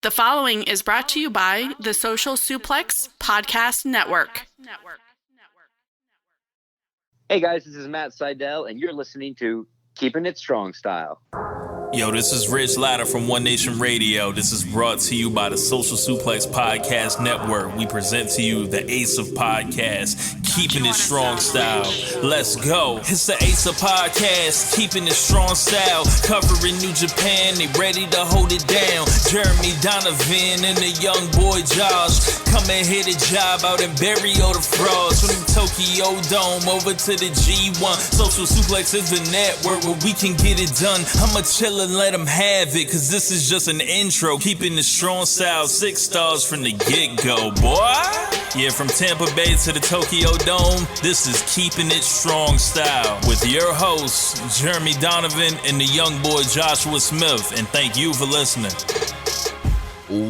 The following is brought to you by the Social Suplex Podcast Network. Hey guys, this is Matt Seidel, and you're listening to Keepin' It Strong Style. Yo, this is Rich Latta from One Nation Radio. This is brought to you by the Social Suplex Podcast Network. We present to you the Ace of Podcasts, Keeping It Strong Style. Let's go. It's the Ace of Podcasts, Keeping It Strong Style. Covering New Japan, they ready to hold it down. Jeremy Donovan and the young boy Josh come and hit a job out in Barrio the Frogs. From the Tokyo Dome over to the G1. Social Suplex is the network where we can get it done. I'ma chill and let them have it, cause this is just an intro. Keeping the strong style, 6 stars from the get-go, boy. Yeah, from Tampa Bay to the Tokyo Dome, this is Keeping It Strong Style with your hosts, Jeremy Donovan and the young boy Joshua Smith. And thank you for listening.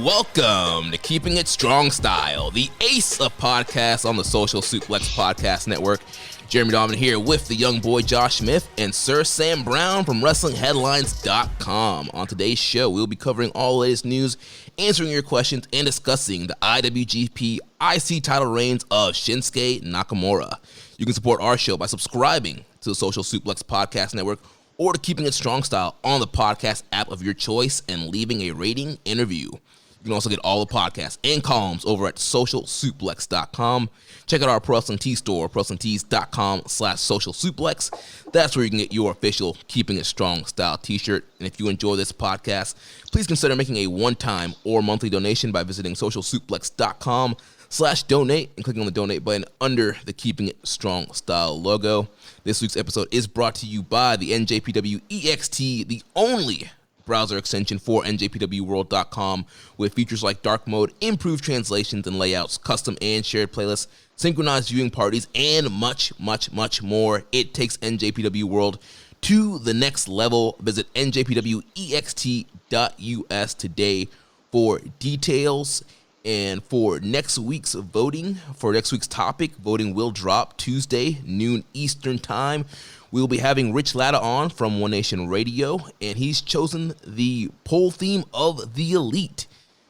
Welcome to Keeping It Strong Style, the ace of podcasts on the Social Suplex Podcast Network. Jeremy Donovan here with the young boy Josh Smith and Sir Sam Brown from WrestlingHeadlines.com. On today's show, we'll be covering all the latest news, answering your questions, and discussing the IWGP IC title reigns of Shinsuke Nakamura. You can support our show by subscribing to the Social Suplex Podcast Network or to Keeping It Strong Style on the podcast app of your choice and leaving a rating and review. You can also get all the podcasts and columns over at socialsuplex.com. Check out our Pro Wrestling Tee store, ProWrestlingTees.com/socialsuplex. That's where you can get your official Keeping It Strong Style t-shirt. And if you enjoy this podcast, please consider making a one-time or monthly donation by visiting socialsuplex.com/donate and clicking on the donate button under the Keeping It Strong Style logo. This week's episode is brought to you by the NJPW EXT, the only browser extension for NJPWWorld.com with features like dark mode, improved translations and layouts, custom and shared playlists, synchronized viewing parties, and much, much, much more. It takes NJPW World to the next level. Visit njpwext.us today for details. And for next week's voting, for next week's topic, voting will drop Tuesday, noon Eastern time. We'll be having Rich Latta on from One Nation Radio, and he's chosen the poll theme of the Elite.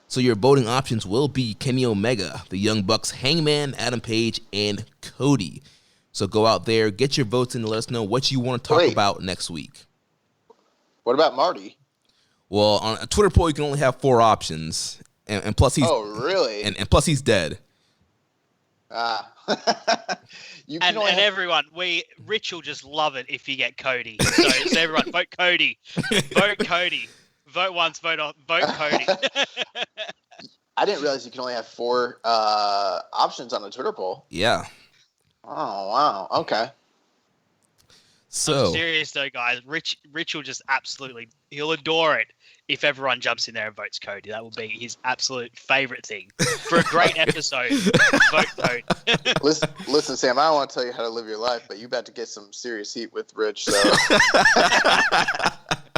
So your voting options will be Kenny Omega, the Young Bucks, Hangman, Adam Page, and Cody. So go out there, get your votes in, and let us know what you want to talk about next week. What about Marty? Well, on a Twitter poll, you can only have 4 options, and plus he's really? And plus he's dead. And everyone, Rich will just love it if you get Cody. So everyone, vote Cody. Vote Cody. Vote once, vote Cody. I didn't realize you can only have 4 options on a Twitter poll. Yeah. Oh, wow. Okay. So I'm serious though, guys. Rich will just he'll adore it if everyone jumps in there and votes Cody. That will be his absolute favorite thing for a great episode. Vote Cody. Listen, Sam, I don't want to tell you how to live your life, but you about to get some serious heat with Rich. So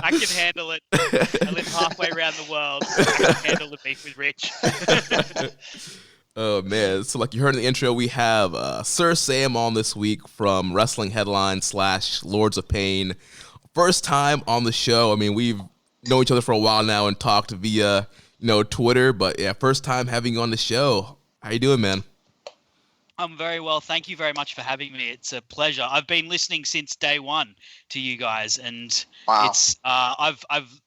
I can handle it. I live halfway around the world. I can handle the beef with Rich. Oh, man. So like you heard in the intro, we have Sir Sam on this week from Wrestling Headlines / Lords of Pain. First time on the show. I mean, we've known each other for a while now and talked via, Twitter. But yeah, first time having you on the show. How you doing, man? I'm very well. Thank you very much for having me. It's a pleasure. I've been listening since day one to you guys, and wow. It's I've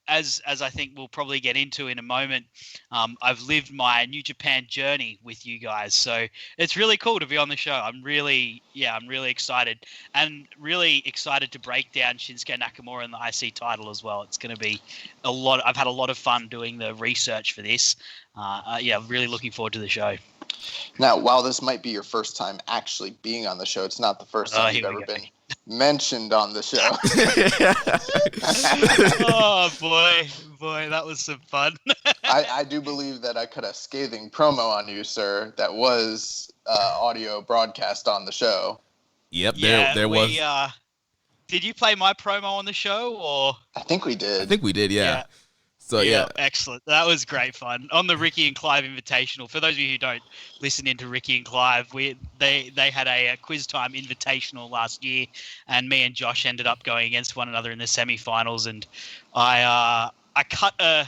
as I think we'll probably get into in a moment. I've lived my New Japan journey with you guys, so it's really cool to be on the show. I'm really excited, and really excited to break down Shinsuke Nakamura and the IC title as well. It's going to be a lot. I've had a lot of fun doing the research for this. Really looking forward to the show. Now, while this might be your first time actually being on the show, it's not the first time you've ever been mentioned on the show. Oh, boy, that was some fun. I do believe that I cut a scathing promo on you, sir, that was audio broadcast on the show. Yep, there was. Did you play my promo on the show, or? I think we did. Yeah. So yeah, excellent. That was great fun on the Ricky and Clive Invitational. For those of you who don't listen into Ricky and Clive, they had a quiz time invitational last year, and me and Josh ended up going against one another in the semifinals. And I cut a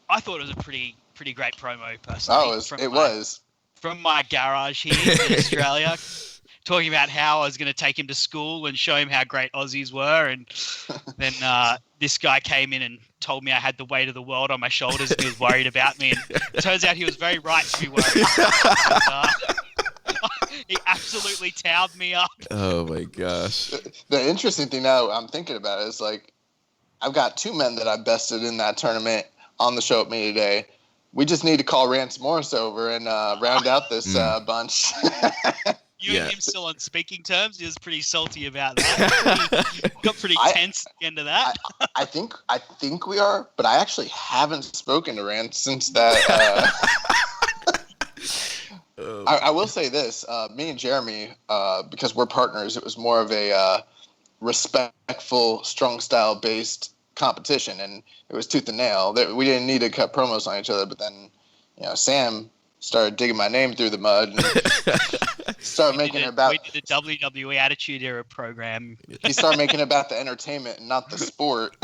I thought it was a pretty great promo, personally. Oh, it was. From my garage here in Australia, talking about how I was going to take him to school and show him how great Aussies were, and then this guy came in and told me I had the weight of the world on my shoulders and he was worried about me, and it turns out he was very right to be worried. He absolutely towed me up. Oh my gosh. The interesting thing now I'm thinking about is like, I've got 2 men that I bested in that tournament on the show with me today. We just need to call Rance Morris over and round out this bunch. You and him still on speaking terms? He was pretty salty about that. Got pretty tense at the end of that. I think we are, but I actually haven't spoken to Rance since that. I will say this: me and Jeremy, because we're partners, it was more of a respectful, strong style based competition, and it was tooth and nail. We didn't need to cut promos on each other, but then, Sam started digging my name through the mud and started making it about. We did the WWE Attitude Era program. He started making it about the entertainment and not the sport.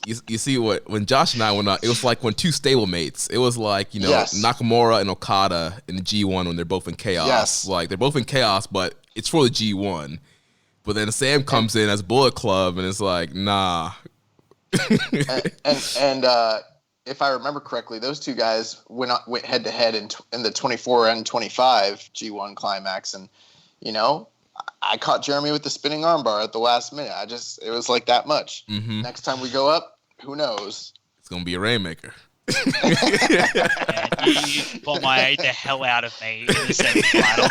You see when Josh and I went on, it was like when 2 stablemates. It was like, Yes. Nakamura and Okada in the G1 when they're both in chaos. Yes. Like, they're both in chaos, but it's for the G1. But then Sam comes in as Bullet Club, and it's like, nah. and if I remember correctly, those 2 guys went head to head in the 24 and 25 G1 climax, and I caught Jeremy with the spinning armbar at the last minute. It was like that much. Mm-hmm. Next time we go up, who knows? It's gonna be a Rainmaker. You bombed the hell out of me in the semi-final.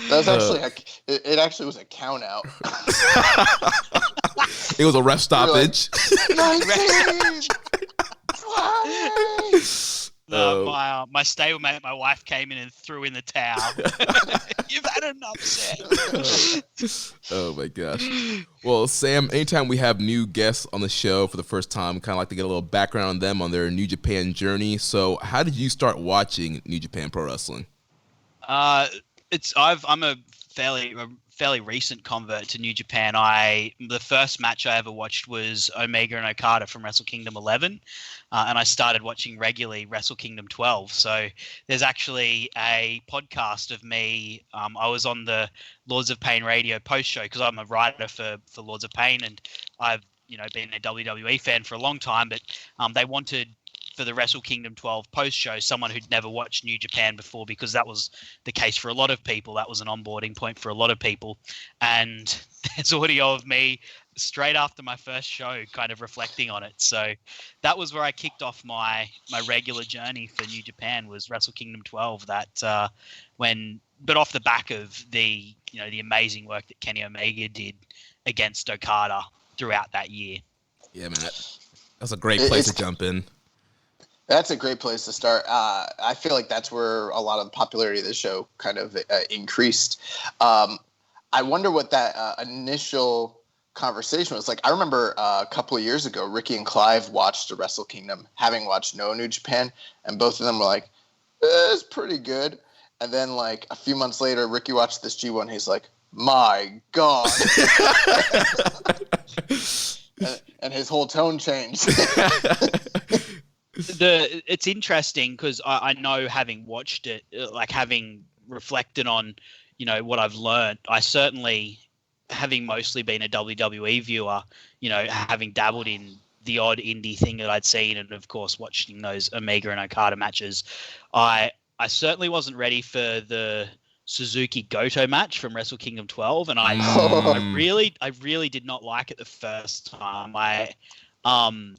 That was actually it actually was a count out. It was a ref stoppage. Like, 19! 20! My stablemate, my wife came in and threw in the towel. You've had enough, Sam. Oh my gosh. Well, Sam, anytime we have new guests on the show for the first time, we kind of like to get a little background on them, on their New Japan journey. So how did you start watching New Japan Pro Wrestling? I'm a fairly recent convert to New Japan. The first match I ever watched was Omega and Okada from Wrestle Kingdom 11, and I started watching regularly Wrestle Kingdom 12. So there's actually a podcast of me. I was on the Lords of Pain radio post show because I'm a writer for Lords of Pain, and I've been a WWE fan for a long time. But they wanted, for the Wrestle Kingdom 12 post show, someone who'd never watched New Japan before, because that was the case for a lot of people. That was an onboarding point for a lot of people. And there's audio of me straight after my first show kind of reflecting on it. So that was where I kicked off my regular journey for New Japan, was Wrestle Kingdom 12. But off the back of the amazing work that Kenny Omega did against Okada throughout that year. Yeah, man, that's a great place to jump in. That's a great place to start. I feel like that's where a lot of the popularity of the show kind of increased. I wonder what that initial conversation was like. I remember a couple of years ago, Ricky and Clive watched the Wrestle Kingdom, having watched no New Japan, and both of them were like, it's pretty good. And then like a few months later, Ricky watched this G1. He's like, my God. and his whole tone changed. It's interesting because I know, having watched it, like having reflected on, what I've learned, I certainly, having mostly been a WWE viewer, having dabbled in the odd indie thing that I'd seen, and of course watching those Omega and Okada matches, I certainly wasn't ready for the Suzuki Goto match from Wrestle Kingdom 12, and I really did not like it the first time. I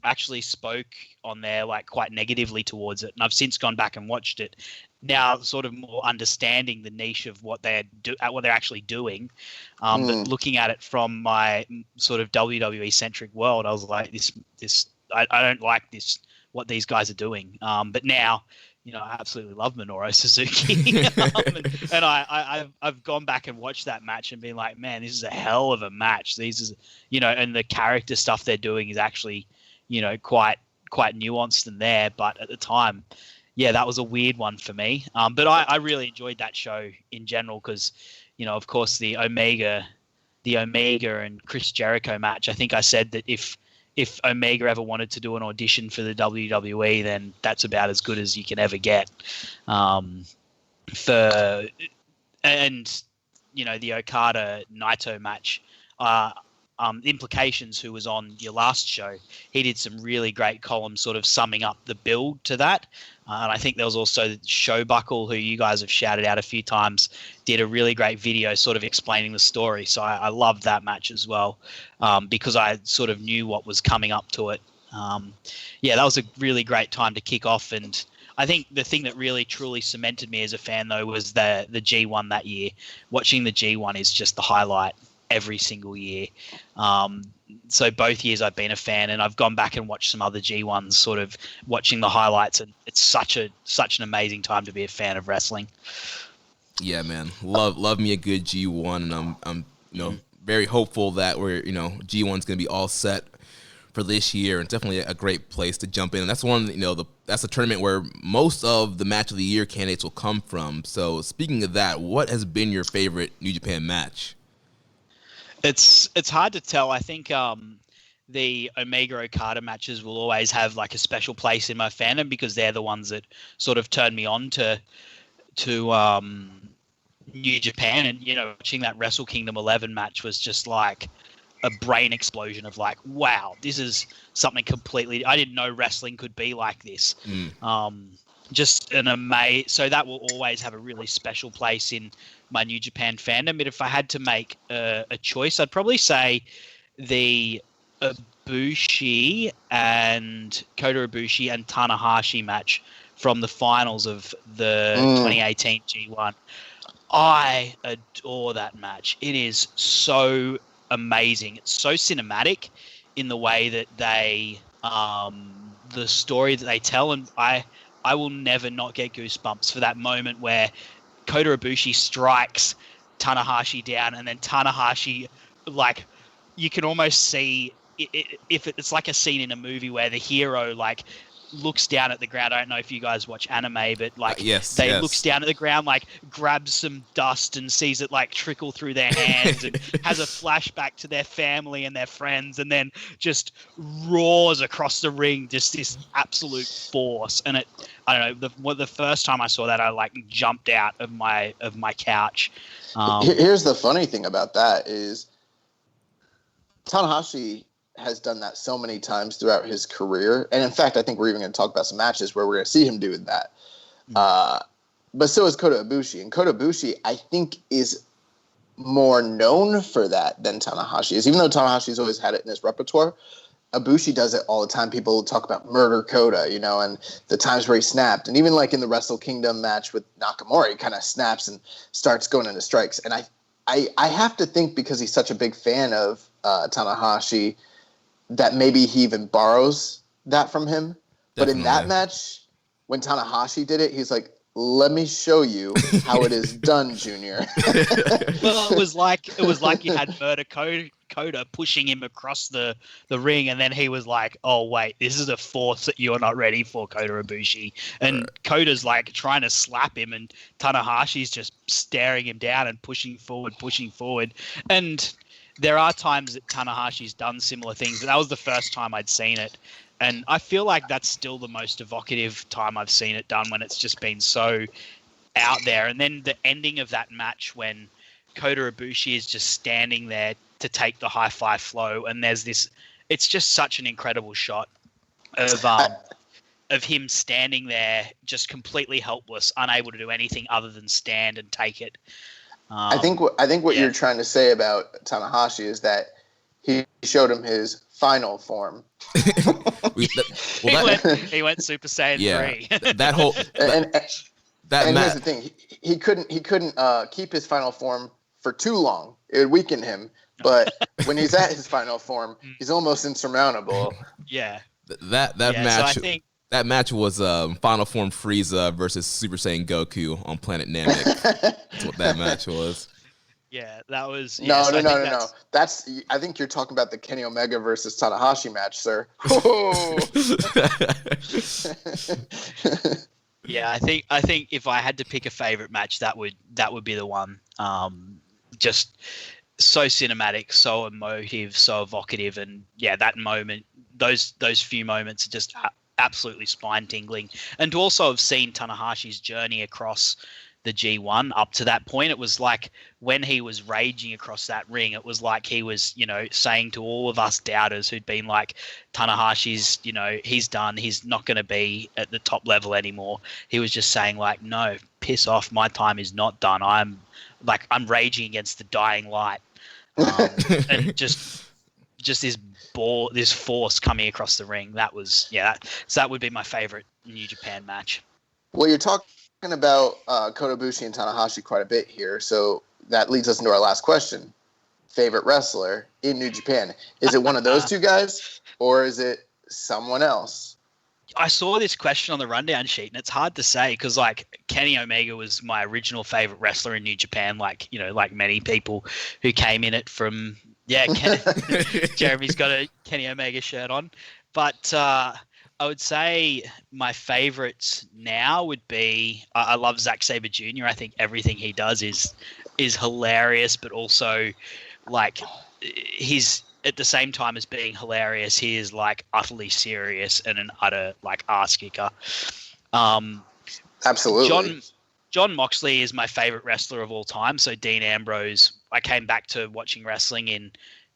actually spoke on there like quite negatively towards it, and I've since gone back and watched it now, sort of more understanding the niche of what they're actually doing. But looking at it from my sort of WWE centric world, I was like, I don't like this, what these guys are doing. But now, I absolutely love Minoru Suzuki, and I've gone back and watched that match and been like, man, this is a hell of a match. And the character stuff they're doing is actually, quite nuanced in there. But at the time, yeah, that was a weird one for me. But I really enjoyed that show in general because, of course, the Omega and Chris Jericho match. I think I said that if if Omega ever wanted to do an audition for the WWE, then that's about as good as you can ever get. The Okada Naito match, Implications, who was on your last show, he did some really great columns sort of summing up the build to that. And I think there was also Showbuckle, who you guys have shouted out a few times, did a really great video sort of explaining the story. So I loved that match as well, because I sort of knew what was coming up to it. That was a really great time to kick off. And I think the thing that really truly cemented me as a fan, though, was the G1 that year. Watching the G1 is just the highlight every single year. So both years I've been a fan, and I've gone back and watched some other G1s, sort of watching the highlights, and it's such an amazing time to be a fan of wrestling. Yeah, man, love me a good G1, and I'm very hopeful that G1's gonna be all set for this year, and definitely a great place to jump in. And that's that's a tournament where most of the match of the year candidates will come from. So speaking of that, what has been your favorite New Japan match? It's hard to tell. I think the Omega Okada matches will always have like a special place in my fandom, because they're the ones that sort of turned me on to New Japan. And watching that Wrestle Kingdom 11 match was just like a brain explosion of like, wow, this is something completely, I didn't know wrestling could be like this. Just an amazing. So that will always have a really special place in my New Japan fandom. But if I had to make a choice, I'd probably say the Ibushi and Kota Ibushi and Tanahashi match from the finals of the 2018 G1. I adore that match. It is so amazing. It's so cinematic in the way that they, the story that they tell, and I will never not get goosebumps for that moment where Kota Ibushi strikes Tanahashi down, and then Tanahashi, like, you can almost see it's like a scene in a movie where the hero like looks down at the ground. I don't know if you guys watch anime, but like looks down at the ground, like grabs some dust and sees it like trickle through their hands and has a flashback to their family and their friends, and then just roars across the ring, just this absolute force. And I don't know, the first time I saw that, I like jumped out of my couch. Here's the funny thing about that is Tanahashi has done that so many times throughout his career. And in fact, I think we're even going to talk about some matches where we're going to see him doing that. But so is Kota Ibushi. And Kota Ibushi, I think, is more known for that than Tanahashi is. Even though Tanahashi's always had it in his repertoire, Ibushi does it all the time. People talk about Murder Kota, and the times where he snapped. And even like in the Wrestle Kingdom match with Nakamura, he kind of snaps and starts going into strikes. And I have to think, because he's such a big fan of Tanahashi, that maybe he even borrows that from him. Definitely. But in that match, when Tanahashi did it, he's like, let me show you how it is done, Junior. Well, it was like you had Murder Kota pushing him across the ring, and then he was like, oh, wait, this is a force that you're not ready for, Kota Ibushi. And Kota's like trying to slap him, and Tanahashi's just staring him down and pushing forward. And there are times that Tanahashi's done similar things, but that was the first time I'd seen it. And I feel like that's still the most evocative time I've seen it done, when it's just been so out there. And then the ending of that match, when Kota Ibushi is just standing there to take the high five flow, and there's this, it's just such an incredible shot of him standing there just completely helpless, unable to do anything other than stand and take it. I think what you're trying to say about Tanahashi is that he showed him his final form. He went Super Saiyan 3. That whole and here's the thing: he couldn't keep his final form for too long. It would weaken him. But when he's at his final form, he's almost insurmountable. Yeah. That match. So I think that match was Final Form Frieza versus Super Saiyan Goku on Planet Namek. That's what that match was. Yeah, that was. No. I think you're talking about the Kenny Omega versus Tanahashi match, sir. Yeah, I think if I had to pick a favorite match, that would be the one. Just so cinematic, so emotive, so evocative, and yeah, that moment, those few moments are just absolutely spine tingling. And to also have seen Tanahashi's journey across the G1 up to that point, it was like when he was raging across that ring, it was like he was, saying to all of us doubters who'd been like, Tanahashi's, he's done, he's not going to be at the top level anymore. He was just saying like, no, piss off, my time is not done. I'm raging against the dying light. And just this force coming across the ring. That was, so that would be my favorite New Japan match. Well, you're talking about Kota Ibushi and Tanahashi quite a bit here, so that leads us into our last question. Favorite wrestler in New Japan. Is it one of those two guys, or is it someone else? I saw this question on the rundown sheet, and it's hard to say because, like, Kenny Omega was my original favorite wrestler in New Japan. Like, like many people who came in it from, Jeremy's got a Kenny Omega shirt on. But I would say my favorites now would be, I love Zack Sabre Jr. I think everything he does is hilarious, but also, like, he's, at the same time as being hilarious, he is like utterly serious and an utter like ass kicker. Absolutely. John Moxley is my favorite wrestler of all time. So Dean Ambrose, I came back to watching wrestling in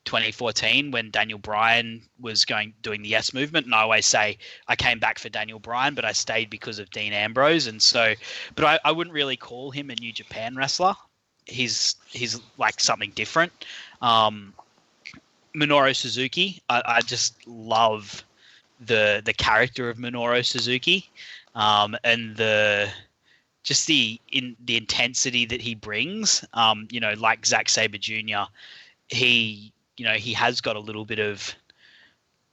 2014 when Daniel Bryan was doing the Yes Movement, and I always say I came back for Daniel Bryan, but I stayed because of Dean Ambrose. And so, but I wouldn't really call him a New Japan wrestler. He's like something different. Minoru Suzuki, I just love the character of Minoru Suzuki, and the intensity that he brings. Like Zack Sabre Jr., he has got a little bit of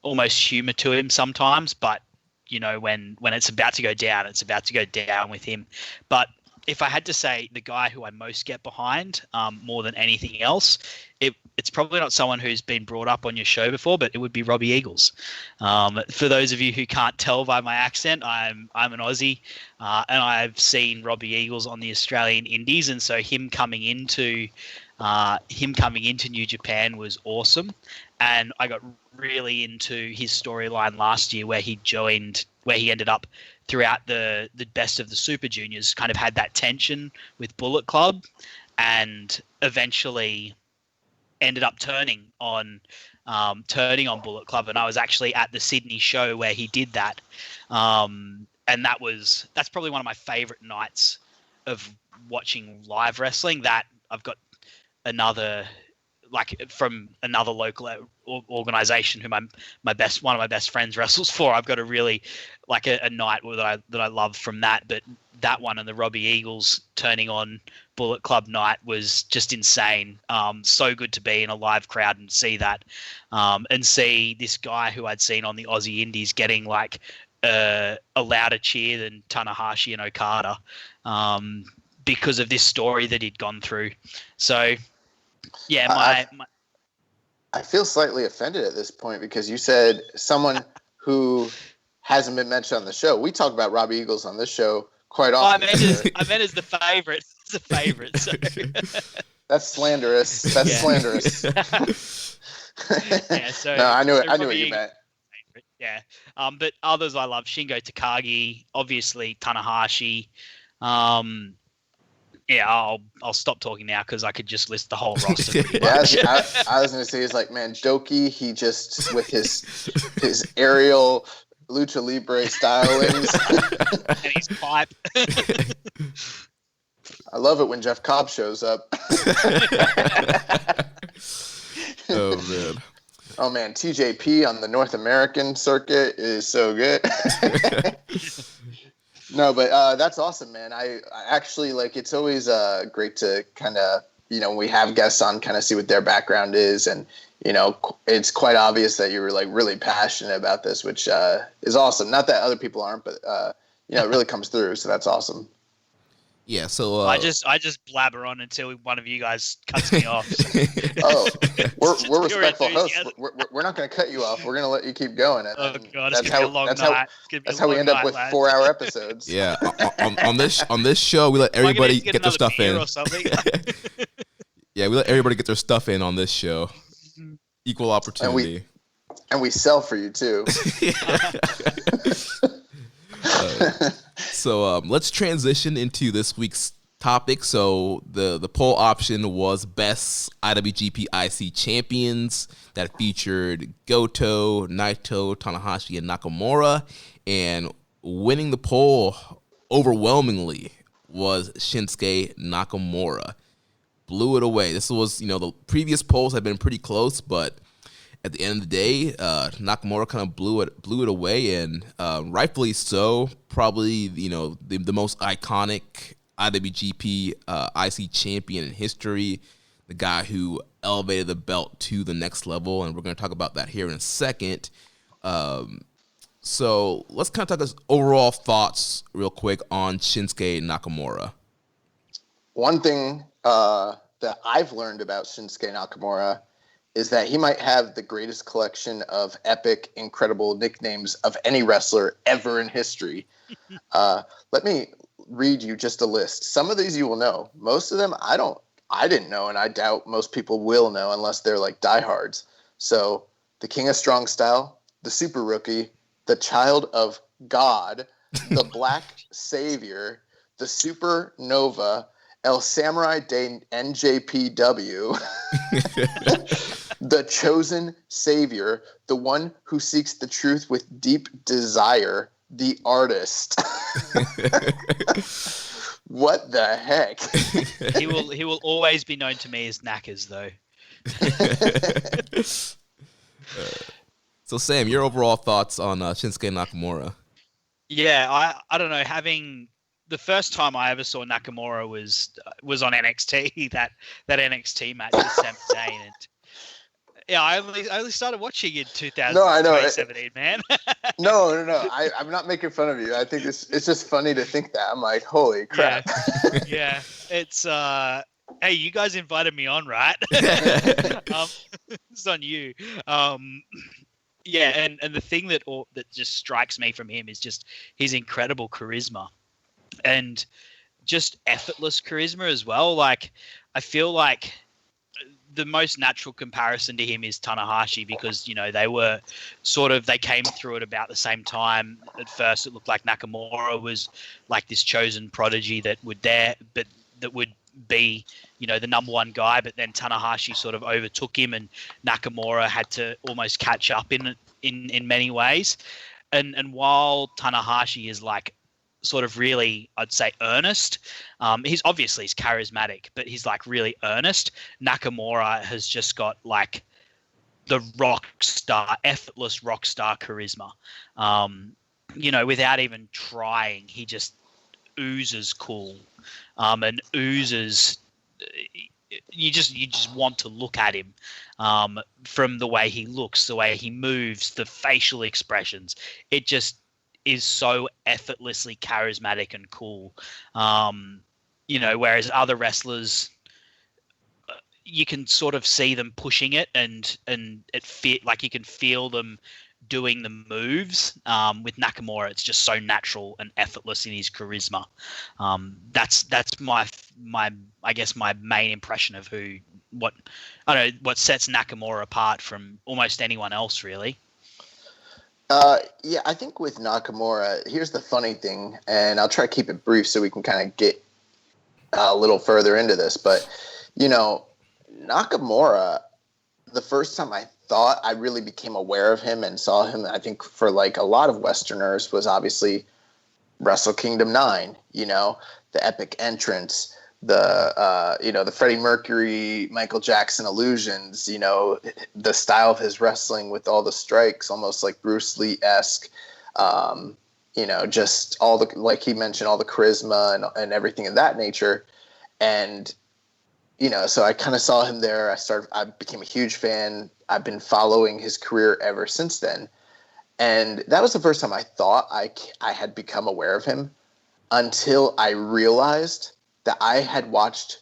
almost humor to him sometimes, but when it's about to go down, it's about to go down with him. But if I had to say the guy who I most get behind more than anything else, it's probably not someone who's been brought up on your show before, but it would be Robbie Eagles. For those of you who can't tell by my accent, I'm an Aussie, and I've seen Robbie Eagles on the Australian Indies, and so him coming into New Japan was awesome. And I got really into his storyline last year where he ended up throughout the best of the Super Juniors, kind of had that tension with Bullet Club, and eventually ended up turning on Bullet Club. And I was actually at the Sydney show where he did that. And that's probably one of my favorite nights of watching live wrestling. That I've got from another local organization who one of my best friends wrestles for. I've got a really a night that I love from that. But that one and the Robbie Eagles turning on Bullet Club night was just insane. So good to be in a live crowd and see that, and see this guy who I'd seen on the Aussie Indies getting a louder cheer than Tanahashi and Okada, because of this story that he'd gone through. So yeah, I feel slightly offended at this point because you said someone who hasn't been mentioned on the show. We talk about Robbie Eagles on this show quite often. I meant as the favorite. It's a favorite. So. That's slanderous. That's slanderous. Yeah, so, no, I knew so what you meant. Yeah. But others I love: Shingo Takagi, obviously Tanahashi. I'll stop talking now because I could just list the whole roster. I was going to say, it's like, man, Doki, he just, with his aerial lucha libre stylings. And his pipe. I love it when Jeff Cobb shows up. Oh, man. Oh, man, TJP on the North American circuit is so good. No, but that's awesome, man. I actually, it's always great to kind of, when we have guests on, kind of see what their background is. And, it's quite obvious that you were really passionate about this, which is awesome. Not that other people aren't, but, it really comes through. So that's awesome. Yeah, so I just blabber on until one of you guys cuts me off. So. Oh, we're respectful hosts. We're not going to cut you off. We're going to let you keep going. Oh God, it's going to be a long night. That's how we end up with 4-hour episodes. Yeah, on this show we let everybody get their stuff in. Or something. Yeah, we let everybody get their stuff in on this show. Equal opportunity. And we sell for you too. So let's transition into this week's topic. So the poll option was best IWGP IC champions that featured Goto, Naito, Tanahashi, and Nakamura. And winning the poll overwhelmingly was Shinsuke Nakamura. Blew it away. This was, the previous polls had been pretty close, but at the end of the day, Nakamura kind of blew it away, and rightfully so. Probably, the most iconic IWGP IC champion in history, the guy who elevated the belt to the next level, and we're going to talk about that here in a second. So let's kind of talk overall thoughts real quick on Shinsuke Nakamura. One thing that I've learned about Shinsuke Nakamura is that he might have the greatest collection of epic, incredible nicknames of any wrestler ever in history. Let me read you just a list. Some of these you will know. Most of them I didn't know, and I doubt most people will know unless they're like diehards. So the King of Strong Style, the Super Rookie, the Child of God, the Black Savior, the Supernova, El Samurai de NJPW, the Chosen Savior, the one who seeks the truth with deep desire, the Artist. What the heck? He will always be known to me as Knackers, though. So Sam, your overall thoughts on Shinsuke Nakamura? Yeah, I don't know. Having the first time I ever saw Nakamura was on NXT, that NXT match with Sami Zayn, and yeah, I only started watching in 2017, man. No. I'm not making fun of you. I think it's just funny to think that. I'm like, holy crap. Yeah. It's hey, you guys invited me on, right? It's on you. Yeah, and the thing that just strikes me from him is just his incredible charisma, and just effortless charisma as well. Like, I feel like the most natural comparison to him is Tanahashi, because they came through at about the same time. At first, it looked like Nakamura was like this chosen prodigy that would be the number one guy, but then Tanahashi sort of overtook him, and Nakamura had to almost catch up in many ways. And while Tanahashi is like sort of really, I'd say, earnest, he's charismatic, but he's like really earnest. Nakamura has just got like the effortless rock star charisma. Without even trying, he just oozes cool, and oozes. You just want to look at him, from the way he looks, the way he moves, the facial expressions. It just is so effortlessly charismatic and cool. Whereas other wrestlers, you can sort of see them pushing it, and like you can feel them doing the moves. With Nakamura, it's just so natural and effortless in his charisma. That's my I guess my main impression of what sets Nakamura apart from almost anyone else, really. Yeah, I think with Nakamura, here's the funny thing, and I'll try to keep it brief so we can kind of get a little further into this. But, Nakamura, the first time I thought I really became aware of him and saw him, I think for like a lot of Westerners, was obviously Wrestle Kingdom 9, the epic entrance, the Freddie Mercury, Michael Jackson illusions, the style of his wrestling with all the strikes, almost like Bruce Lee-esque, just all the, like he mentioned, all the charisma and everything of that nature. And, so I kind of saw him there. I became a huge fan. I've been following his career ever since then. And that was the first time I thought I had become aware of him, until I realized that I had watched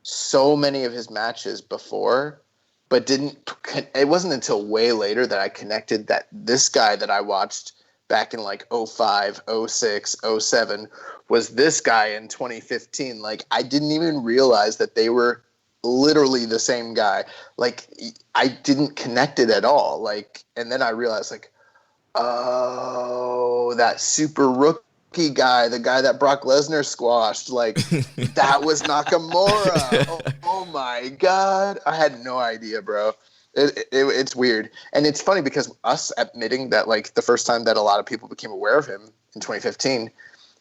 so many of his matches before, but it wasn't until way later that I connected that this guy that I watched back in like 05, 06, 07 was this guy in 2015. Like, I didn't even realize that they were literally the same guy. Like, I didn't connect it at all. Like, and then I realized, like, oh, that super rookie guy, the guy that Brock Lesnar squashed, like, that was Nakamura. Oh my God. I had no idea, bro. It's weird. And it's funny because us admitting that, like, the first time that a lot of people became aware of him in 2015,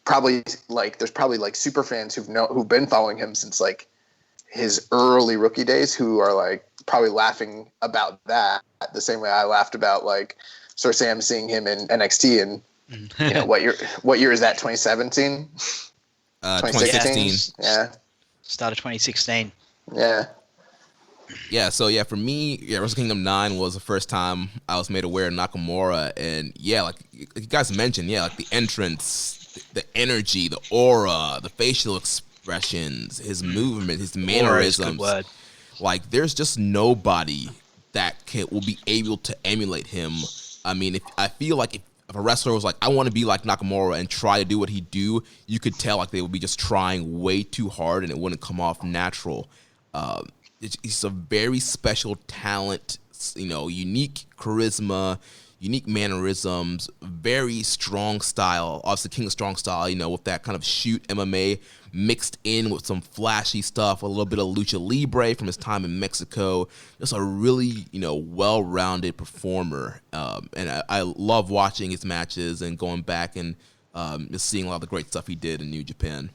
probably, like, there's probably, like, super fans who've been following him since, like, his early rookie days, who are, like, probably laughing about that the same way I laughed about, like, Sir Sam seeing him in NXT. And you know, what year is that? 2017? 2016. Yeah. Start of 2016. Yeah. Yeah, so yeah, for me, Wrestle Kingdom 9 was the first time I was made aware of Nakamura, and yeah, like you guys mentioned, yeah, like the entrance, the energy, the aura, the facial expressions, his movement, his mannerisms. Good word. Like, there's just nobody that will be able to emulate him. I mean, I feel like if a wrestler was like, I want to be like Nakamura and try to do what he do, you could tell like they would be just trying way too hard and it wouldn't come off natural. He's a very special talent, you know, unique charisma, unique mannerisms, very strong style, obviously King of Strong Style, you know, with that kind of shoot MMA mixed in with some flashy stuff, a little bit of lucha libre from his time in Mexico. Just a really, you know, well-rounded performer. And I love watching his matches and going back and just seeing a lot of the great stuff he did in New Japan.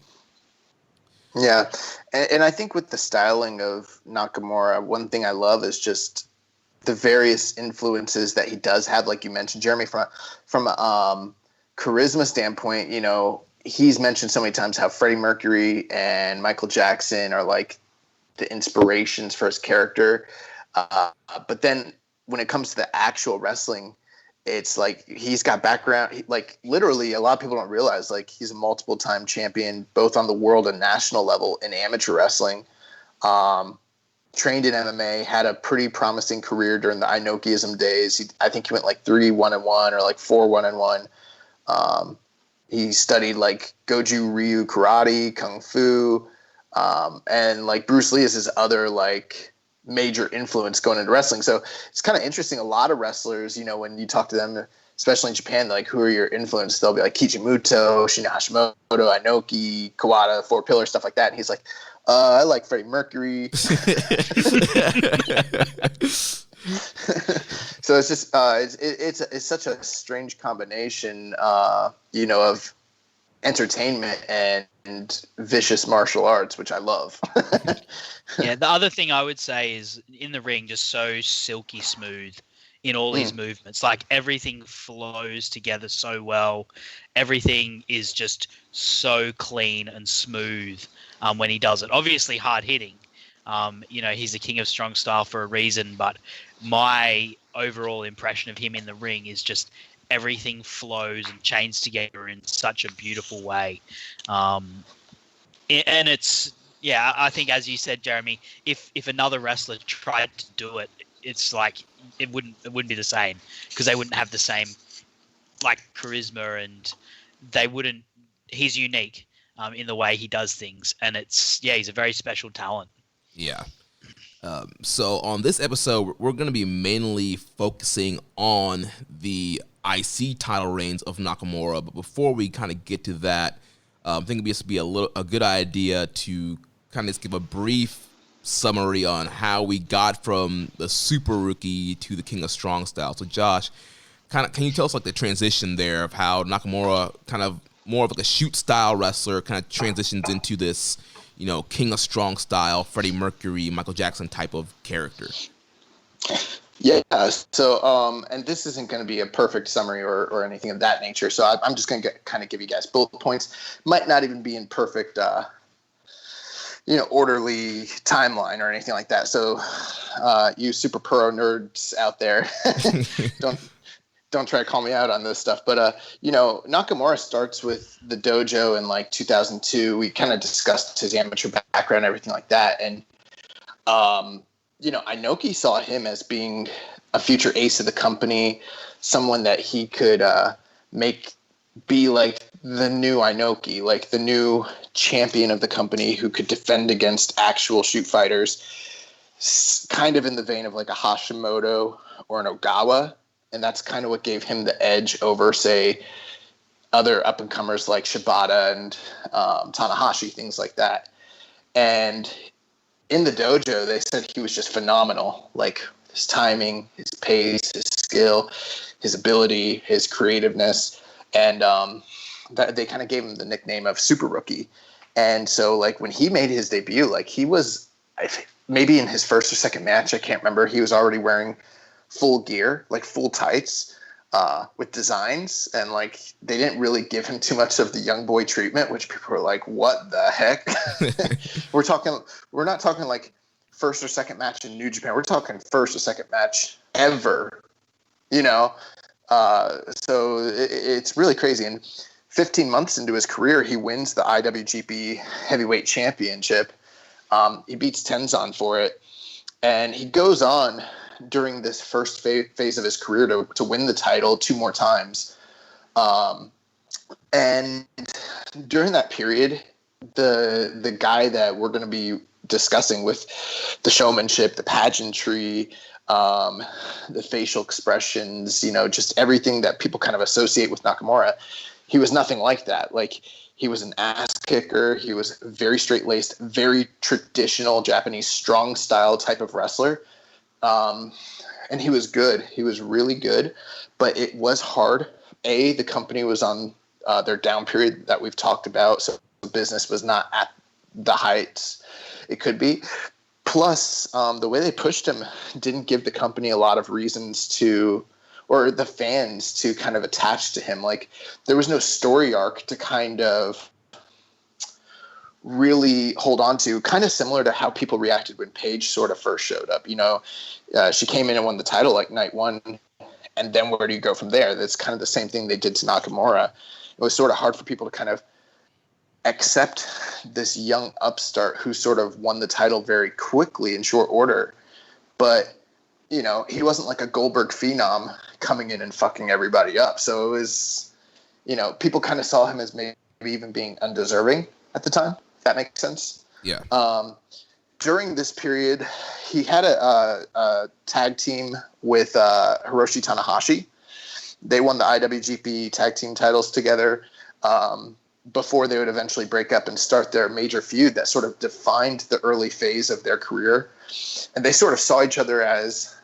Yeah, and I think with the styling of Nakamura, one thing I love is just the various influences that he does have. Like you mentioned, Jeremy, from a charisma standpoint, you know, he's mentioned so many times how Freddie Mercury and Michael Jackson are like the inspirations for his character. But then when it comes to the actual wrestling, it's like he's got background. Like literally, a lot of people don't realize like he's a multiple time champion, both on the world and national level in amateur wrestling. Trained in MMA, had a pretty promising career during the Inokiism days. I think he went like 3-1-1 or like 4-1-1. He studied like Goju Ryu karate, kung fu, and like Bruce Lee is his other like major influence going into wrestling. So it's kind of interesting. A lot of wrestlers, you know, when you talk to them, especially in Japan, like who are your influences? They'll be like Kichimoto, Shinya Hashimoto, Inoki, Kawada, Four Pillars, stuff like that. And he's like, I like Freddie Mercury. So it's just it's such a strange combination, you know, of entertainment and vicious martial arts, which I love. Yeah, the other thing I would say is in the ring, just so silky smooth in all his movements. Like everything flows together so well. Everything is just so clean and smooth when he does it. Obviously hard hitting. You know, he's the king of strong style for a reason, but my overall impression of him in the ring is just everything flows and chains together in such a beautiful way. And it's, yeah, I think as you said, Jeremy, if another wrestler tried to do it, it's like it wouldn't be the same because they wouldn't have the same like charisma, and they wouldn't. He's unique in the way he does things, and he's a very special talent. Yeah. So on this episode, we're going to be mainly focusing on the IC title reigns of Nakamura. But before we kind of get to that, I think it'd be a good idea to kind of just give a brief summary on how we got from the super rookie to the King of Strong Style. So Josh, can you tell us like the transition there of how Nakamura kind of more of like a shoot style wrestler kind of transitions into this, you know, King of Strong Style, Freddie Mercury, Michael Jackson type of character? Yeah. So, and this isn't going to be a perfect summary or anything of that nature. So I'm just going to kind of give you guys bullet points. Might not even be in perfect, you know, orderly timeline or anything like that. So, you super pro nerds out there, don't try to call me out on this stuff. But, you know, Nakamura starts with the dojo in like 2002. We kind of discussed his amateur background and everything like that. And, you know, Inoki saw him as being a future ace of the company, someone that he could be like the new Inoki, like the new champion of the company who could defend against actual shoot fighters, kind of in the vein of like a Hashimoto or an Ogawa. And that's kind of what gave him the edge over, say, other up-and-comers like Shibata and Tanahashi, things like that. And in the dojo, they said he was just phenomenal. Like his timing, his pace, his skill, his ability, his creativeness. And that they kind of gave him the nickname of Super Rookie. And so, like, when he made his debut, like, he was, maybe in his first or second match, I can't remember, he was already wearing full gear, like full tights, with designs, and like they didn't really give him too much of the young boy treatment, which people were like, what the heck? We're not talking like first or second match in New Japan, we're talking first or second match ever, you know. So it's really crazy. And 15 months into his career, he wins the IWGP Heavyweight Championship. He beats Tenzan for it, and he goes on during this first phase of his career to win the title 2 more times. And during that period, the guy that we're going to be discussing with the showmanship, the pageantry, the facial expressions, you know, just everything that people kind of associate with Nakamura, he was nothing like that. Like, he was an ass kicker. He was very straight-laced, very traditional Japanese strong style type of wrestler. And he was good. He was really good, but it was hard. The company was on their down period that we've talked about, so the business was not at the heights it could be. Plus, the way they pushed him didn't give the company a lot of reasons to, or the fans to kind of attach to him. Like, there was no story arc to kind of really hold on to, kind of similar to how people reacted when Paige sort of first showed up. You know, she came in and won the title like night 1, and then where do you go from there? That's kind of the same thing they did to Nakamura. It was sort of hard for people to kind of accept this young upstart who sort of won the title very quickly in short order. But, you know, he wasn't like a Goldberg phenom coming in and fucking everybody up. So it was, you know, people kind of saw him as maybe even being undeserving at the time. That makes sense. Yeah. During this period, he had a tag team with Hiroshi Tanahashi. They won the IWGP tag team titles together before they would eventually break up and start their major feud that sort of defined the early phase of their career. And they sort of saw each other as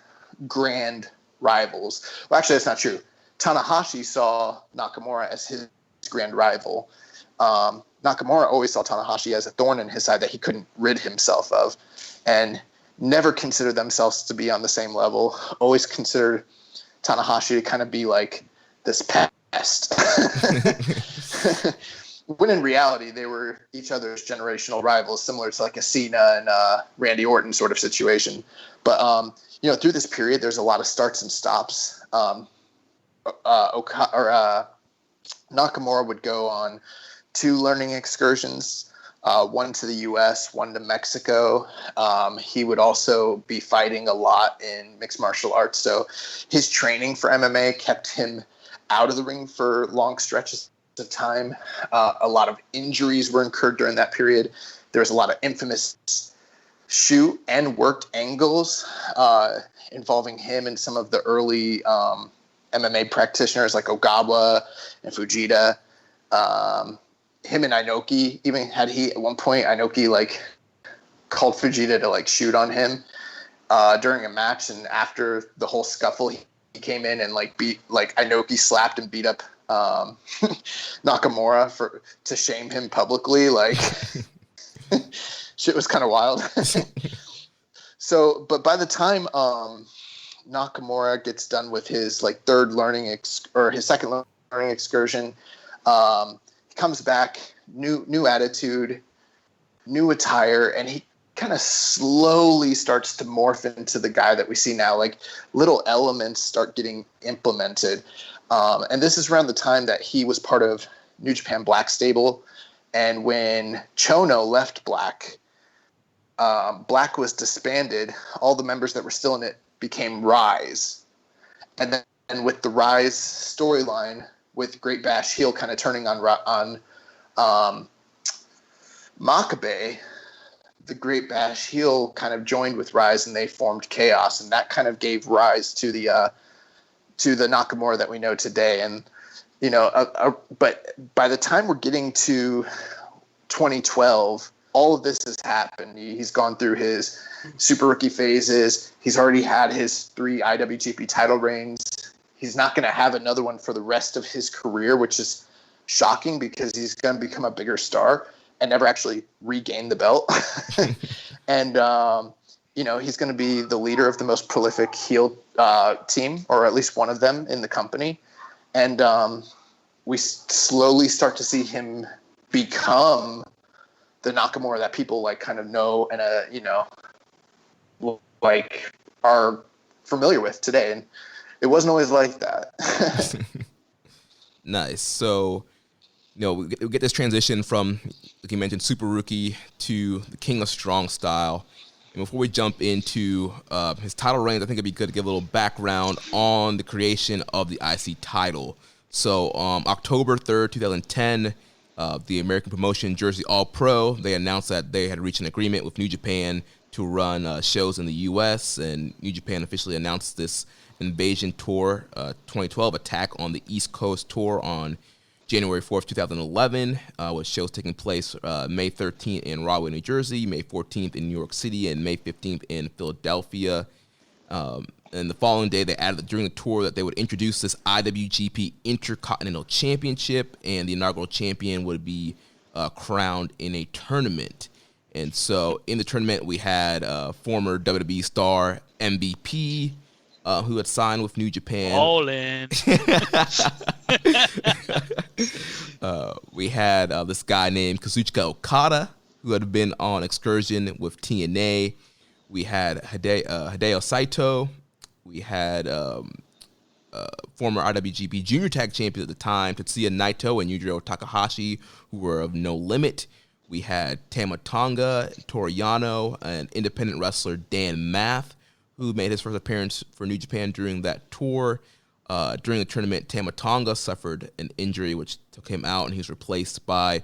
grand rivals. Well, actually, that's not true. Tanahashi saw Nakamura as his grand rival. Nakamura always saw Tanahashi as a thorn in his side that he couldn't rid himself of, and never considered themselves to be on the same level. Always considered Tanahashi to kind of be like this pest. When in reality, they were each other's generational rivals, similar to like a Cena and Randy Orton sort of situation. But, you know, through this period, there's a lot of starts and stops. Nakamura would go on 2 learning excursions, one to the U.S., one to Mexico. He would also be fighting a lot in mixed martial arts. So his training for MMA kept him out of the ring for long stretches of time. A lot of injuries were incurred during that period. There was a lot of infamous shoot and worked angles involving him and some of the early MMA practitioners like Ogawa and Fujita. Him and Inoki, even had at one point, Inoki like called Fujita to like shoot on him during a match, and after the whole scuffle, he came in and like beat, like Inoki slapped and beat up Nakamura to shame him publicly. Like shit was kind of wild. So, but by the time Nakamura gets done with his like third learning or his second learning excursion, he comes back, new attitude, new attire, and he kind of slowly starts to morph into the guy that we see now. Like, little elements start getting implemented. And this is around the time that he was part of New Japan Black Stable. And when Chono left Black, Black was disbanded. All the members that were still in it became Rise. And then with the Rise storyline, with Great Bash heel kind of turning on Makabe, the Great Bash heel kind of joined with Rise and they formed Chaos, and that kind of gave rise to the Nakamura that we know today. And but by the time we're getting to 2012, all of this has happened. He's gone through his super rookie phases. He's already had his 3 IWGP title reigns. He's not going to have another one for the rest of his career, which is shocking because he's going to become a bigger star and never actually regain the belt. And, he's going to be the leader of the most prolific heel team, or at least one of them in the company. And we slowly start to see him become the Nakamura that people like kind of know and like are familiar with today. And it wasn't always like that. Nice. So, we get this transition from, like you mentioned, Super Rookie to the King of Strong Style. And before we jump into his title reigns, I think it'd be good to give a little background on the creation of the IC title. So, October 3rd, 2010, the American promotion Jersey All Pro, they announced that they had reached an agreement with New Japan to run shows in the U.S., and New Japan officially announced this Invasion Tour 2012 Attack on the East Coast Tour on January 4th, 2011, with shows taking place May 13th in Rahway, New Jersey, May 14th in New York City, and May 15th in Philadelphia. And the following day, they added during the tour that they would introduce this IWGP Intercontinental Championship, and the inaugural champion would be crowned in a tournament. And so in the tournament, we had former WWE star MVP, who had signed with New Japan. All in. We had this guy named Kazuchika Okada, who had been on excursion with TNA. We had Hideo Saito. We had former IWGP Junior Tag Champion at the time, Tetsuya Naito and Yujiro Takahashi, who were of No Limit. We had Tama Tonga, Toru Yano, and independent wrestler Dan Math, who made his first appearance for New Japan during that tour. During the tournament, Tama Tonga suffered an injury which took him out, and he was replaced by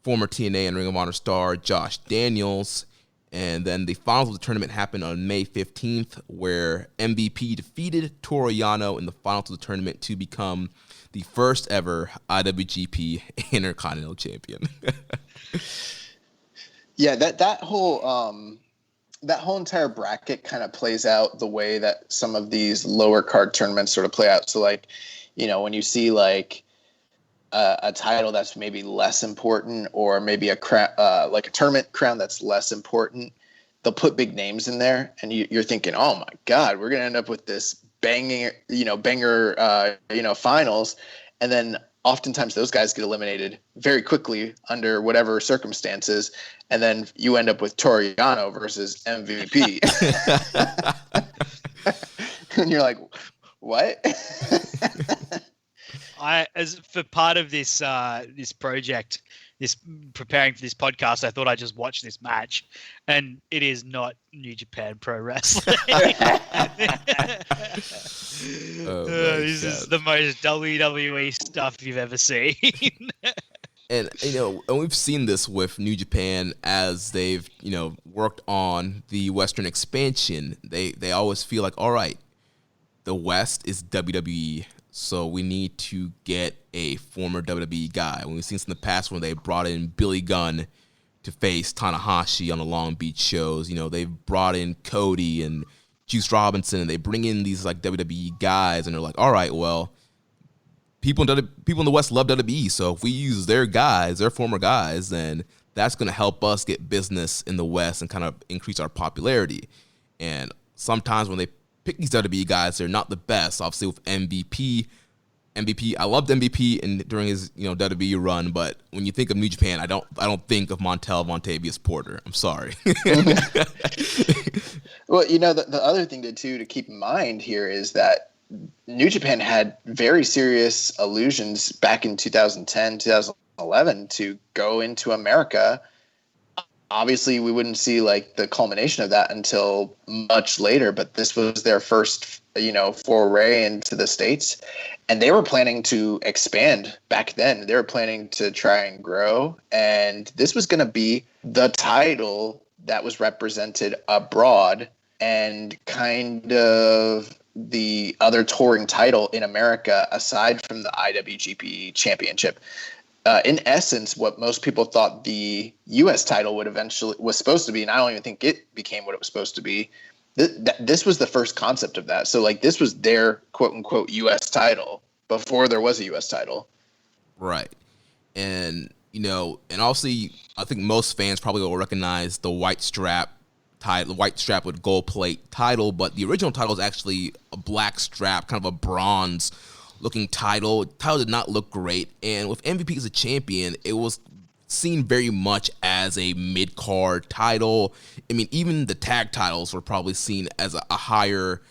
former TNA and Ring of Honor star Josh Daniels. And then the finals of the tournament happened on May 15th, where MVP defeated Toru Yano in the finals of the tournament to become the first ever IWGP Intercontinental Champion. Yeah, that whole entire bracket kind of plays out the way that some of these lower card tournaments sort of play out. So, like, when you see like a title that's maybe less important, or maybe like a tournament crown that's less important, they'll put big names in there, and you're thinking, oh my God, we're gonna end up with this banger finals, and then oftentimes those guys get eliminated very quickly under whatever circumstances, and then you end up with Toru Yano versus MVP, and you're like, what? As for part of this this project, preparing for this podcast, I thought I'd just watch this match, and it is not New Japan Pro Wrestling. This is the most WWE stuff you've ever seen. And and we've seen this with New Japan as they've worked on the Western expansion. They always feel like, all right, the West is WWE, so we need to get a former WWE guy. We've seen this in the past when they brought in Billy Gunn to face Tanahashi on the Long Beach shows. They've brought in Cody and Juice Robinson, and they bring in these like WWE guys, and they're like, all right, well, people in the West love WWE, so if we use their guys, their former guys, then that's going to help us get business in the West and kind of increase our popularity. And sometimes when they pick these WWE guys, they're not the best. Obviously, with MVP, I loved MVP during his WWE run, but when you think of New Japan, I don't think of Montel Vontavious Porter. I'm sorry. Well, the other thing to keep in mind here is that New Japan had very serious illusions back in 2010, 2011 to go into America. Obviously, we wouldn't see like the culmination of that until much later, but this was their first, foray into the States, and they were planning to expand back then. They were planning to try and grow, and this was going to be the title that was represented abroad and kind of the other touring title in America aside from the IWGP Championship. In essence, what most people thought the U.S. title was supposed to be, and I don't even think it became what it was supposed to be. This was the first concept of that. So, like, this was their quote unquote U.S. title before there was a U.S. title. Right. And, and obviously, I think most fans probably will recognize the white strap title, white strap with gold plate title, but the original title is actually a black strap, kind of a bronze looking title. The title did not look great. And with MVP as a champion, it was seen very much as a mid-card title. I mean, even the tag titles were probably seen as a higher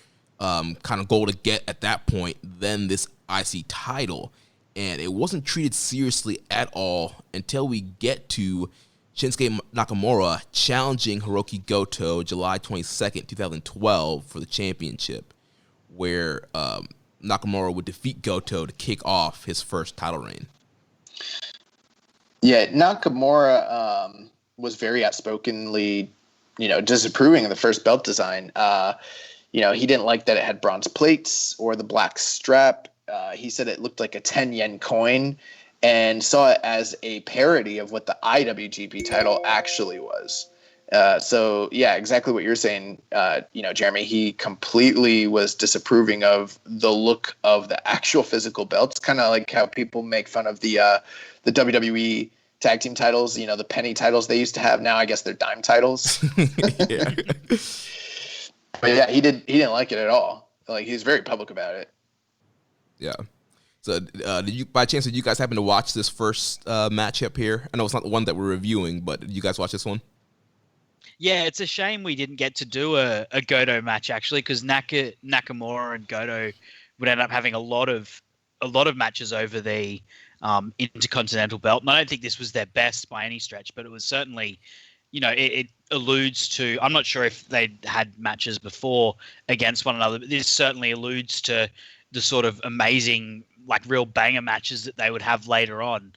kind of goal to get at that point than this IC title. And it wasn't treated seriously at all until we get to Shinsuke Nakamura challenging Hiroki Goto July 22nd, 2012 for the championship, where Nakamura would defeat Goto to kick off his first title reign. Yeah, Nakamura was very outspokenly, disapproving of the first belt design. He didn't like that it had bronze plates or the black strap. He said it looked like a 10 yen coin and saw it as a parody of what the IWGP title actually was. So, yeah, exactly what you're saying, Jeremy. He completely was disapproving of the look of the actual physical belts, kind of like how people make fun of the WWE tag team titles, the penny titles they used to have. Now I guess they're dime titles. Yeah. But yeah, he didn't like it at all. Like, he was very public about it. Yeah. So did you guys happen to watch this first matchup here? I know it's not the one that we're reviewing, but did you guys watch this one? Yeah, it's a shame we didn't get to do a Goto match actually, because Nakamura and Goto would end up having a lot of matches over the Intercontinental belt. And I don't think this was their best by any stretch, but it was certainly, it alludes to. I'm not sure if they'd had matches before against one another, but this certainly alludes to the sort of amazing, like, real banger matches that they would have later on.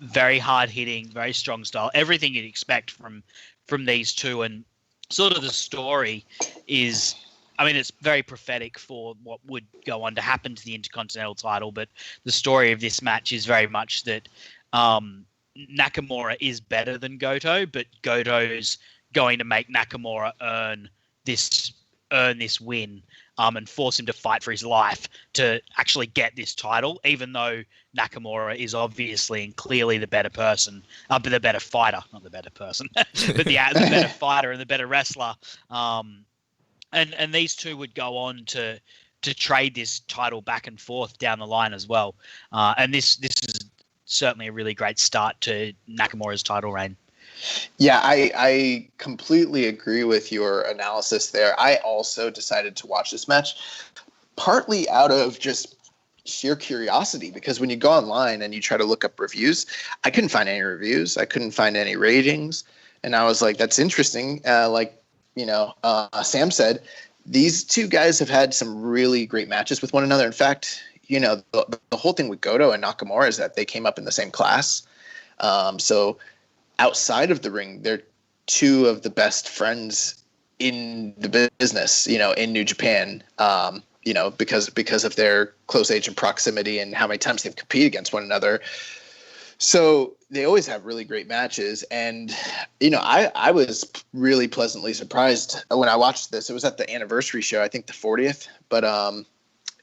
Very hard hitting, very strong style, everything you'd expect from these two. And sort of the story is, it's very prophetic for what would go on to happen to the Intercontinental title, but the story of this match is very much that Nakamura is better than Goto, but Goto's going to make Nakamura earn this win, and force him to fight for his life to actually get this title, even though Nakamura is obviously and clearly the better person, but the better fighter, not the better person, but the better fighter and the better wrestler. And these two would go on to trade this title back and forth down the line as well. And this is certainly a really great start to Nakamura's title reign. Yeah, I completely agree with your analysis there. I also decided to watch this match partly out of just sheer curiosity, because when you go online and you try to look up reviews, I couldn't find any reviews. I couldn't find any ratings. And I was like, that's interesting. Sam said, these two guys have had some really great matches with one another. In fact, the whole thing with Goto and Nakamura is that they came up in the same class. So outside of the ring, they're two of the best friends in the business, in New Japan, because of their close age and proximity and how many times they've competed against one another. So they always have really great matches. And, I was really pleasantly surprised when I watched this. It was at the anniversary show, I think the 40th, but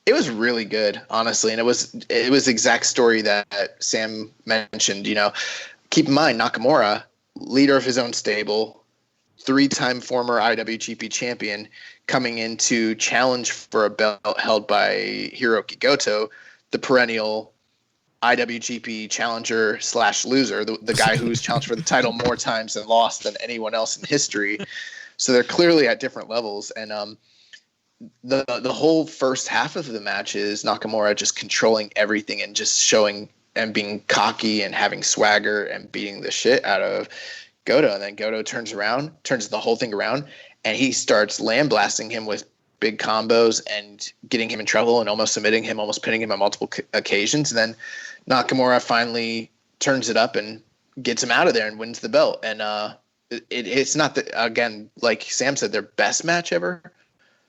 it was really good, honestly. And it was the exact story that Sam mentioned. Keep in mind, Nakamura, leader of his own stable, 3-time former IWGP champion, coming in to challenge for a belt held by Hiroki Goto, the perennial IWGP challenger / loser, the guy who's challenged for the title more times and lost than anyone else in history. So they're clearly at different levels. And the whole first half of the match is Nakamura just controlling everything and just showing and being cocky and having swagger and beating the shit out of Goto. And then Goto turns the whole thing around, and he starts lambasting him with big combos and getting him in trouble and almost submitting him, almost pinning him on multiple occasions. And then Nakamura finally turns it up and gets him out of there and wins the belt. And it's not that, again, like Sam said, their best match ever,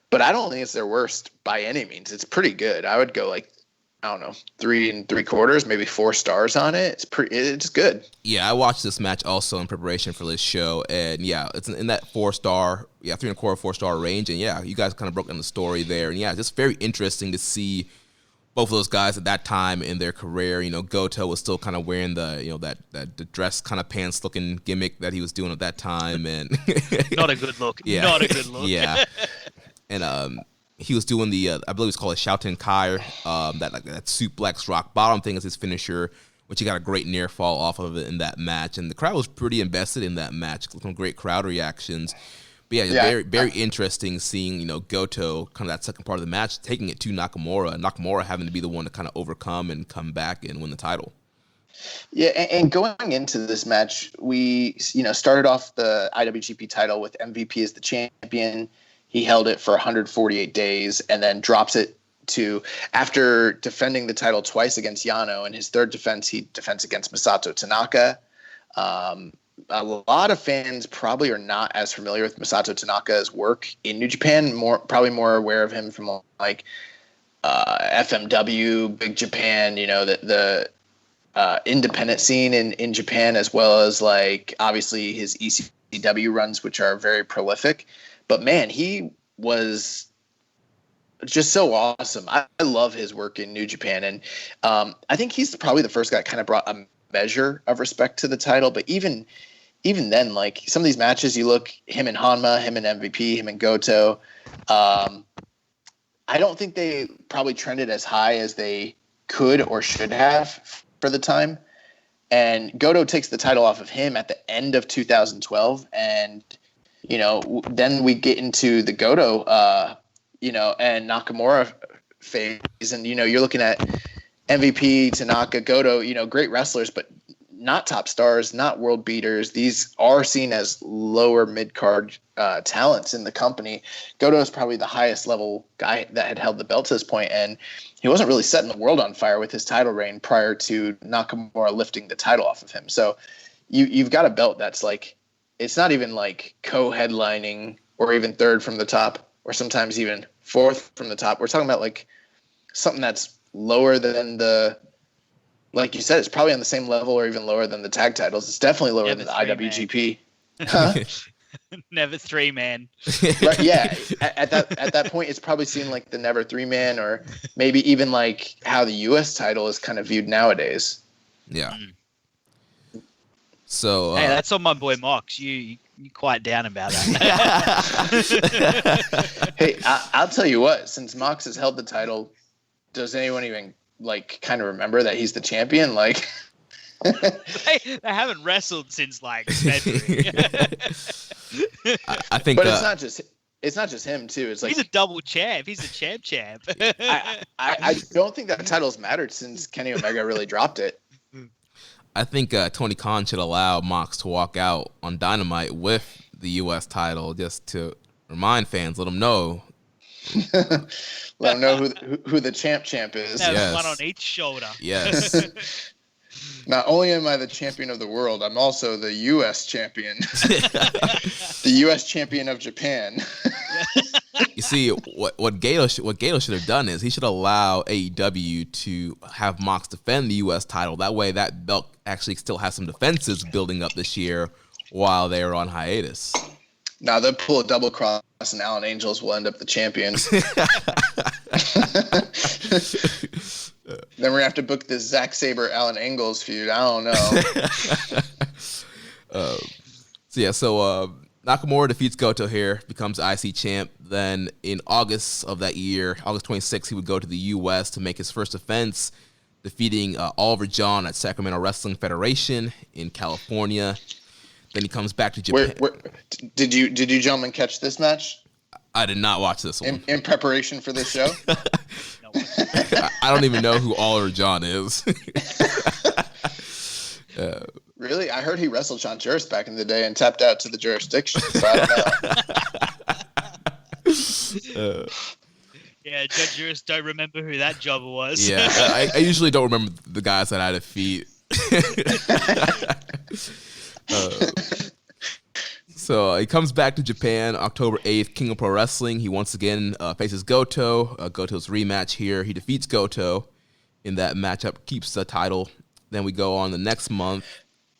but I don't think it's their worst by any means. It's pretty good. I would go like, I don't know, 3 3/4, maybe 4 stars on it. It's good. Yeah, I watched this match also in preparation for this show, and yeah, it's in that 4-star, 3 1/4, 4-star range, and yeah, you guys kind of broke down the story there, and yeah, just very interesting to see both of those guys at that time in their career. You know, Goto was still kind of wearing the the dress kind of pants looking gimmick that he was doing at that time, and Not a good look. Yeah. Not a good look. Yeah, and he was doing the I believe it's called a Shouten Kai, that suplex rock bottom thing as his finisher, which he got a great near fall off of it in that match, and the crowd was pretty invested in that match. Some great crowd reactions. But yeah, very, very interesting seeing, Goto, kind of that second part of the match, taking it to Nakamura, and Nakamura having to be the one to kind of overcome and come back and win the title. Yeah, and going into this match, we, started off the IWGP title with MVP as the champion. He held it for 148 days and then drops it to, after defending the title twice against Yano, in his third defense, he defends against Masato Tanaka. A lot of fans probably are not as familiar with Masato Tanaka's work in New Japan, probably more aware of him from like FMW, Big Japan, the independent scene in Japan, as well as like obviously his ECW runs, which are very prolific. But man, he was just so awesome. I love his work in New Japan, and I think he's probably the first guy that kind of brought a measure of respect to the title. But even then, like some of these matches, you look him and Hanma, him and MVP, him and Goto. I don't think they probably trended as high as they could or should have for the time. And Goto takes the title off of him at the end of 2012, and then we get into the Goto, and Nakamura phase, and you're looking at MVP, Tanaka, Goto, great wrestlers, but not top stars, not world beaters. These are seen as lower mid-card talents in the company. Goto is probably the highest level guy that had held the belt to this point, and he wasn't really setting the world on fire with his title reign prior to Nakamura lifting the title off of him. So you've got a belt that's like, it's not even like co-headlining or even third from the top, or sometimes even fourth from the top. We're talking about like something that's lower than like you said, it's probably on the same level or even lower than the tag titles. It's definitely lower than the IWGP. Never 3-man. Right, yeah. At that point, it's probably seen like the never 3-man, or maybe even like how the U.S. title is kind of viewed nowadays. Yeah. So hey, that's on my boy Mox. You quite down about that. Hey, I'll tell you what. Since Mox has held the title, does anyone even like kind of remember that he's the champion? Like, they haven't wrestled since like February. I think, but it's not just him too. It's like he's a double champ. He's a champ. I don't think that title's mattered since Kenny Omega really dropped it. I think Tony Khan should allow Mox to walk out on Dynamite with the U.S. title, just to remind fans, let them know. Let them know who the champ is. Have one on each shoulder. Yes. Not only am I the champion of the world, I'm also the U.S. champion. The U.S. champion of Japan. You see, what Gato should have done is he should allow AEW to have Mox defend the U.S. title. That way, that belt actually still has some defenses building up this year while they are on hiatus. Now they'll pull a double cross, and Alan Angels will end up the champions. Then we're gonna have to book this Zack Sabre Alan Angles feud. I don't know. So Nakamura defeats Goto here, becomes IC champ. Then in August of that year, August 26th, he would go to the U.S. to make his first defense, defeating Oliver John at Sacramento Wrestling Federation in California. Then he comes back to Japan. Did you gentlemen catch this match? I did not watch this one. In preparation for this show? I don't even know who Oliver John is. Really? I heard he wrestled Sean Juris back in the day and tapped out to the jurisdiction. So I don't know. Yeah, Judge Juris don't remember who that jobber was. Yeah, I usually don't remember the guys that I defeat. So he comes back to Japan October 8th, King of Pro Wrestling. He once again faces Goto. Goto's rematch here. He defeats Goto in that matchup, keeps the title. Then we go on the next month.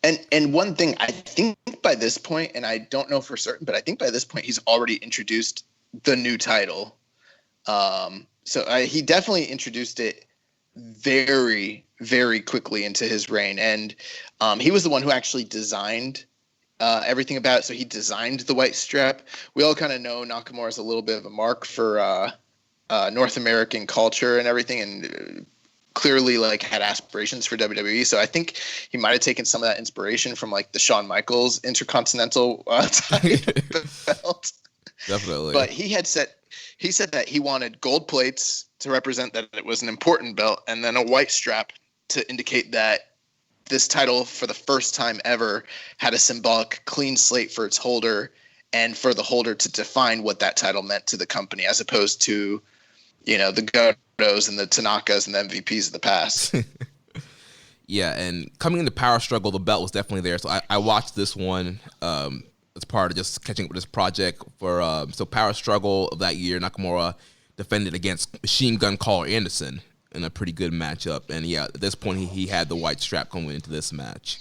And one thing, I think by this point, and I don't know for certain, but I think by this point he's already introduced the new title. He definitely introduced it very, very quickly into his reign. And he was the one who actually designed everything about it. So he designed the white strap. We all kind of know Nakamura is a little bit of a mark for North American culture and everything, and clearly like had aspirations for WWE. So I think he might have taken some of that inspiration from like the Shawn Michaels Intercontinental belt. Definitely. But he said that he wanted gold plates to represent that it was an important belt, and then a white strap to indicate that this title for the first time ever had a symbolic clean slate for its holder, and for the holder to define what that title meant to the company, as opposed to, the Gotos and the Tanakas and the MVPs of the past. Yeah, and coming into Power Struggle, the belt was definitely there. So I watched this one as part of just catching up with this project for Power Struggle of that year. Nakamura defended against Machine Gun Carl Anderson in a pretty good matchup. And yeah, at this point, he had the white strap coming into this match.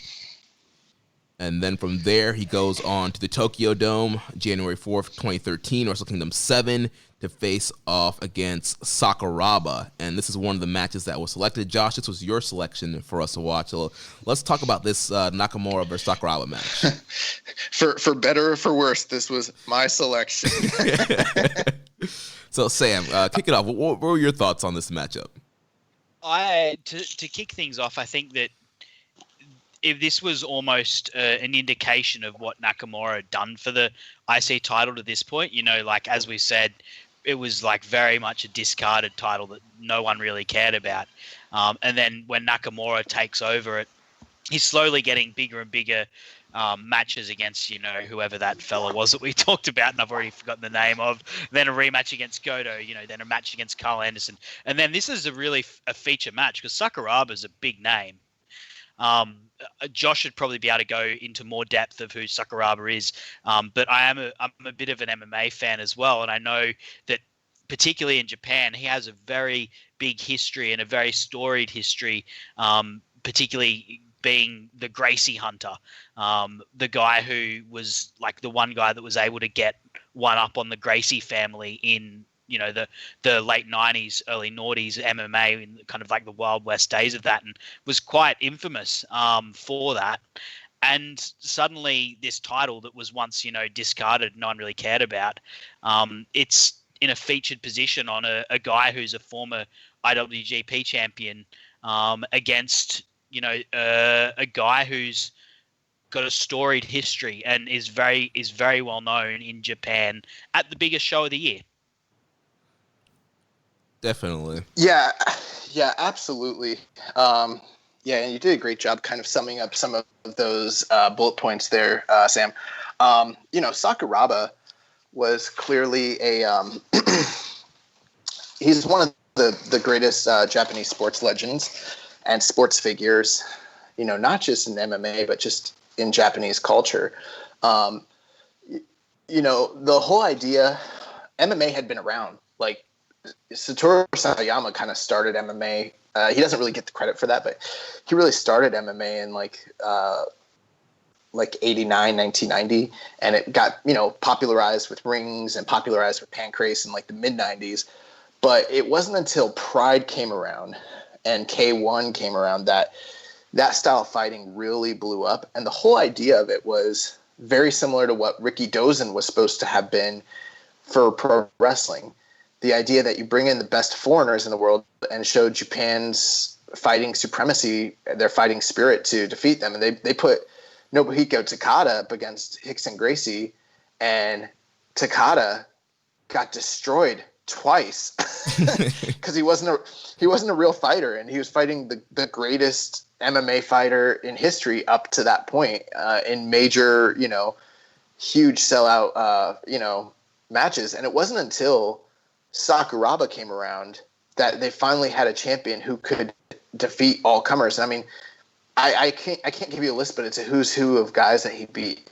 And then from there, he goes on to the Tokyo Dome, January 4th, 2013, Wrestle Kingdom 7, to face off against Sakuraba. And this is one of the matches that was selected. Josh, this was your selection for us to watch. So let's talk about this Nakamura versus Sakuraba match. For better or for worse, this was my selection. So, Sam, kick it off. What were your thoughts on this matchup? To kick things off, I think that if this was almost an indication of what Nakamura had done for the IC title to this point, like as we said, it was like very much a discarded title that no one really cared about. And then when Nakamura takes over it, he's slowly getting bigger and bigger matches against, whoever that fella was that we talked about, and I've already forgotten the name of. Then a rematch against Goto, then a match against Carl Anderson. And then this is a feature match because Sakuraba's a big name. Josh should probably be able to go into more depth of who Sakuraba is, but I'm a bit of an MMA fan as well, and I know that particularly in Japan, he has a very big history and a very storied history, particularly being the Gracie Hunter, the guy who was like the one guy that was able to get one up on the Gracie family in the late 90s, early noughties MMA, in kind of like the Wild West days of that, and was quite infamous for that. And suddenly this title that was once, discarded, no one really cared about, it's in a featured position on a guy who's a former IWGP champion against, a guy who's got a storied history and is very well known in Japan at the biggest show of the year. Definitely. Yeah, absolutely. And you did a great job kind of summing up some of those bullet points there, Sam. Sakuraba was clearly he's one of the greatest Japanese sports legends and sports figures, not just in MMA, but just in Japanese culture. The whole idea, MMA had been around, like, Satoru Sayama kind of started MMA. He doesn't really get the credit for that, but he really started MMA in like 89, 1990, and it got, popularized with rings and popularized with pancrase in like the mid 90s. But it wasn't until Pride came around and K1 came around that style of fighting really blew up. And the whole idea of it was very similar to what Ricky Dozen was supposed to have been for pro wrestling. The idea that you bring in the best foreigners in the world and show Japan's fighting supremacy, their fighting spirit, to defeat them. And they put Nobuhiko Takada up against Rickson Gracie, and Takada got destroyed twice because he wasn't a real fighter, and he was fighting the greatest MMA fighter in history up to that point in major, huge sellout, matches. And it wasn't until Sakuraba came around, that they finally had a champion who could defeat all comers. I mean, I can't give you a list, but it's a who's who of guys that he beat.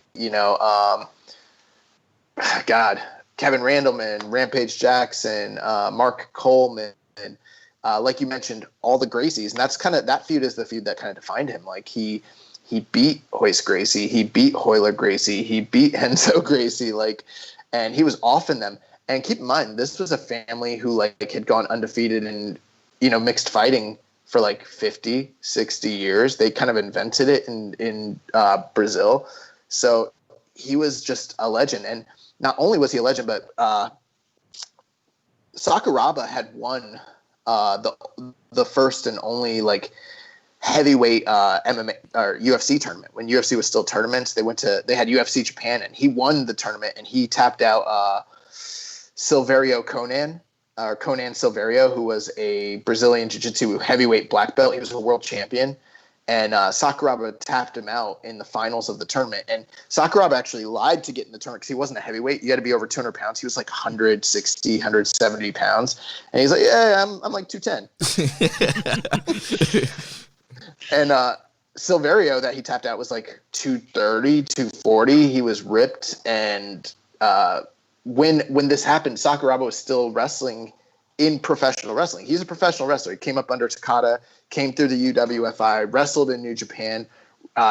God, Kevin Randleman, Rampage Jackson, Mark Coleman, like you mentioned, all the Gracies, and that feud is the feud that kind of defined him. Like he beat Hoist Gracie, he beat Hoyler Gracie, he beat Enzo Gracie, and he was off in them. And keep in mind, this was a family who had gone undefeated in mixed fighting for 50, 60 years. They kind of invented it in Brazil. So he was just a legend. And not only was he a legend, but Sakuraba had won the first and only heavyweight MMA or UFC tournament. When UFC was still tournaments, they had UFC Japan, and he won the tournament, and he tapped out Silverio Conan Silverio, who was a Brazilian Jiu-Jitsu heavyweight black belt. He was a world champion. And Sakuraba tapped him out in the finals of the tournament. And Sakuraba actually lied to get in the tournament because he wasn't a heavyweight. You had to be over 200 pounds. He was 160, 170 pounds. And he's like, yeah, I'm 210. And Silverio that he tapped out was 230, 240. He was ripped. And when this happened, Sakuraba was still wrestling in professional wrestling. He's a professional wrestler. He came up under Takada, came through the UWFI, wrestled in New Japan.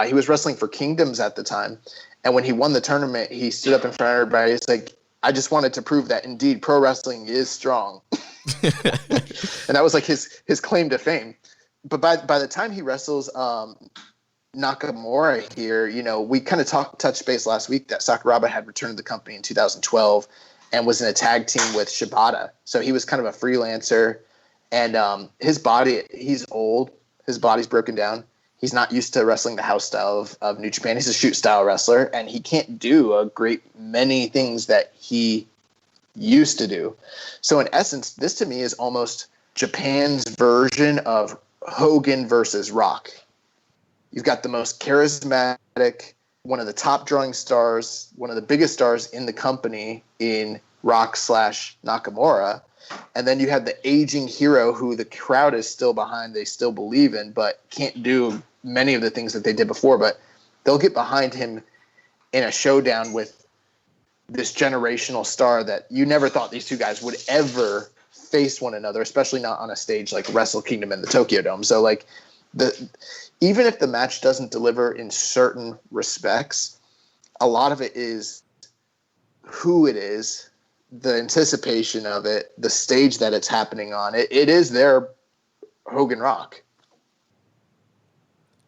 He was wrestling for Kingdoms at the time. And when he won the tournament, he stood up in front of everybody. He's like, I just wanted to prove that indeed pro wrestling is strong. And that was his claim to fame. But by the time he wrestles Nakamura here, we kind of touched base last week that Sakuraba had returned to the company in 2012 and was in a tag team with Shibata. So he was kind of a freelancer. And his body, he's old. His body's broken down. He's not used to wrestling the house style of New Japan. He's a shoot style wrestler, and he can't do a great many things that he used to do. So in essence, this to me is almost Japan's version of Hogan versus Rock. You've got the most charismatic, one of the top drawing stars, one of the biggest stars in the company in Rock/Nakamura. And then you have the aging hero who the crowd is still behind, they still believe in, but can't do many of the things that they did before. But they'll get behind him in a showdown with this generational star that you never thought these two guys would ever face one another, especially not on a stage like Wrestle Kingdom in the Tokyo Dome. So even if the match doesn't deliver in certain respects, a lot of it is who it is, the anticipation of it, the stage that it's happening on. It is their Hogan Rock.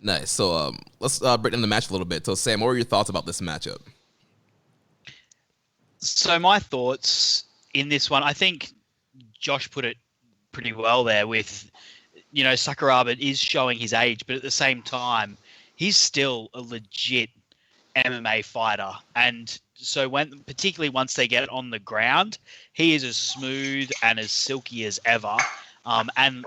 Nice. So let's break down the match a little bit. So Sam, what were your thoughts about this matchup? So my thoughts in this one, I think Josh put it pretty well there with, Sakuraba is showing his age, but at the same time, he's still a legit MMA fighter. And so particularly once they get on the ground, he is as smooth and as silky as ever, and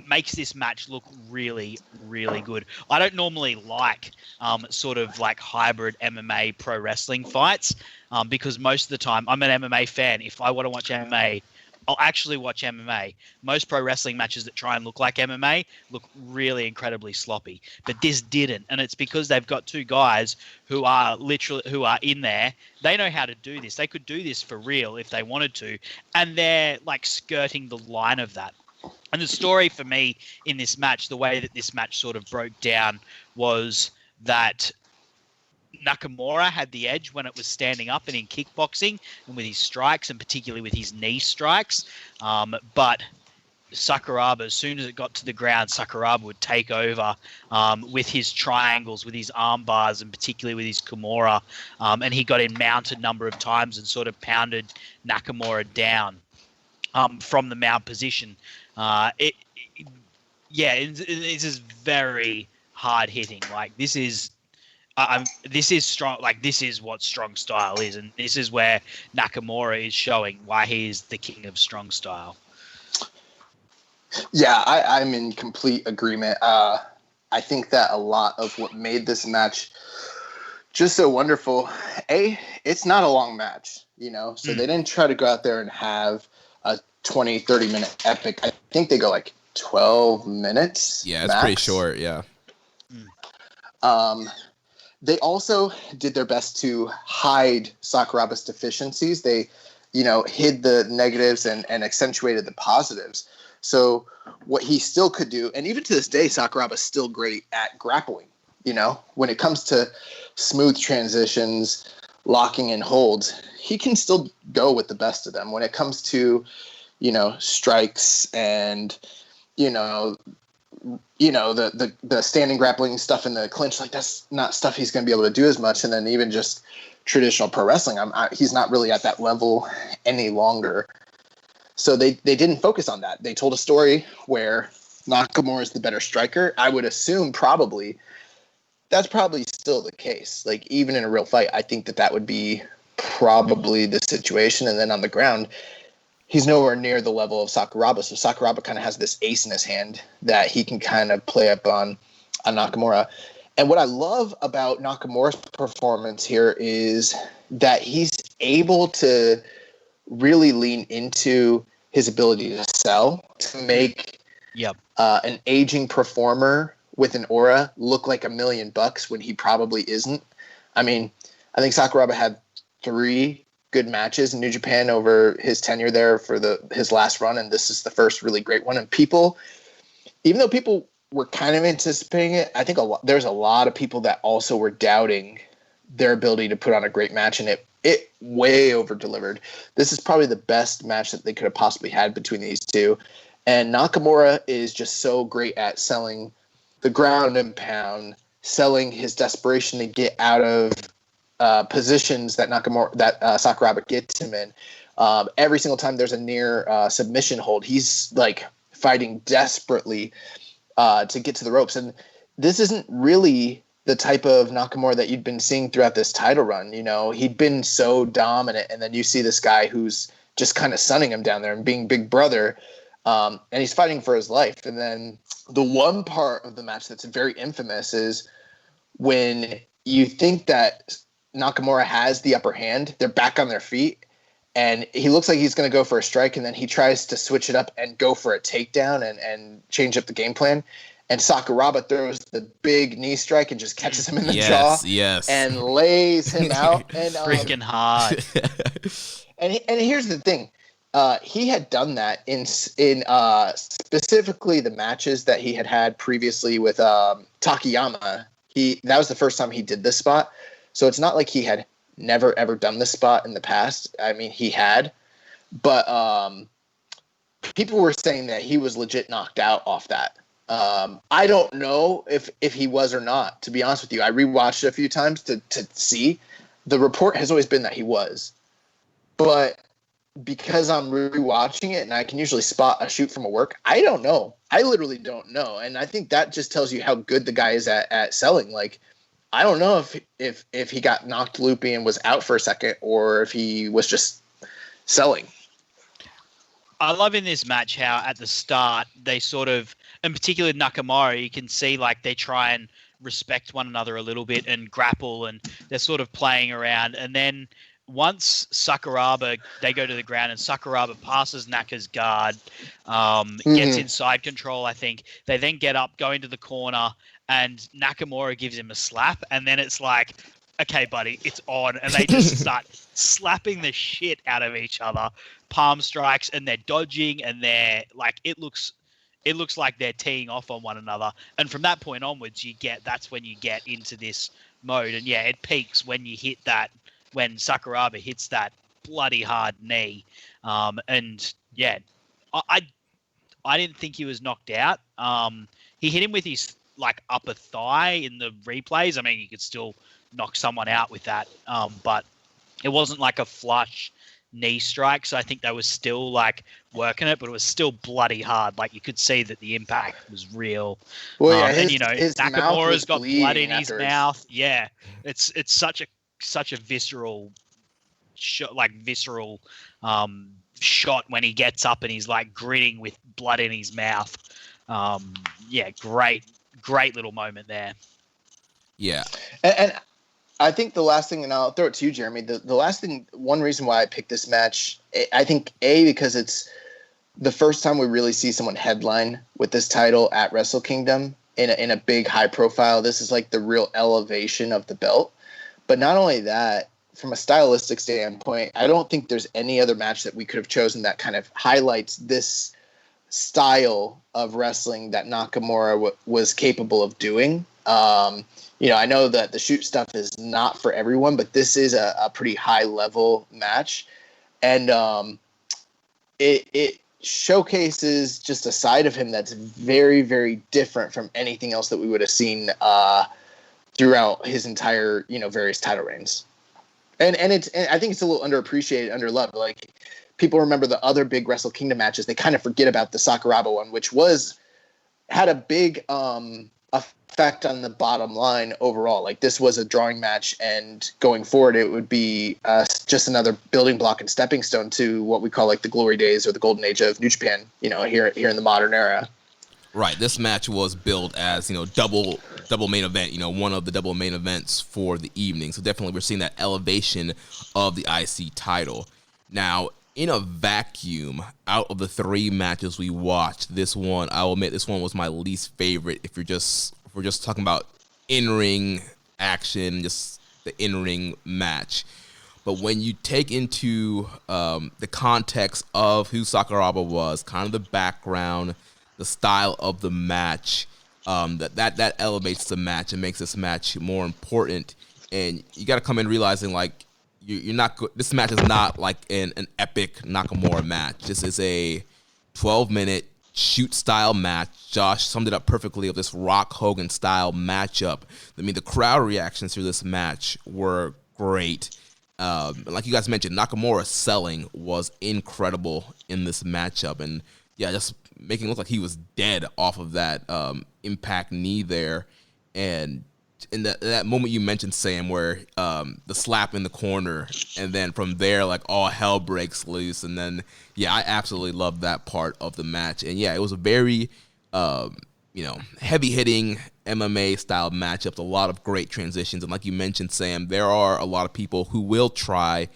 makes this match look really, really good. I don't normally like sort of hybrid MMA pro wrestling fights because most of the time I'm an MMA fan. If I want to watch MMA, I'll actually watch MMA. Most pro wrestling matches that try and look like MMA look really incredibly sloppy, but this didn't, and it's because they've got two guys who are in there. They know how to do this. They could do this for real if they wanted to, and they're skirting the line of that. And the story for me in this match, the way that this match sort of broke down, was that Nakamura had the edge when it was standing up and in kickboxing and with his strikes, and particularly with his knee strikes. But Sakuraba, as soon as it got to the ground, Sakuraba would take over with his triangles, with his arm bars, and particularly with his Kimura. And he got in mounted number of times and sort of pounded Nakamura down from the mount position. It is very hard hitting. This is strong. This is what strong style is, and this is where Nakamura is showing why he is the king of strong style. Yeah, I'm in complete agreement. I think that a lot of what made this match just so wonderful. It's not a long match, so they didn't try to go out there and have a 20, 30-minute epic. I think they go like 12 minutes. Yeah, it's max. pretty short, yeah. They also did their best to hide Sakuraba's deficiencies. They, hid the negatives and accentuated the positives. So what he still could do, and even to this day, Sakuraba's still great at grappling. When it comes to smooth transitions, locking in holds, he can still go with the best of them. When it comes to, strikes and, the standing grappling stuff in the clinch, like that's not stuff he's going to be able to do as much. And then even just traditional pro wrestling, he's not really at that level any longer. So they didn't focus on that. They told a story where Nakamura is the better striker. I would assume that's probably still the case. Like even in a real fight, I think that would be probably the situation. And then on the ground, he's nowhere near the level of Sakuraba. So Sakuraba kind of has this ace in his hand that he can kind of play up on Nakamura. And what I love about Nakamura's performance here is that he's able to really lean into his ability to sell, to make an aging performer with an aura look like $1 million when he probably isn't. I mean, I think Sakuraba had 3 good matches in New Japan over his tenure there for his last run, and this is the first really great one. And even though people were kind of anticipating it, I think there's a lot of people that also were doubting their ability to put on a great match, and it way over delivered. This is probably the best match that they could have possibly had between these two. And Nakamura is just so great at selling the ground and pound, selling his desperation to get out of positions that Sakuraba gets him in. Every single time there's a near submission hold, he's like fighting desperately to get to the ropes. And this isn't really the type of Nakamura that you'd been seeing throughout this title run. He'd been so dominant, and then you see this guy who's just kind of sunning him down there and being big brother, and he's fighting for his life. And then the one part of the match that's very infamous is when you think that Nakamura has the upper hand, they're back on their feet, and he looks like he's going to go for a strike, and then he tries to switch it up and go for a takedown and change up the game plan. And Sakuraba throws the big knee strike and just catches him in the jaw and lays him out. And freaking hard. And here's the thing. He had done that in specifically the matches that he had previously with Takayama. That was the first time he did this spot. So it's not like he had never, ever done this spot in the past. I mean, he had. But people were saying that he was legit knocked out off that. I don't know if he was or not, to be honest with you. I rewatched it a few times to see. The report has always been that he was. But because I'm rewatching it and I can usually spot a shoot from a work, I don't know. I literally don't know. And I think that just tells you how good the guy is at selling. Like, I don't know if he got knocked loopy and was out for a second, or if he was just selling. I love in this match how at the start they sort of, in particular Nakamura, you can see like they try and respect one another a little bit and grapple, and they're sort of playing around. And then once Sakuraba, they go to the ground and Sakuraba passes Naka's guard, gets inside control, I think. They then get up, go into the corner, and Nakamura gives him a slap. And then it's like, okay, buddy, it's on. And they just start slapping the shit out of each other. Palm strikes, and they're dodging, and they're like, it looks like they're teeing off on one another. And from that point onwards, that's when you get into this mode. And yeah, it peaks when you hit that, when Sakuraba hits that bloody hard knee. And yeah, I didn't think he was knocked out. He hit him with his like upper thigh in the replays. I mean, you could still knock someone out with that. But it wasn't like a flush knee strike. So I think they were still like working it, but it was still bloody hard. Like you could see that the impact was real. Well, yeah, and Nakamura's got blood in his mouth. Yeah. It's such a visceral shot, shot when he gets up and he's like gritting with blood in his mouth. Yeah, great little moment there. Yeah. And I think the last thing, and I'll throw it to you, Jeremy, the last thing, one reason why I picked this match, I think, because it's the first time we really see someone headline with this title at Wrestle Kingdom in a big, high profile. This is like the real elevation of the belt. But not only that, from a stylistic standpoint, I don't think there's any other match that we could have chosen that kind of highlights this style of wrestling that Nakamura was capable of doing. I know that the shoot stuff is not for everyone, but this is a pretty high level match. And it showcases just a side of him that's very, very different from anything else that we would have seen throughout his entire, various title reigns. And I think it's a little underappreciated, underloved. Like, people remember the other big Wrestle Kingdom matches. They kind of forget about the Sakuraba one, which had a big effect on the bottom line overall. Like, this was a drawing match, and going forward, it would be just another building block and stepping stone to what we call like the glory days or the golden age of New Japan. Here in the modern era. Right. This match was billed as double main event. One of the double main events for the evening. So definitely we're seeing that elevation of the IC title. Now, in a vacuum, out of the 3 matches we watched, this one, I will admit, this one was my least favorite. If we're just talking about in-ring action, just the in-ring match. But when you take into the context of who Sakuraba was, kind of the background, the style of the match, that elevates the match and makes this match more important. And you got to come in realizing, like, you're not. This match is not like an epic Nakamura match. This is a 12-minute shoot style match. Josh summed it up perfectly of this Rock Hogan style matchup. I mean, the crowd reactions to this match were great. Like you guys mentioned, Nakamura's selling was incredible in this matchup, and yeah, just making it look like he was dead off of that impact knee there. And in that moment you mentioned, Sam, where the slap in the corner, and then from there, like, all hell breaks loose. And then, yeah, I absolutely loved that part of the match. And yeah, it was a very, heavy-hitting MMA-style matchup, a lot of great transitions. And like you mentioned, Sam, there are a lot of people who will try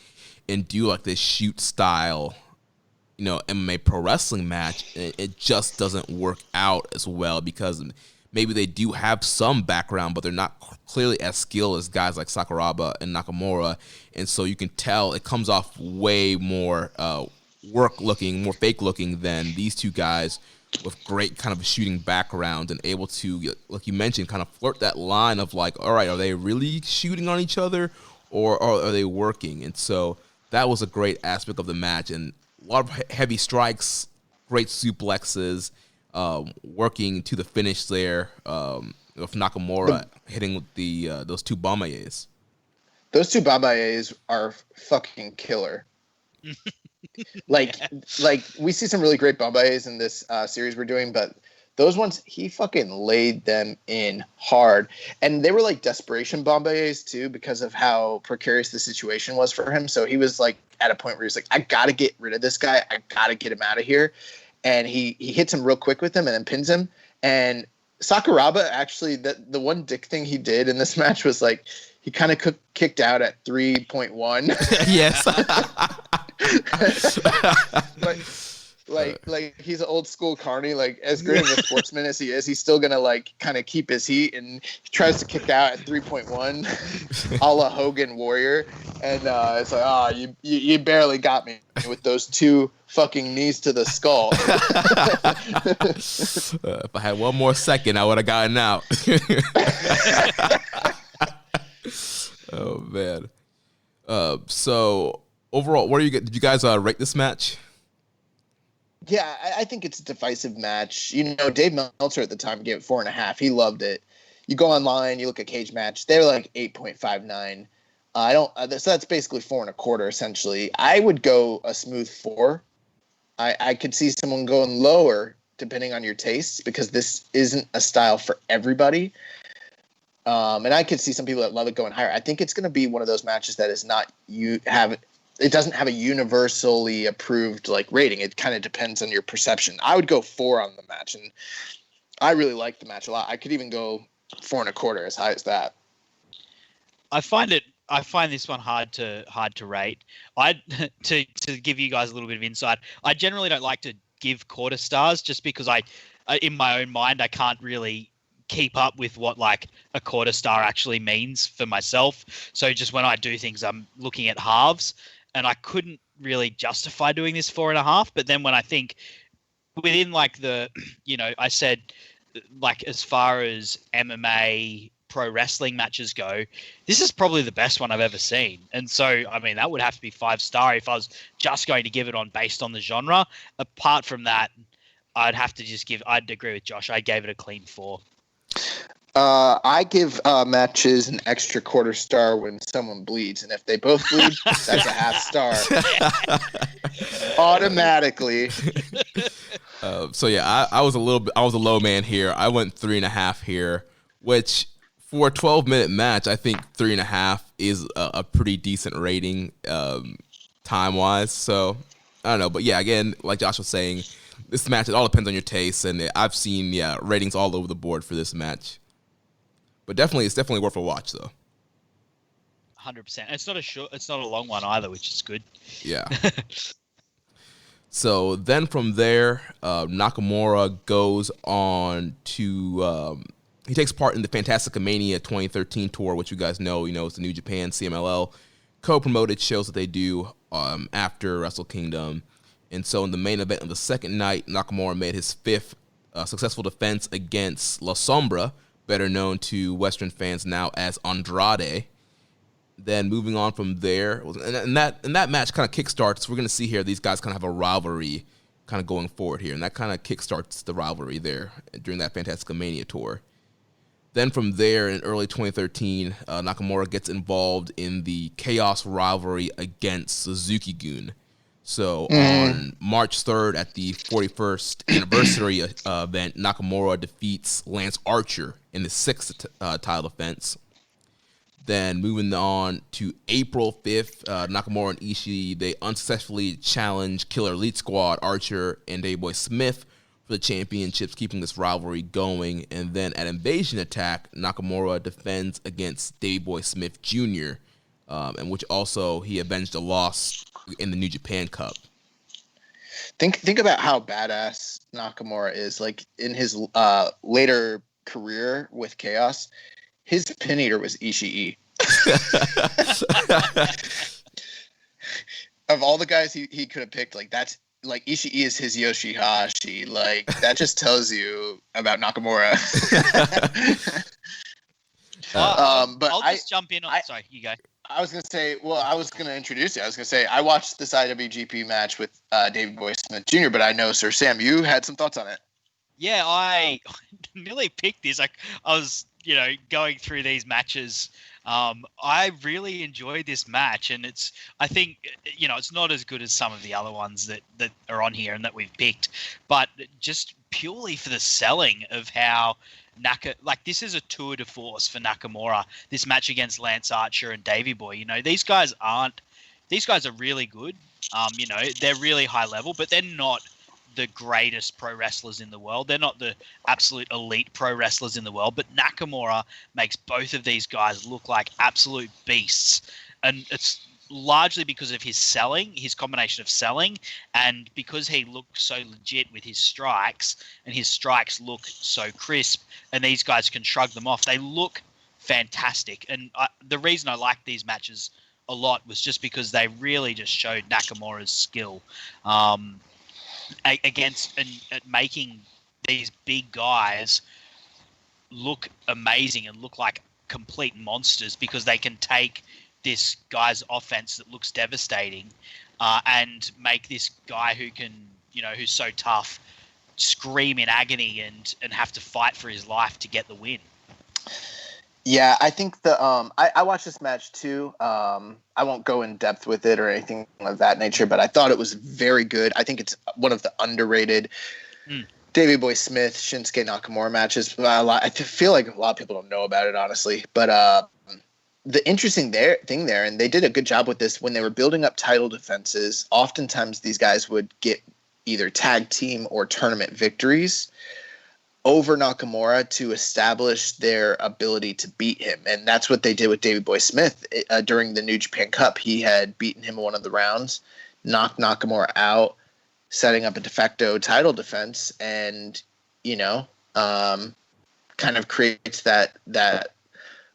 and do like this shoot-style, MMA pro wrestling match, and it just doesn't work out as well because maybe they do have some background, but they're not clearly as skilled as guys like Sakuraba and Nakamura. And so you can tell it comes off way more work-looking, more fake-looking than these two guys with great kind of shooting background and able to, like you mentioned, kind of flirt that line of like, all right, are they really shooting on each other or are they working? And so that was a great aspect of the match. And a lot of heavy strikes, great suplexes, working to the finish there, with Nakamura hitting with those 2 Bombaies. Those 2 Bombaies are fucking killer. like we see some really great Bombaies in this series we're doing, but those ones, he fucking laid them in hard. And they were like desperation Bombaies too, because of how precarious the situation was for him. So he was like at a point where he was like, I gotta get rid of this guy. I gotta get him out of here. And he hits him real quick with him and then pins him. And Sakuraba, actually, the one dick thing he did in this match was like, he kind of kicked out at 3.1. Yes. like he's an old school carny. Like, as great of a sportsman as he is, he's still gonna like kind of keep his heat, and he tries to kick out at 3.1, a la Hogan Warrior. And it's like, you barely got me with those 2 fucking knees to the skull. If I had one more second, I would have gotten out. Oh man. So overall, did you guys rate this match? Yeah, I think it's a divisive match. Dave Meltzer at the time gave it 4.5. He loved it. You go online, you look at Cage Match, they're like 8.59. So that's basically 4.25 essentially. I would go a smooth 4. I could see someone going lower depending on your tastes, because this isn't a style for everybody. And I could see some people that love it going higher. I think it's going to be one of those matches that is not it doesn't have a universally approved like rating. It kind of depends on your perception. I would go 4 on the match, and I really like the match a lot. I could even go 4.25, as high as that. I find this one hard to rate. I to give you guys a little bit of insight. I generally don't like to give quarter stars just because I in my own mind I can't really keep up with what like a quarter star actually means for myself. So just when I do things, I'm looking at halves, and I couldn't really justify doing this 4.5. But then when I think within like the, I said like as far as MMA pro wrestling matches go, this is probably the best one I've ever seen. And so, I mean, that would have to be 5-star if I was just going to give it on based on the genre. Apart from that, I'd agree with Josh. I gave it a clean 4. I give matches an extra quarter star when someone bleeds, and if they both bleed, that's a half star. Automatically. So yeah, I was a low man here. I went 3.5 here, which for a 12-minute match, I think 3.5 is a pretty decent rating time wise. So I don't know, but yeah, again, like Josh was saying, this match, it all depends on your taste, and I've seen ratings all over the board for this match. But it's definitely worth a watch, though. 100%. It's not a long one either, which is good. Yeah. So then from there, Nakamura goes on to he takes part in the Fantastica Mania 2013 tour, which you guys know. It's the New Japan CMLL co-promoted shows that they do after Wrestle Kingdom. And so in the main event of the second night, Nakamura made his 5th successful defense against La Sombra, better known to Western fans now as Andrade. Then moving on from there, and that match kind of kickstarts. We're going to see here these guys kind of have a rivalry kind of going forward here, and that kind of kickstarts the rivalry there during that Fantastica Mania tour. Then from there, in early 2013, Nakamura gets involved in the Chaos rivalry against Suzuki-gun. So on March 3rd at the 41st anniversary event, Nakamura defeats Lance Archer in his 6th title defense. Then moving on to April 5th, Nakamura and Ishii, they unsuccessfully challenge Killer Elite Squad, Archer, and Davey Boy Smith for the championships, keeping this rivalry going. And then at Invasion Attack, Nakamura defends against Davey Boy Smith Jr., and which also he avenged a loss in the New Japan Cup. Think about how badass Nakamura is. Like in his later career with Chaos, his pin eater was Ishii. Of all the guys he could have picked, like that's like Ishii is his Yoshihashi. Like that just tells you about Nakamura. But I'll just jump in on. Sorry, you go. I was going to say, I was going to introduce you. I was going to say, I watched this IWGP match with Davey Boy Smith Jr., but I know, Sir Sam, you had some thoughts on it. Yeah, I nearly picked this. I was, going through these matches. I really enjoyed this match, and I think, it's not as good as some of the other ones that are on here and that we've picked, but just purely for the selling of how this is a tour de force for Nakamura. This match against Lance Archer and Davey Boy, these guys are really good. They're really high level, but they're not the greatest pro wrestlers in the world. They're not the absolute elite pro wrestlers in the world, but Nakamura makes both of these guys look like absolute beasts. And it's largely because of his combination of selling, and because he looks so legit with his strikes, and his strikes look so crisp, and these guys can shrug them off. They look fantastic. And the reason I like these matches a lot was just because they really just showed Nakamura's skill against and at making these big guys look amazing and look like complete monsters, because they can take this guy's offense that looks devastating and make this guy who can, who's so tough, scream in agony and have to fight for his life to get the win. Yeah, I think I watched this match too. I won't go in depth with it or anything of that nature, but I thought it was very good. I think it's one of the underrated Davey Boy Smith, Shinsuke Nakamura matches. I feel like a lot of people don't know about it, honestly. But the interesting thing there, and they did a good job with this, when they were building up title defenses, oftentimes these guys would get either tag team or tournament victories over Nakamura to establish their ability to beat him. And that's what they did with Davey Boy Smith during the New Japan Cup. He had beaten him in one of the rounds, knocked Nakamura out, setting up a de facto title defense, and, kind of creates that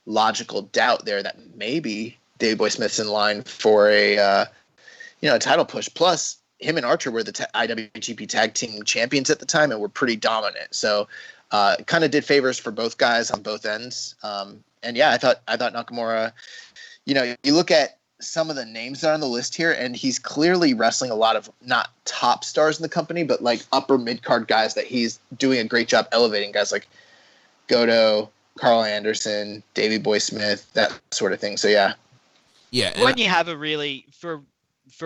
logical doubt there that maybe Davey Boy Smith's in line for a title push. Plus, him and Archer were the IWGP Tag Team Champions at the time and were pretty dominant. So, it kind of did favors for both guys on both ends. And yeah, I thought Nakamura. You look at some of the names that are on the list here, and he's clearly wrestling a lot of not top stars in the company, but like upper mid card guys that he's doing a great job elevating. Guys like Goto, Carl Anderson, Davey Boy Smith, that sort of thing. So yeah. When you have a really for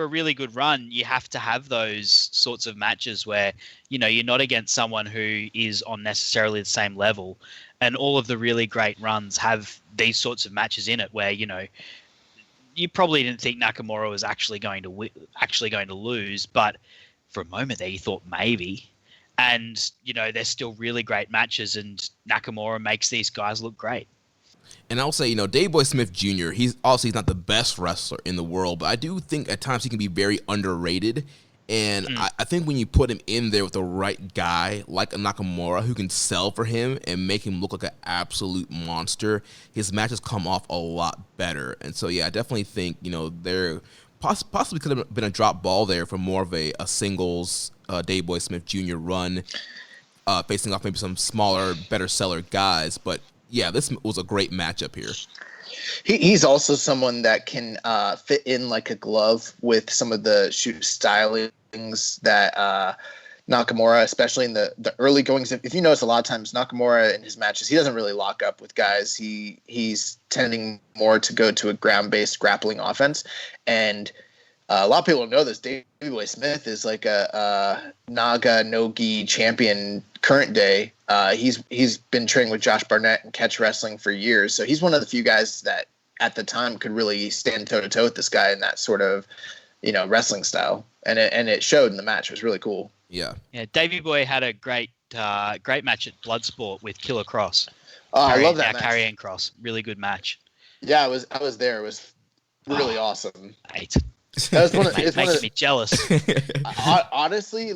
a really good run, you have to have those sorts of matches where, you're not against someone who is on necessarily the same level. And all of the really great runs have these sorts of matches in it where, you probably didn't think Nakamura was actually going to lose, but for a moment there you thought maybe. And, they're still really great matches, and Nakamura makes these guys look great. And I'll say, Dave Boy Smith Jr., he's not the best wrestler in the world, but I do think at times he can be very underrated. And I think when you put him in there with the right guy, like a Nakamura, who can sell for him and make him look like an absolute monster, his matches come off a lot better. And so, yeah, I definitely think, there possibly could have been a drop ball there for more of a singles Dave Boy Smith Jr. run, facing off maybe some smaller, better seller guys. But, yeah, this was a great matchup here. He's also someone that can fit in like a glove with some of the shoot stylings that Nakamura, especially in the early goings. If you notice, a lot of times Nakamura in his matches, he doesn't really lock up with guys. He's tending more to go to a ground-based grappling offense. And a lot of people don't know this. Davey Boy Smith is like a Naga no-gi champion current day. He's been training with Josh Barnett and catch wrestling for years. So he's one of the few guys that at the time could really stand toe-to-toe with this guy in that sort of, wrestling style. And it showed in the match. It was really cool. Yeah. Yeah, Davey Boy had a great match at Bloodsport with Killer Cross. Oh, I love that match. Carrying Cross. Really good match. Yeah, I was there. It was really awesome. Mate. That was making me jealous. Honestly,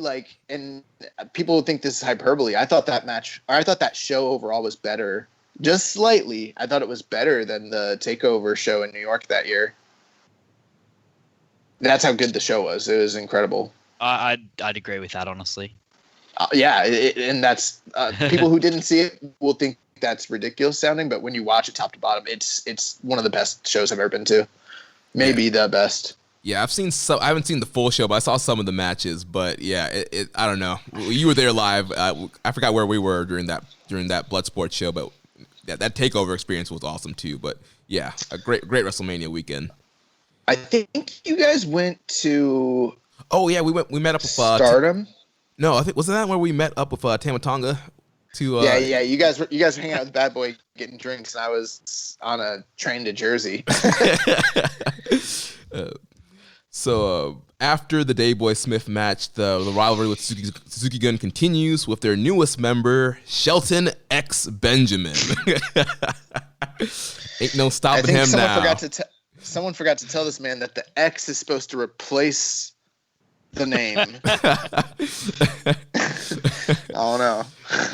and people think this is hyperbole. I thought that show overall was better, just slightly. I thought it was better than the Takeover show in New York that year. That's how good the show was. It was incredible. I'd agree with that, honestly. And that's people who didn't see it will think that's ridiculous sounding, but when you watch it top to bottom, it's one of the best shows I've ever been to. Maybe the best. Yeah, I haven't seen the full show, but I saw some of the matches. But yeah, I don't know. You were there live. I forgot where we were during that Bloodsport show, but that Takeover experience was awesome too. But yeah, a great WrestleMania weekend. I think you guys went to. Oh yeah, we met up with Stardom. No, I think wasn't that where we met up with Tama Tonga? Yeah. You guys were hanging out with Bad Boy getting drinks, and I was on a train to Jersey. So after the Dave Boy Smith match, the rivalry with Suzuki Gun continues with their newest member, Shelton X Benjamin. Ain't no stopping him now. Someone forgot to tell this man that the X is supposed to replace the name. Oh no.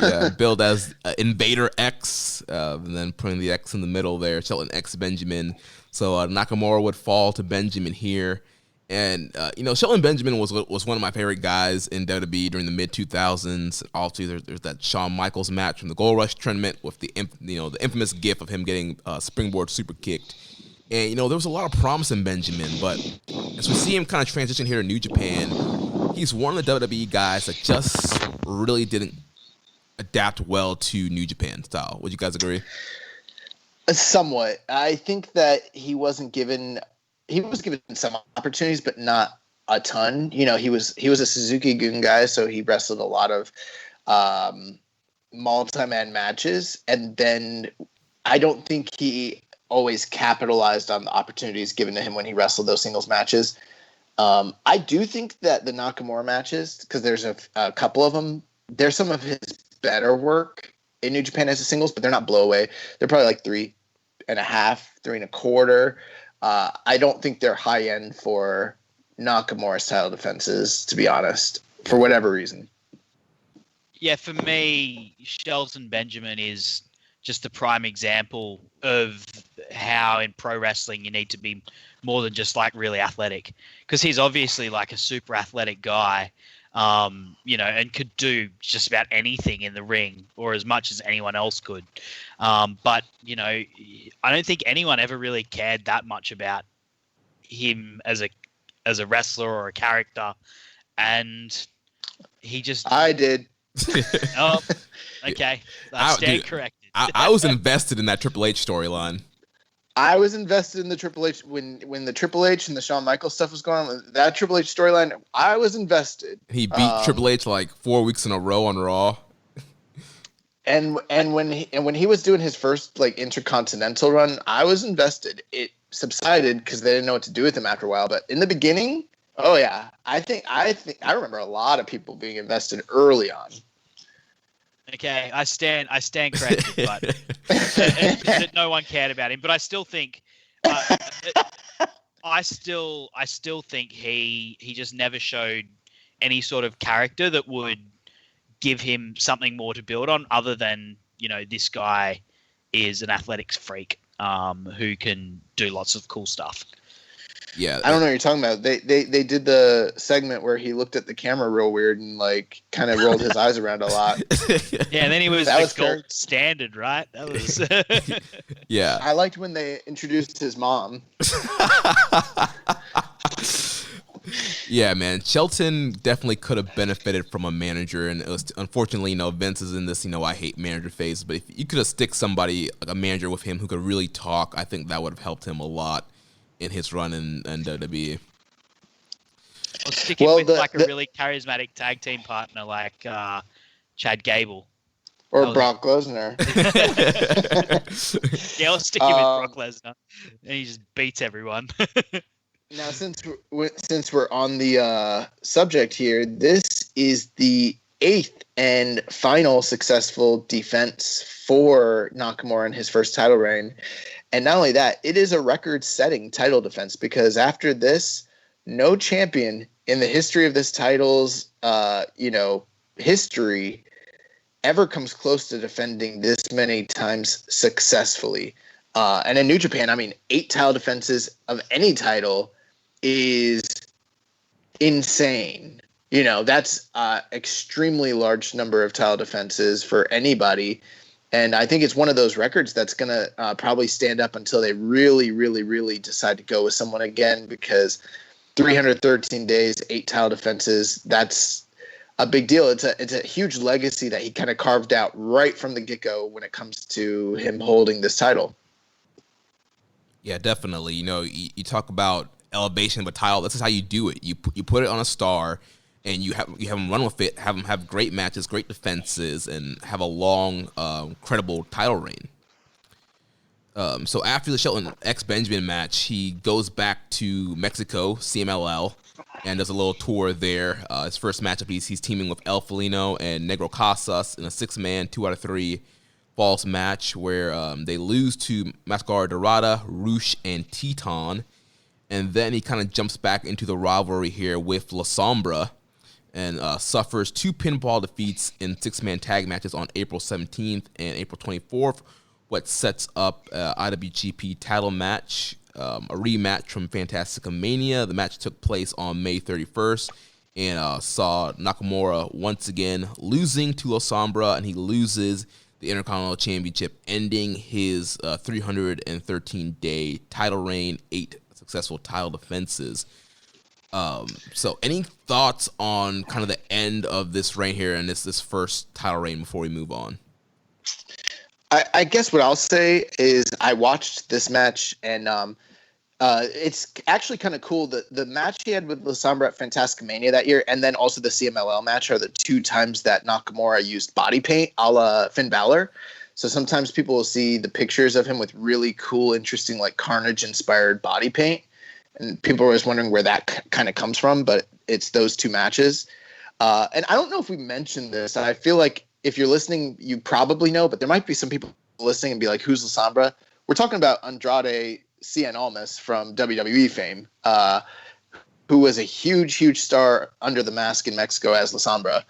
Yeah, billed as Invader X, and then putting the X in the middle there, Shelton X Benjamin. So Nakamura would fall to Benjamin here. And, Shelton Benjamin was one of my favorite guys in WWE during the mid-2000s. Also, there's that Shawn Michaels match from the Gold Rush tournament with the infamous gif of him getting springboard super kicked. And, there was a lot of promise in Benjamin, but as we see him kind of transition here to New Japan, he's one of the WWE guys that just really didn't adapt well to New Japan style. Would you guys agree? Somewhat. I think that he was given some opportunities, but not a ton. He was a Suzuki Gun guy, so he wrestled a lot of multi-man matches, and then I don't think he always capitalized on the opportunities given to him when he wrestled those singles matches. I do think that the Nakamura matches, because there's a couple of them, they're some of his better work in New Japan as a singles, but they're not blow away. They're probably like 3.5, 3.25. I don't think they're high end for Nakamura's title defenses, to be honest, for whatever reason. Yeah, for me, Shelton Benjamin is just the prime example of how in pro wrestling you need to be more than just like really athletic, because he's obviously like a super athletic guy, and could do just about anything in the ring, or as much as anyone else could. But I don't think anyone ever really cared that much about him as a wrestler or a character, and he just. I did. Oh, okay. I stand corrected. I was invested in that Triple H storyline. I was invested in the Triple H when the Triple H and the Shawn Michaels stuff was going on. That Triple H storyline, I was invested. He beat Triple H like 4 weeks in a row on Raw. And when he was doing his first like Intercontinental run, I was invested. It subsided because they didn't know what to do with him after a while. But in the beginning, oh yeah, I think I remember a lot of people being invested early on. Okay, I stand corrected, but no one cared about him. But I still think, I still think he just never showed any sort of character that would give him something more to build on, other than this guy is an athletics freak who can do lots of cool stuff. Yeah, I don't know what you're talking about. They did the segment where he looked at the camera real weird and like kind of rolled his eyes around a lot. Yeah, and then he was the gold standard, right? That was. Yeah. I liked when they introduced his mom. Yeah, man. Shelton definitely could have benefited from a manager, and it was unfortunately, Vince is in this, I hate manager phase. But if you could have stick somebody, like a manager with him who could really talk, I think that would have helped him a lot in his run in WWE. Or sticking with a really charismatic tag team partner like Chad Gable. Or Brock Lesnar. Yeah, I'll stick him with Brock Lesnar. And he just beats everyone. Now, since we're on the subject here, this is the 8th and final successful defense for Nakamura in his first title reign. And not only that, it is a record-setting title defense, because after this, no champion in the history of this title's, history ever comes close to defending this many times successfully. And in New Japan, 8 title defenses of any title is insane. That's extremely large number of title defenses for anybody. And I think it's one of those records that's going to probably stand up until they really, really, really decide to go with someone again, because 313 days, 8 title defenses, that's a big deal. It's a huge legacy that he kind of carved out right from the get-go when it comes to him holding this title. Yeah, definitely. You talk about elevation of a title. This is how you do it. You put it on a star, and you have them run with it, have them have great matches, great defenses, and have a long, credible title reign. So after the Shelton X Benjamin match, he goes back to Mexico, CMLL, and does a little tour there. His first matchup, he's teaming with El Felino and Negro Casas in a 6-man, 2 out of 3 falls match where they lose to Mascara Dorada, Roosh, and Teton. And then he kind of jumps back into the rivalry here with La Sombra, and suffers 2 pinfall defeats in 6-man tag matches on April 17th and April 24th, what sets up IWGP title match, a rematch from Fantastica Mania. The match took place on May 31st and saw Nakamura once again losing to La Sombra, and he loses the Intercontinental Championship, ending his 313-day title reign, 8 successful title defenses. So any thoughts on kind of the end of this reign here and this first title reign before we move on? I guess what I'll say is I watched this match, and it's actually kind of cool. The match he had with La Sombra at Fantastica Mania that year, and then also the CMLL match, are the 2 times that Nakamura used body paint a la Finn Balor. So sometimes people will see the pictures of him with really cool, interesting, like Carnage-inspired body paint. And people are always wondering where that kind of comes from, but it's those 2 matches. And I don't know if we mentioned this. I feel like if you're listening, you probably know, but there might be some people listening and be like, who's La Sombra? We're talking about Andrade Cien Almas from WWE fame, who was a huge, huge star under the mask in Mexico as La Sombra.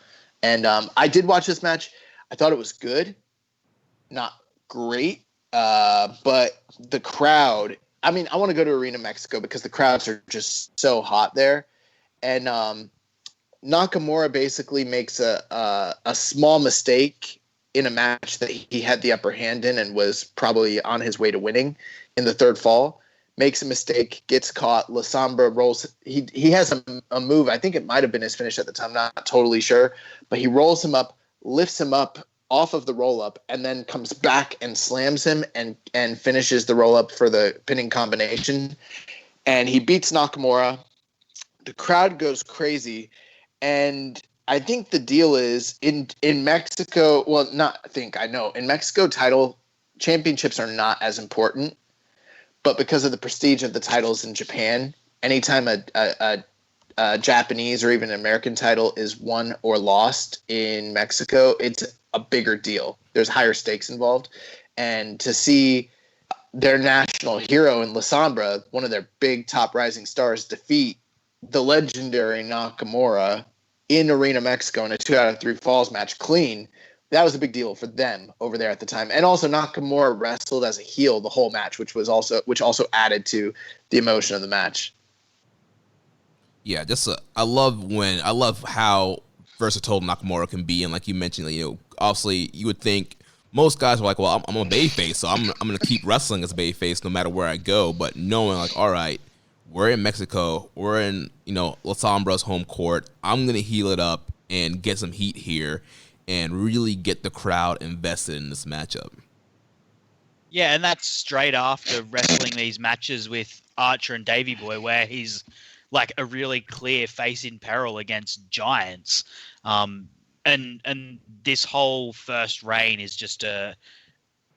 And I did watch this match. I thought it was good, not great, but the crowd, I mean, I want to go to Arena Mexico because the crowds are just so hot there. And Nakamura basically makes a small mistake in a match that he had the upper hand in and was probably on his way to winning in the third fall. Makes a mistake, gets caught. La Sombra rolls. He has a move. I think it might have been his finish at the time. Not totally sure, but he rolls him up, lifts him up off of the roll up, and then comes back and slams him and finishes the roll up for the pinning combination. And he beats Nakamura. The crowd goes crazy, and I think the deal is in Mexico. Well, not I think I know in Mexico, title championships are not as important. But because of the prestige of the titles in Japan, anytime a Japanese or even an American title is won or lost in Mexico, it's a bigger deal. There's higher stakes involved. And to see their national hero in La Sombra, one of their big top rising stars, defeat the legendary Nakamura in Arena Mexico in a 2 out of 3 falls match clean, that was a big deal for them over there at the time. And also Nakamura wrestled as a heel the whole match, which also added to the emotion of the match. Yeah, I love how versatile Nakamura can be, and like you mentioned, obviously you would think most guys are like, well, I'm a babyface, so I'm gonna keep wrestling as a babyface no matter where I go. But knowing like, all right, we're in Mexico, we're in La Sombra's home court, I'm gonna heel it up and get some heat here and really get the crowd invested in this matchup. Yeah, and that's straight after wrestling these matches with Archer and Davey Boy, where he's like a really clear face in peril against giants. And this whole first reign is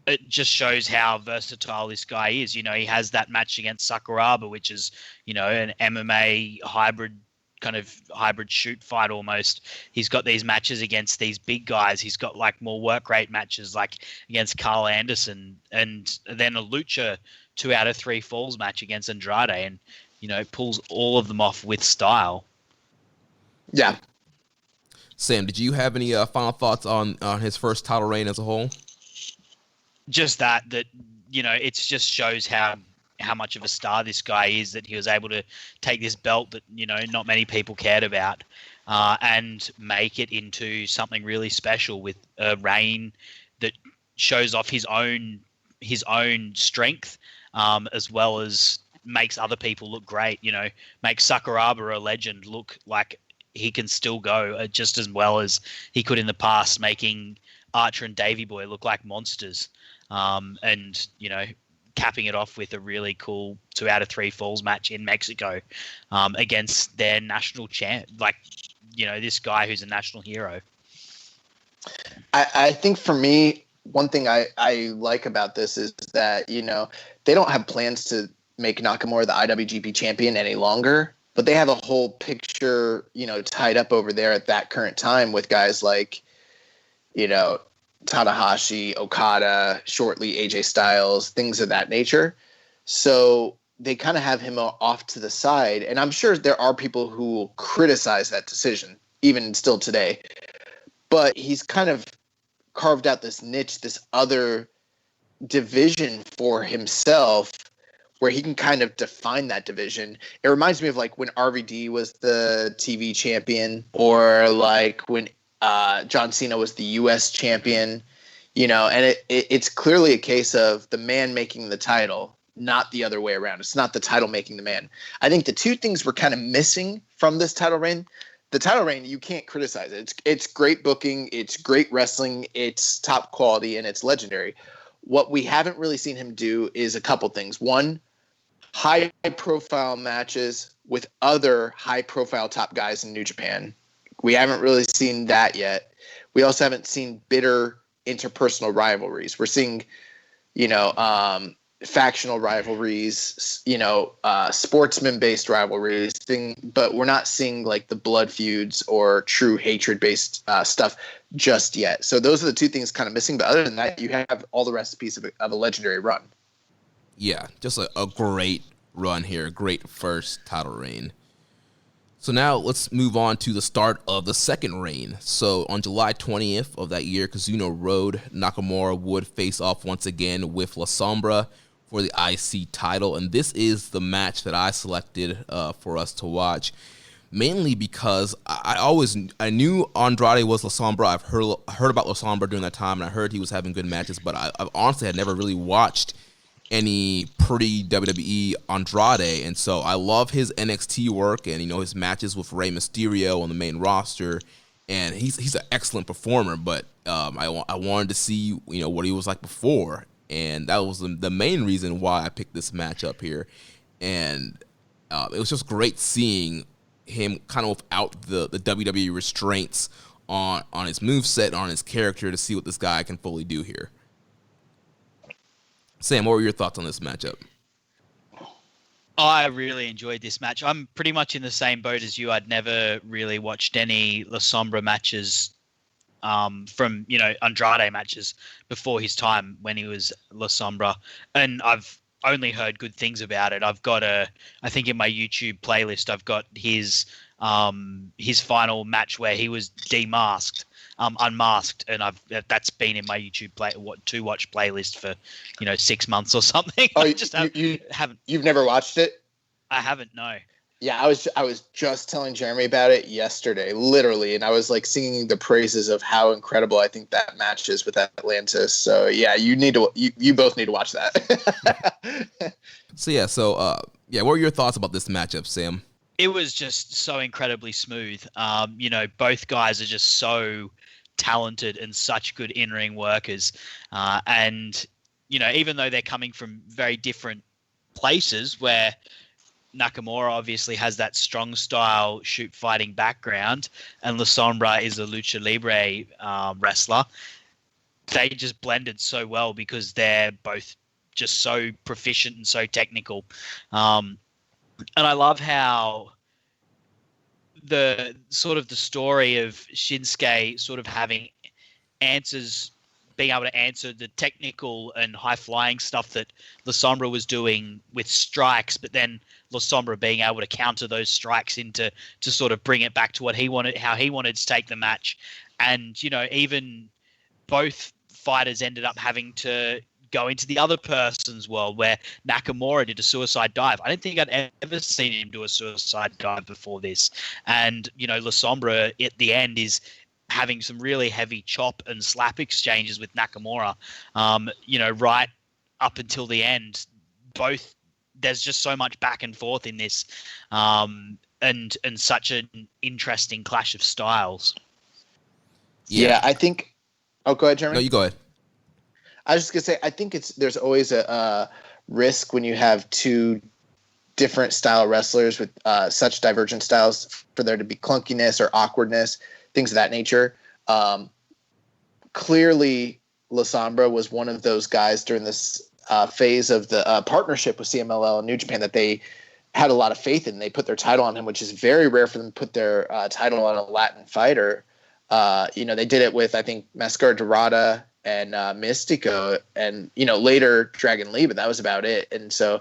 it just shows how versatile this guy is. He has that match against Sakuraba, which is, an MMA hybrid shoot fight almost. He's got these matches against these big guys. He's got like more work rate matches like against Carl Anderson, and then a lucha 2 out of 3 falls match against Andrade, and pulls all of them off with style. Yeah. Sam, did you have any final thoughts on his first title reign as a whole? Just that it just shows how much of a star this guy is, that he was able to take this belt that not many people cared about and make it into something really special with a reign that shows off his own strength, as well as makes other people look great. Makes Sakuraba a legend look like he can still go just as well as he could in the past, making Archer and Davey Boy look like monsters. And capping it off with a really cool 2 out of 3 falls match in Mexico against their national champ, this guy who's a national hero. I think for me, one thing I like about this is that, they don't have plans to make Nakamura the IWGP champion any longer, but they have a whole picture, tied up over there at that current time with guys like, Tanahashi, Okada, shortly AJ Styles, things of that nature. So they kind of have him off to the side. And I'm sure there are people who will criticize that decision, even still today. But he's kind of carved out this niche, this other division for himself, where he can kind of define that division. It reminds me of like when RVD was the TV champion, or like when John Cena was the U.S. champion, and it's clearly a case of the man making the title, not the other way around. It's not the title making the man. I think the two things we're kind of missing from this title reign. The title reign, you can't criticize it. It's great booking, it's great wrestling, it's top quality, and it's legendary. What we haven't really seen him do is a couple things. One, high-profile matches with other high-profile top guys in New Japan. We haven't really seen that yet. We also haven't seen bitter interpersonal rivalries. We're seeing, factional rivalries, sportsman-based rivalries, but we're not seeing like the blood feuds or true hatred-based stuff just yet. So those are the two things kind of missing. But other than that, you have all the recipes of a legendary run. Yeah, just a great run here, a great first title reign. So now let's move on to the start of the second reign. So on July 20th of that year, Kazuno Road, Nakamura would face off once again with La Sombra for the IC title. And this is the match that I selected for us to watch, mainly because I knew Andrade was La Sombra. I've heard about La Sombra during that time, and I heard he was having good matches, but I honestly had never really watched any pre-WWE Andrade, and so I love his NXT work and his matches with Rey Mysterio on the main roster, and he's an excellent performer. But I wanted to see what he was like before, and that was the main reason why I picked this match up here. And it was just great seeing him kind of without the WWE restraints on his moveset, on his character, to see what this guy can fully do here. Sam, what were your thoughts on this matchup? I really enjoyed this match. I'm pretty much in the same boat as you. I'd never really watched any La Sombra matches from, Andrade matches before his time when he was La Sombra. And I've only heard good things about it. I've got I think in my YouTube playlist, I've got his final match where he was demasked. Unmasked, and that's been in my YouTube to watch playlist for 6 months or something. Oh, you haven't? You've never watched it? I haven't. No. Yeah, I was just telling Jeremy about it yesterday, literally, and I was like singing the praises of how incredible I think that match is with Atlantis. So yeah, you both need to watch that. What were your thoughts about this matchup, Sam? It was just so incredibly smooth. Both guys are just so talented and such good in-ring workers. And even though they're coming from very different places, where Nakamura obviously has that strong style shoot fighting background and La Sombra is a lucha libre wrestler, they just blended so well because they're both just so proficient and so technical. And I love how the story of Shinsuke sort of having answers, being able to answer the technical and high flying stuff that La Sombra was doing with strikes, but then La Sombra being able to counter those strikes to sort of bring it back to what he wanted, how he wanted to take the match. And, even both fighters ended up having to go into the other person's world, where Nakamura did a suicide dive. I don't think I'd ever seen him do a suicide dive before this. And, La Sombra at the end is having some really heavy chop and slap exchanges with Nakamura, right up until the end. Both, there's just so much back and forth in this, and such an interesting clash of styles. Yeah, I think... Oh, go ahead, Jeremy. No, you go ahead. I was just gonna say, I think there's always a risk when you have two different style wrestlers with such divergent styles for there to be clunkiness or awkwardness, things of that nature. Clearly, La Sombra was one of those guys during this phase of the partnership with CMLL and New Japan that they had a lot of faith in. They put their title on him, which is very rare for them to put their title on a Latin fighter. They did it with, I think, Mascara Dorada and Mystico, and later Dragon Lee, but that was about it. And so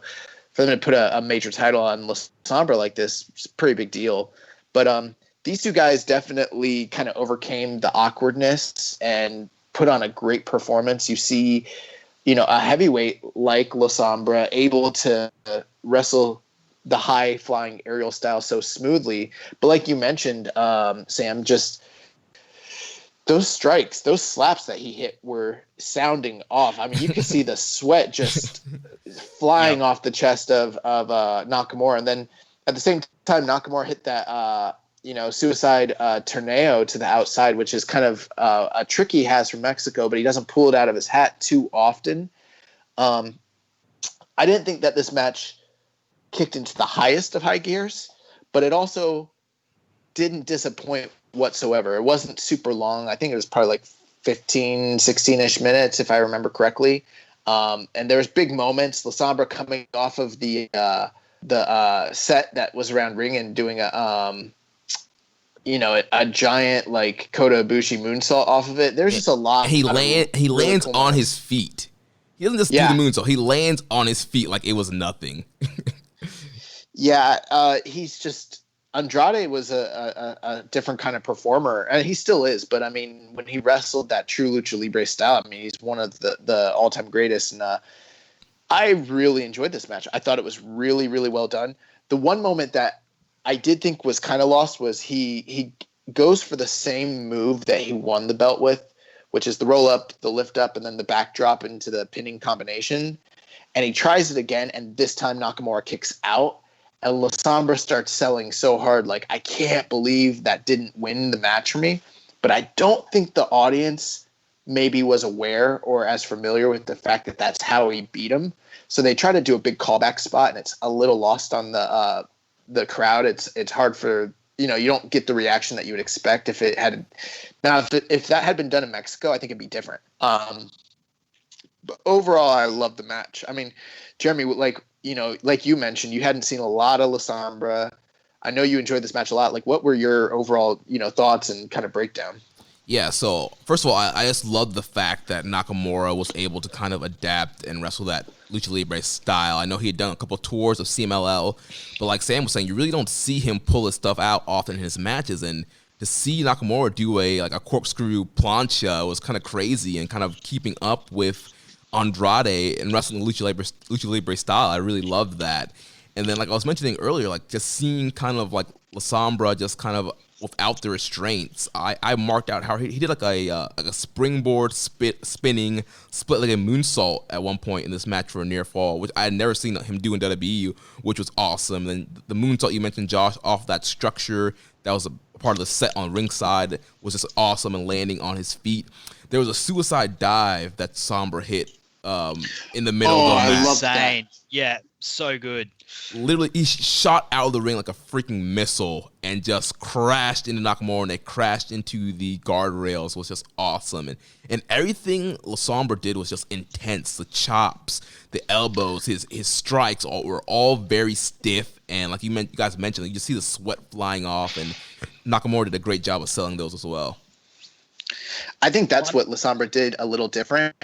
for them to put a major title on La Sombra like this, it's a pretty big deal. But these two guys definitely kind of overcame the awkwardness and put on a great performance. You see, a heavyweight like La Sombra able to wrestle the high flying aerial style so smoothly, but like you mentioned, Sam, just those strikes, those slaps that he hit were sounding off. I mean, you could see the sweat just flying off the chest of Nakamura. And then at the same time, Nakamura hit that, suicide tornado to the outside, which is kind of a trick he has from Mexico, but he doesn't pull it out of his hat too often. I didn't think that this match kicked into the highest of high gears, but it also didn't disappoint whatsoever. It wasn't super long. I think it was probably like 15, 16-ish minutes, if I remember correctly. And there's big moments. La Sombra coming off of the set that was around ring and doing a giant like Kota Ibushi moonsault off of it. There's just a lot. He lands cool on moments. his feet. He doesn't just do the moonsault. He lands on his feet like it was nothing. He's just Andrade was a different kind of performer, and he still is. But I mean, when he wrestled that true lucha libre style, I mean, he's one of the all time greatest. And I really enjoyed this match. I thought it was really, really well done. The one moment that I did think was kind of lost was he goes for the same move that he won the belt with, which is the roll up, the lift up, and then the backdrop into the pinning combination. And he tries it again, and this time Nakamura kicks out. And La Sombra starts selling so hard, like, I can't believe that didn't win the match for me. But I don't think the audience maybe was aware or as familiar with the fact that that's how he beat him. So they try to do a big callback spot, and it's a little lost on the crowd. It's hard for, you don't get the reaction that you would expect if it had. Now, if that had been done in Mexico, I think it'd be different. But overall, I love the match. I mean, Jeremy, like you mentioned, you hadn't seen a lot of La Sombra. I know you enjoyed this match a lot. Like, what were your overall, thoughts and kind of breakdown? Yeah, so first of all, I just love the fact that Nakamura was able to kind of adapt and wrestle that Lucha Libre style. I know he had done a couple of tours of CMLL, but like Sam was saying, you really don't see him pull his stuff out often in his matches. And to see Nakamura do a corkscrew plancha was kind of crazy and kind of keeping up with Andrade and wrestling Lucha Libre style. I really loved that. And then, like I was mentioning earlier, like just seeing kind of like La Sombra just kind of without the restraints. I marked out how he did like a springboard spinning split like a moonsault at one point in this match for a near fall, which I had never seen him do in WWE, which was awesome. And the moonsault you mentioned, Josh, off that structure that was a part of the set on ringside was just awesome and landing on his feet. There was a suicide dive that Sombra hit in the middle of the match. I love that. Yeah, so good. Literally, he shot out of the ring like a freaking missile and just crashed into Nakamura, and they crashed into the guardrails. It was just awesome. And everything La Sombra did was just intense. The chops, the elbows, his strikes were all very stiff. And like you guys mentioned, you just see the sweat flying off, and Nakamura did a great job of selling those as well. I think that's what La Sombra did a little different,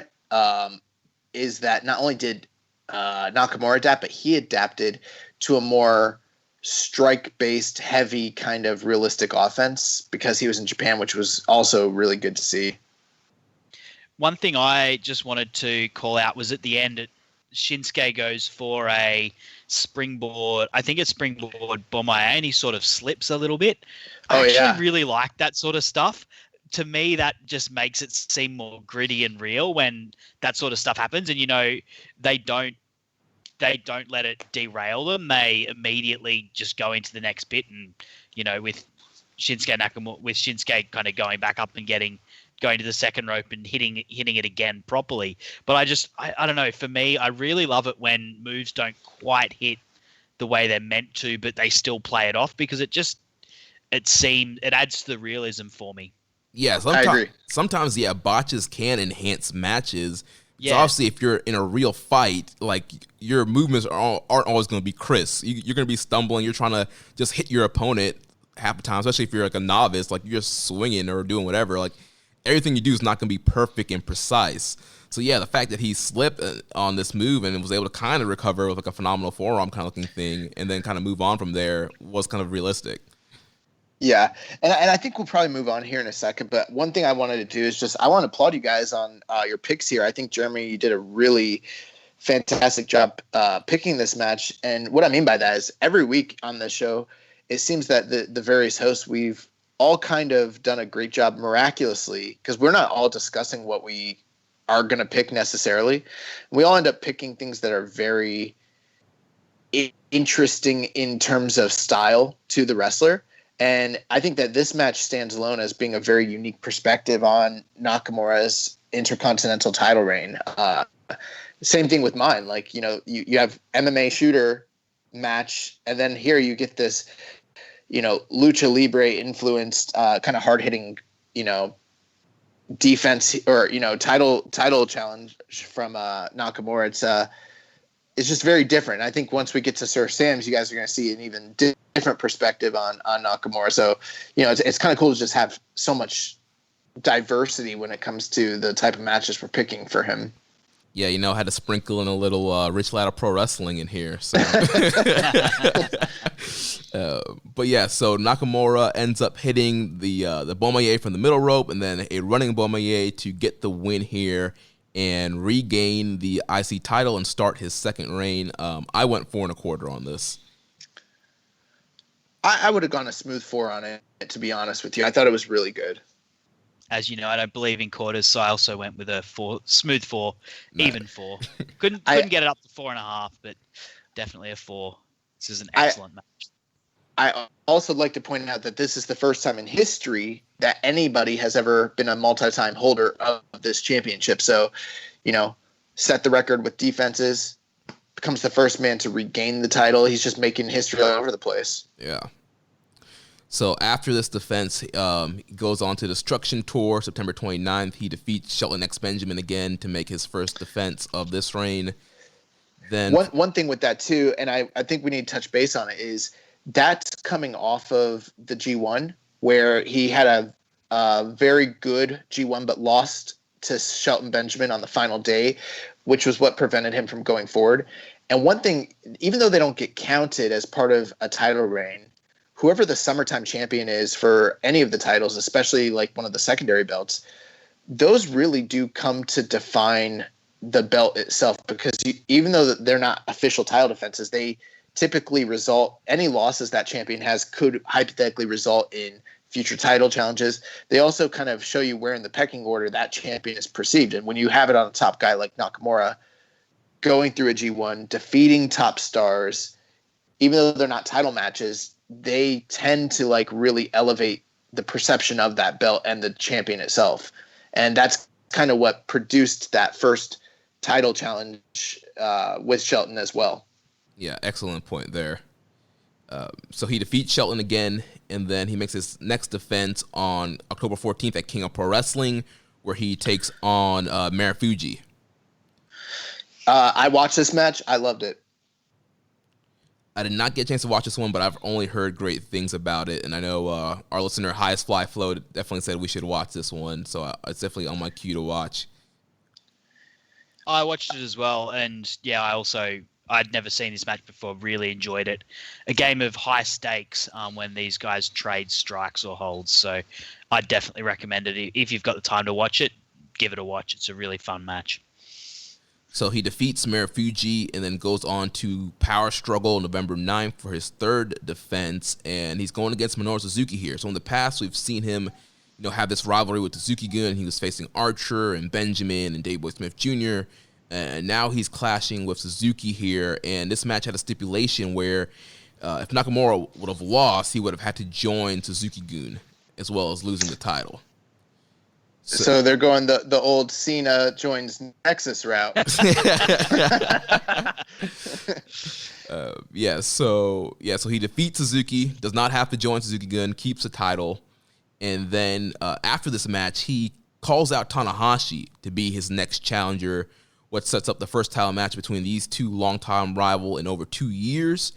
is that not only did Nakamura adapt, but he adapted to a more strike-based, heavy kind of realistic offense because he was in Japan, which was also really good to see. One thing I just wanted to call out was at the end, Shinsuke goes for a springboard. I think it's springboard bomber, and he sort of slips a little bit. I actually really like that sort of stuff. To me, that just makes it seem more gritty and real when that sort of stuff happens. And, they don't let it derail them. They immediately just go into the next bit. And, with Shinsuke kind of going back up and going to the second rope and hitting it again properly. But I don't know. For me, I really love it when moves don't quite hit the way they're meant to, but they still play it off because it adds to the realism for me. Yeah, I agree. Sometimes, botches can enhance matches. So obviously, if you're in a real fight, like your movements aren't always going to be crisp. You're going to be stumbling. You're trying to just hit your opponent half the time, especially if you're like a novice, like you're just swinging or doing whatever. Like everything you do is not going to be perfect and precise. So yeah, the fact that he slipped on this move and was able to kind of recover with like a phenomenal forearm kind of looking thing, and then kind of move on from there was kind of realistic. Yeah, and I think we'll probably move on here in a second. But one thing I wanted to do is I want to applaud you guys on your picks here. I think, Jeremy, you did a really fantastic job picking this match. And what I mean by that is every week on this show, it seems that the various hosts, we've all kind of done a great job miraculously, because we're not all discussing what we are going to pick necessarily. We all end up picking things that are very interesting in terms of style to the wrestler. And I think that this match stands alone as being a very unique perspective on Nakamura's Intercontinental title reign. Same thing with mine. Like, you have MMA shooter match, and then here you get this, Lucha Libre influenced kind of hard hitting, defense or title challenge from Nakamura. It's just very different. I think once we get to Sir Sam's, you guys are going to see an even different perspective on Nakamura. So it's kind of cool to just have so much diversity when it comes to the type of matches we're picking for him. Yeah, I had to sprinkle in a little Rich Ladder Pro Wrestling in here. So. But yeah, so Nakamura ends up hitting the Bomaye from the middle rope and then a running Bomaye to get the win here and regain the IC title and start his second reign. I went 4 1/4 on this. I would have gone a smooth 4 on it, to be honest with you. I thought it was really good. As you know, I don't believe in quarters, so I also went with a 4, smooth 4, even 4. Couldn't get it up to 4.5, but definitely a 4. This is an excellent match. I also like to point out that this is the first time in history that anybody has ever been a multi-time holder of this championship. So, set the record with defenses, becomes the first man to regain the title. He's just making history all over the place. Yeah. So after this defense, he goes on to Destruction Tour, September 29th. He defeats Shelton X Benjamin again to make his first defense of this reign. Then one thing with that too, and I think we need to touch base on it, is that's coming off of the G1 where he had a very good G1 but lost to Shelton Benjamin on the final day, which was what prevented him from going forward. And one thing, even though they don't get counted as part of a title reign, whoever the summertime champion is for any of the titles, especially like one of the secondary belts, those really do come to define the belt itself, because even though they're not official title defenses, they typically result, any losses that champion has could hypothetically result in future title challenges. They also kind of show you where in the pecking order that champion is perceived. And when you have it on a top guy like Nakamura going through a G1, defeating top stars, even though they're not title matches, they tend to like really elevate the perception of that belt and the champion itself. And that's kind of what produced that first title challenge with Shelton as well. Yeah, excellent point there. So he defeats Shelton again, and then he makes his next defense on October 14th at King of Pro Wrestling, where he takes on Marufuji. I watched this match. I loved it. I did not get a chance to watch this one, but I've only heard great things about it. And I know our listener, Highest Fly Flow, definitely said we should watch this one. So it's definitely on my queue to watch. I watched it as well. And yeah, I'd never seen this match before, really enjoyed it. A game of high stakes when these guys trade strikes or holds. So I'd definitely recommend it. If you've got the time to watch it, give it a watch. It's a really fun match. So he defeats Marufuji and then goes on to Power Struggle November 9th for his third defense, and he's going against Minoru Suzuki here. So in the past, we've seen him, have this rivalry with the Suzuki-gun. He was facing Archer and Benjamin and Dave Boy Smith Jr., and now he's clashing with Suzuki here, and this match had a stipulation where if Nakamura would have lost, he would have had to join Suzuki-gun as well as losing the title. So they're going the old Cena joins Nexus route. So he defeats Suzuki, does not have to join Suzuki-gun, keeps the title, and then after this match, he calls out Tanahashi to be his next challenger, what sets up the first title match between these two longtime rival in over 2 years.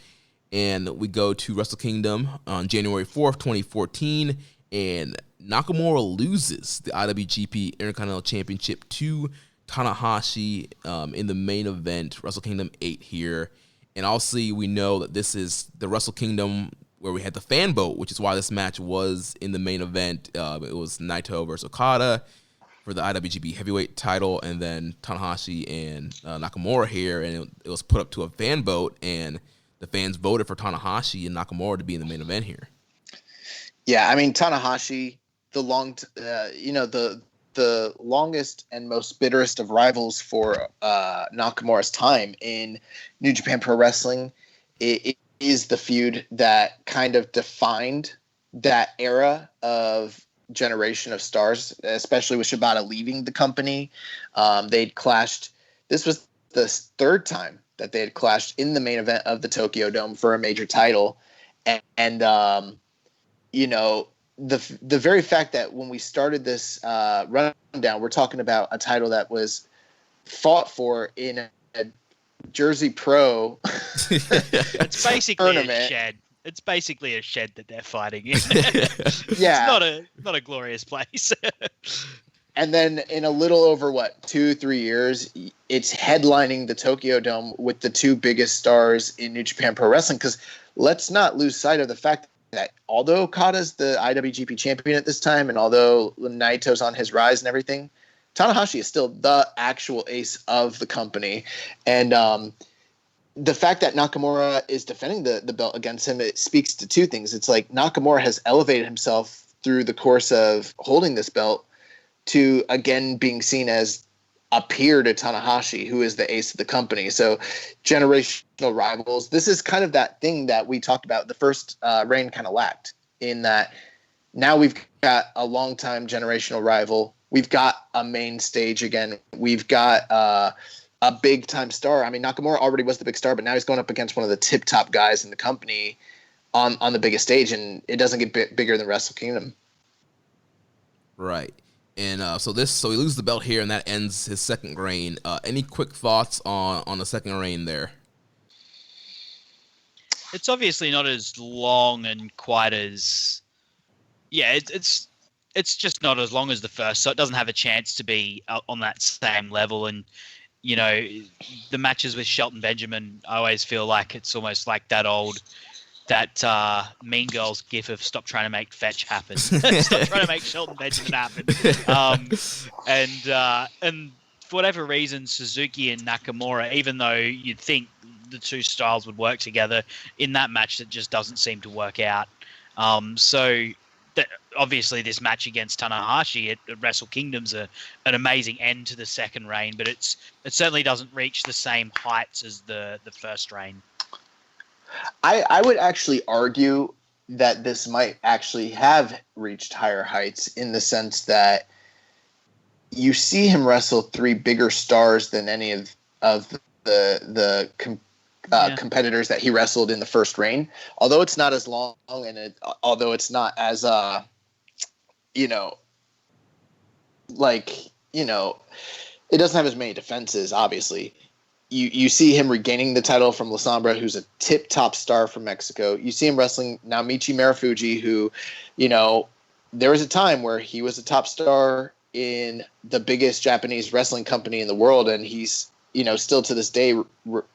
And we go to Wrestle Kingdom on January 4th, 2014, and Nakamura loses the IWGP Intercontinental Championship to Tanahashi in the main event, Wrestle Kingdom 8 here. And obviously, we know that this is the Wrestle Kingdom where we had the fan vote, which is why this match was in the main event. It was Naito versus Okada for the IWGP Heavyweight title, and then Tanahashi and Nakamura here. And it was put up to a fan vote, and the fans voted for Tanahashi and Nakamura to be in the main event here. Yeah, I mean, Tanahashi, the longest and most bitterest of rivals for Nakamura's time in New Japan Pro Wrestling. It is the feud that kind of defined that era of generation of stars, especially with Shibata leaving the company. They'd clashed. This was the third time that they had clashed in the main event of the Tokyo Dome for a major title. And the very fact that when we started this rundown, we're talking about a title that was fought for in a Jersey Pro It's basically tournament. a shed. It's basically a shed that they're fighting in. Yeah. It's not a glorious place. And then in a little over 2-3 years, it's headlining the Tokyo Dome with the two biggest stars in New Japan Pro Wrestling. Because let's not lose sight of the fact that although Okada's the IWGP champion at this time, and although Naito's on his rise and everything, Tanahashi is still the actual ace of the company. And the fact that Nakamura is defending the belt against him, it speaks to two things. It's like Nakamura has elevated himself through the course of holding this belt to, again, being seen as a peer to Tanahashi, who is the ace of the company. So generational rivals. This is kind of that thing that we talked about. The first reign kind of lacked, in that now we've got a longtime generational rival. We've got a main stage again. We've got a big time star. I mean, Nakamura already was the big star, but now he's going up against one of the tip top guys in the company on the biggest stage, and it doesn't get bigger than Wrestle Kingdom. Right. And so he loses the belt here, and that ends his second reign. Any quick thoughts on the second reign there? It's obviously not as long and quite as, it's just not as long as the first, so it doesn't have a chance to be on that same level. And you know, the matches with Shelton Benjamin, I always feel like it's almost like that Mean Girls gif of stop trying to make fetch happen. Stop trying to make Shelton Benjamin happen. And for whatever reason, Suzuki and Nakamura, even though you'd think the two styles would work together, in that match that just doesn't seem to work out. Obviously this match against Tanahashi at Wrestle Kingdom's an amazing end to the second reign, but it certainly doesn't reach the same heights as the first reign. I would actually argue that this might actually have reached higher heights, in the sense that you see him wrestle three bigger stars than any of the competitors that he wrestled in the first reign. Although it's not as long, and although it's not as it doesn't have as many defenses, obviously. You see him regaining the title from La Sombra, who's a tip-top star from Mexico. You see him wrestling Naomichi Marufuji, who, there was a time where he was a top star in the biggest Japanese wrestling company in the world, and he's, still to this day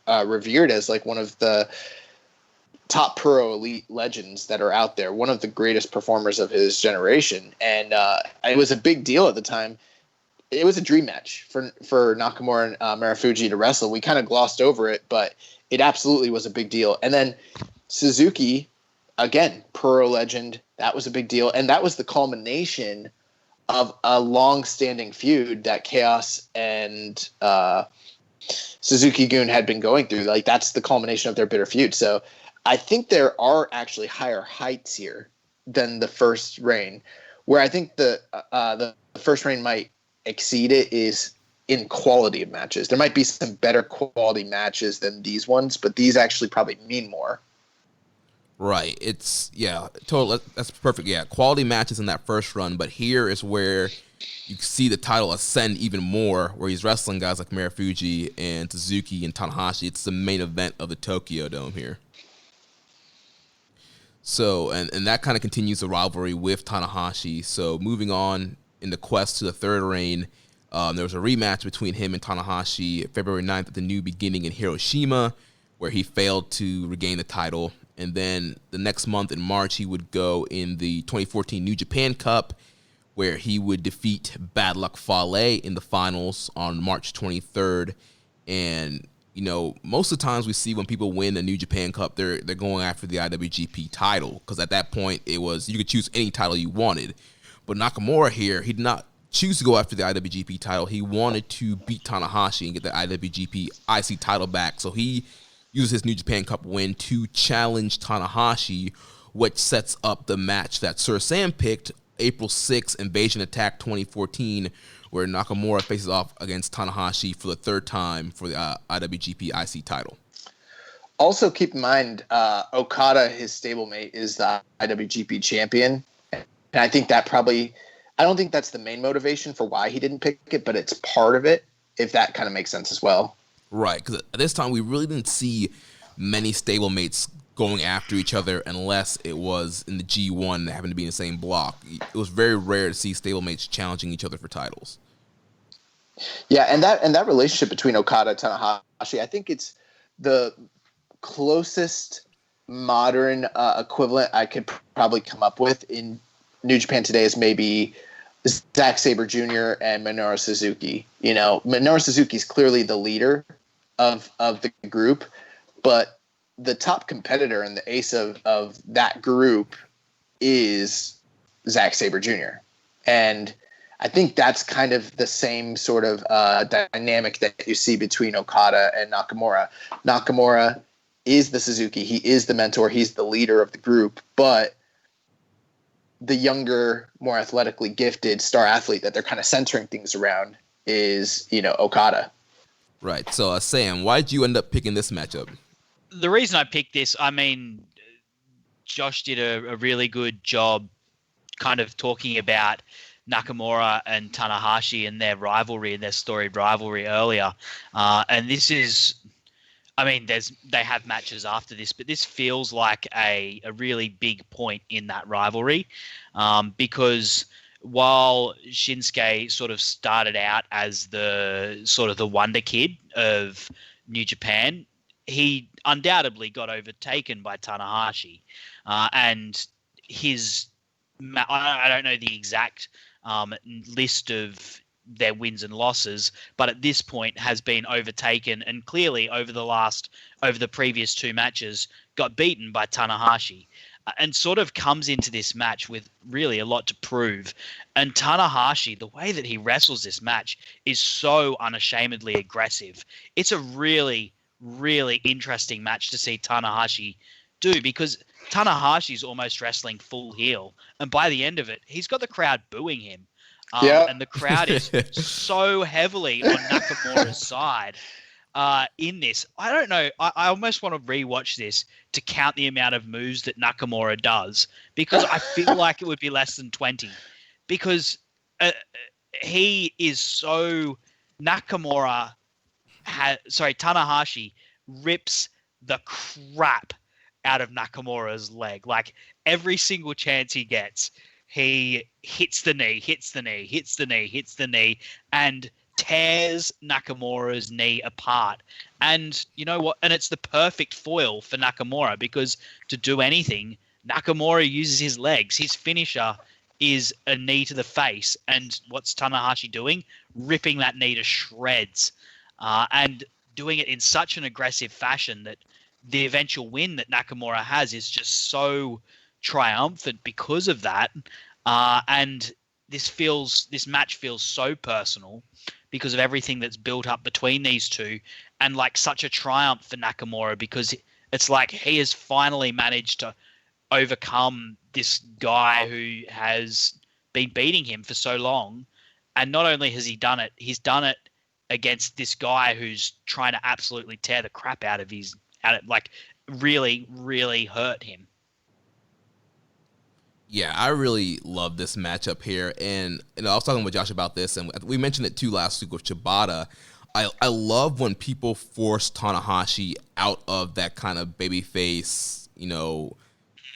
revered as like one of the top pro elite legends that are out there, one of the greatest performers of his generation. And it was a big deal at the time. It was a dream match for Nakamura and Marufuji to wrestle. We kind of glossed over it, but it absolutely was a big deal. And then Suzuki, again, pro legend, that was a big deal. And that was the culmination of a long-standing feud that Chaos and Suzuki-gun had been going through. Like, that's the culmination of their bitter feud. So I think there are actually higher heights here than the first reign. Where I think the first reign might exceed it is in quality of matches. There might be some better quality matches than these ones, but these actually probably mean more. Right. It's, total. That's perfect. Yeah, quality matches in that first run, but here is where you see the title ascend even more, where he's wrestling guys like Marufuji and Suzuki and Tanahashi. It's the main event of the Tokyo Dome here. So, and that kind of continues the rivalry with Tanahashi. So moving on in the quest to the third reign, there was a rematch between him and Tanahashi February 9th at the New Beginning in Hiroshima, where he failed to regain the title. And then the next month in March, he would go in the 2014 New Japan Cup, where he would defeat Bad Luck Fale in the finals on March 23rd. And, most of the times we see when people win the New Japan Cup, they're going after the IWGP title, because at that point it was, you could choose any title you wanted. But Nakamura here, he did not choose to go after the IWGP title. He wanted to beat Tanahashi and get the IWGP IC title back. So he uses his New Japan Cup win to challenge Tanahashi, which sets up the match that Sir Sam picked, April 6th, Invasion Attack 2014, where Nakamura faces off against Tanahashi for the third time for the IWGP IC title. Also, keep in mind, Okada, his stablemate, is the IWGP champion. I think that probably, I don't think that's the main motivation for why he didn't pick it, but it's part of it, if that kind of makes sense as well. Right, because at this time we really didn't see many stablemates going after each other unless it was in the G1 and they happened to be in the same block. It was very rare to see stablemates challenging each other for titles. Yeah, and that relationship between Okada and Tanahashi, I think it's the closest modern equivalent I could probably come up with in New Japan today is maybe Zack Sabre Jr. and Minoru Suzuki. You know, Minoru Suzuki is clearly the leader of the group, but the top competitor and the ace of that group is Zack Sabre Jr. And I think that's kind of the same sort of dynamic that you see between Okada and Nakamura. Nakamura is the Suzuki. He is the mentor. He's the leader of the group, but the younger, more athletically gifted star athlete that they're kind of centering things around is, Okada. Right. So, Sam, why did you end up picking this matchup? The reason I picked this, I mean, Josh did a really good job kind of talking about Nakamura and Tanahashi and their rivalry and their storied rivalry earlier. And this is, I mean, they have matches after this, but this feels like a really big point in that rivalry, because while Shinsuke sort of started out as the wonder kid of New Japan, he undoubtedly got overtaken by Tanahashi, and his I don't know the exact list of their wins and losses, but at this point has been overtaken and clearly over the previous two matches got beaten by Tanahashi, and sort of comes into this match with really a lot to prove. And Tanahashi, the way that he wrestles this match is so unashamedly aggressive. It's a really, really interesting match to see Tanahashi do, because Tanahashi's almost wrestling full heel, and by the end of it, he's got the crowd booing him. And the crowd is so heavily on Nakamura's side in this. I don't know. I almost want to rewatch this to count the amount of moves that Nakamura does, because I feel like it would be less than 20. Because he is so... Tanahashi rips the crap out of Nakamura's leg. Like, every single chance he gets, he hits the knee, and tears Nakamura's knee apart. And you know what? And it's the perfect foil for Nakamura, because to do anything, Nakamura uses his legs. His finisher is a knee to the face. And what's Tanahashi doing? Ripping that knee to shreds. And doing it in such an aggressive fashion that the eventual win that Nakamura has is just so triumphant because of that. And this match feels so personal because of everything that's built up between these two, and like such a triumph for Nakamura, because it's like he has finally managed to overcome this guy who has been beating him for so long. And not only has he done it, he's done it against this guy who's trying to absolutely tear the crap out of really, really hurt him. Yeah, I really love this matchup here. And I was talking with Josh about this, and we mentioned it too last week with Shibata. I love when people force Tanahashi out of that kind of babyface,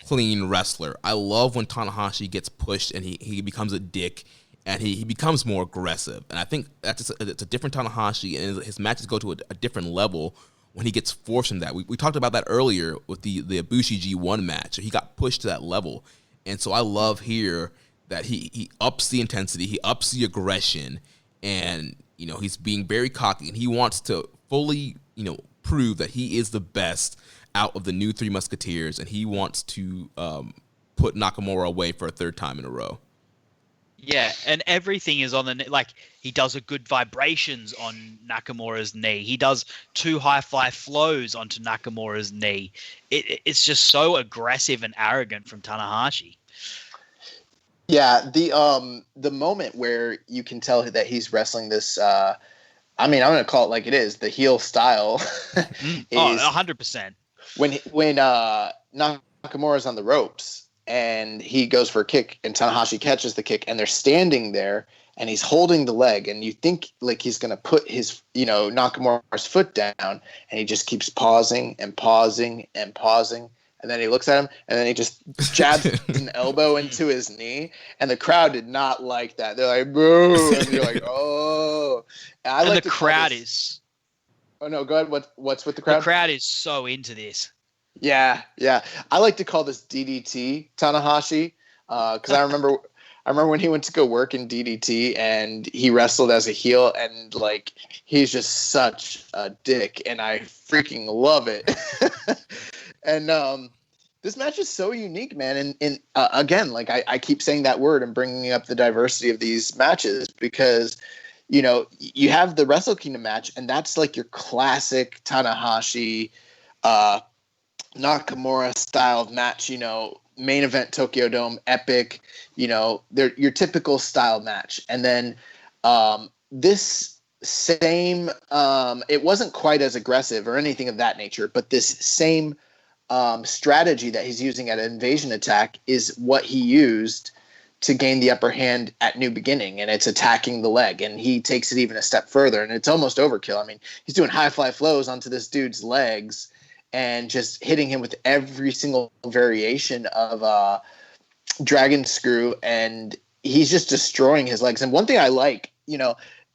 clean wrestler. I love when Tanahashi gets pushed and he becomes a dick and he becomes more aggressive. And I think it's a different Tanahashi, and his matches go to a different level when he gets forced in that. We talked about that earlier with the Ibushi G1 match. He got pushed to that level. And so I love here that he ups the intensity, he ups the aggression, and, he's being very cocky, and he wants to fully, prove that he is the best out of the new Three Musketeers, and he wants to put Nakamura away for a third time in a row. Yeah, and everything is on the knee. Like, he does a good vibrations on Nakamura's knee. He does 2 high fly flows onto Nakamura's knee. It's just so aggressive and arrogant from Tanahashi. Yeah, the moment where you can tell that he's wrestling this, I'm going to call it like it is, the heel style. is 100%. When Nakamura's on the ropes and he goes for a kick, and Tanahashi catches the kick, and they're standing there, and he's holding the leg, and you think like he's going to put his, Nakamura's foot down, and he just keeps pausing and pausing and pausing. And then he looks at him, and then he just jabs an elbow into his knee. And the crowd did not like that. They're like, boo. And you're like, oh. And the crowd is... Oh, no, go ahead. What's with the crowd? The crowd is so into this. Yeah. I like to call this DDT Tanahashi, because I remember when he went to go work in DDT, and he wrestled as a heel, and like he's just such a dick, and I freaking love it. And this match is so unique, man. And again, like I keep saying that word and bringing up the diversity of these matches, because you have the Wrestle Kingdom match, and that's like your classic Tanahashi, Nakamura style of match, main event Tokyo Dome, epic, they're your typical style match. And then this same, it wasn't quite as aggressive or anything of that nature, but this same strategy that he's using at Invasion Attack is what he used to gain the upper hand at New Beginning, and it's attacking the leg, and he takes it even a step further, and it's almost overkill. I mean, he's doing high fly flows onto this dude's legs and just hitting him with every single variation of dragon screw, and he's just destroying his legs. And one thing I like,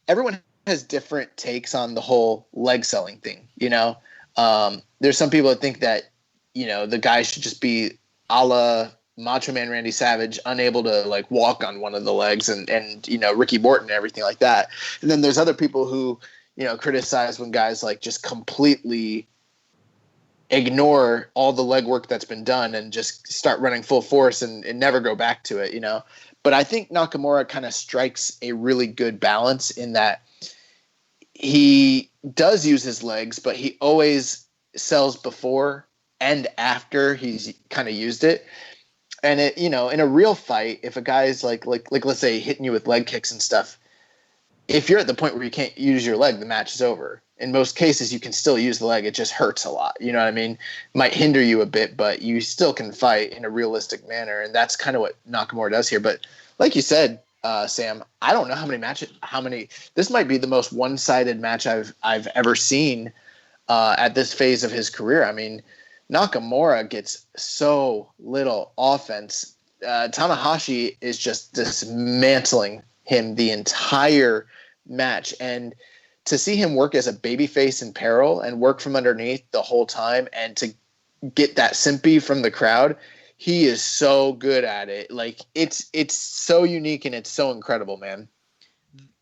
everyone has different takes on the whole leg selling thing. There's some people that think that the guy should just be a la Macho Man Randy Savage, unable to like walk on one of the legs, and Ricky Morton and everything like that. And then there's other people who criticize when guys like just completely ignore all the leg work that's been done and just start running full force and never go back to it. But I think Nakamura kind of strikes a really good balance in that he does use his legs, but he always sells before and after he's kind of used it. And it, in a real fight, if a guy's like let's say hitting you with leg kicks and stuff, if you're at the point where you can't use your leg, the match is over. In most cases, you can still use the leg. It just hurts a lot. You know what I mean? It might hinder you a bit, but you still can fight in a realistic manner. And that's kind of what Nakamura does here. But like you said, Sam, I don't know how many, this might be the most one-sided match I've ever seen at this phase of his career. I mean, Nakamura gets so little offense. Tanahashi is just dismantling him the entire match. And to see him work as a babyface in peril and work from underneath the whole time, and to get that simpy from the crowd, he is so good at it. Like it's so unique and it's so incredible, man.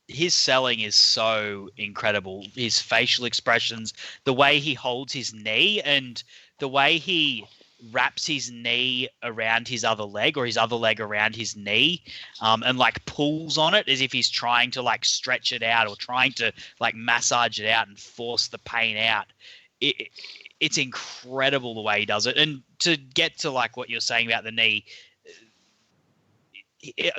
His selling is so incredible. His facial expressions, the way he holds his knee, and the way he wraps his knee around his other leg, or his other leg around his knee, and like pulls on it as if he's trying to like stretch it out, or trying to like massage it out and force the pain out. It's incredible the way he does it. And to get to like what you're saying about the knee,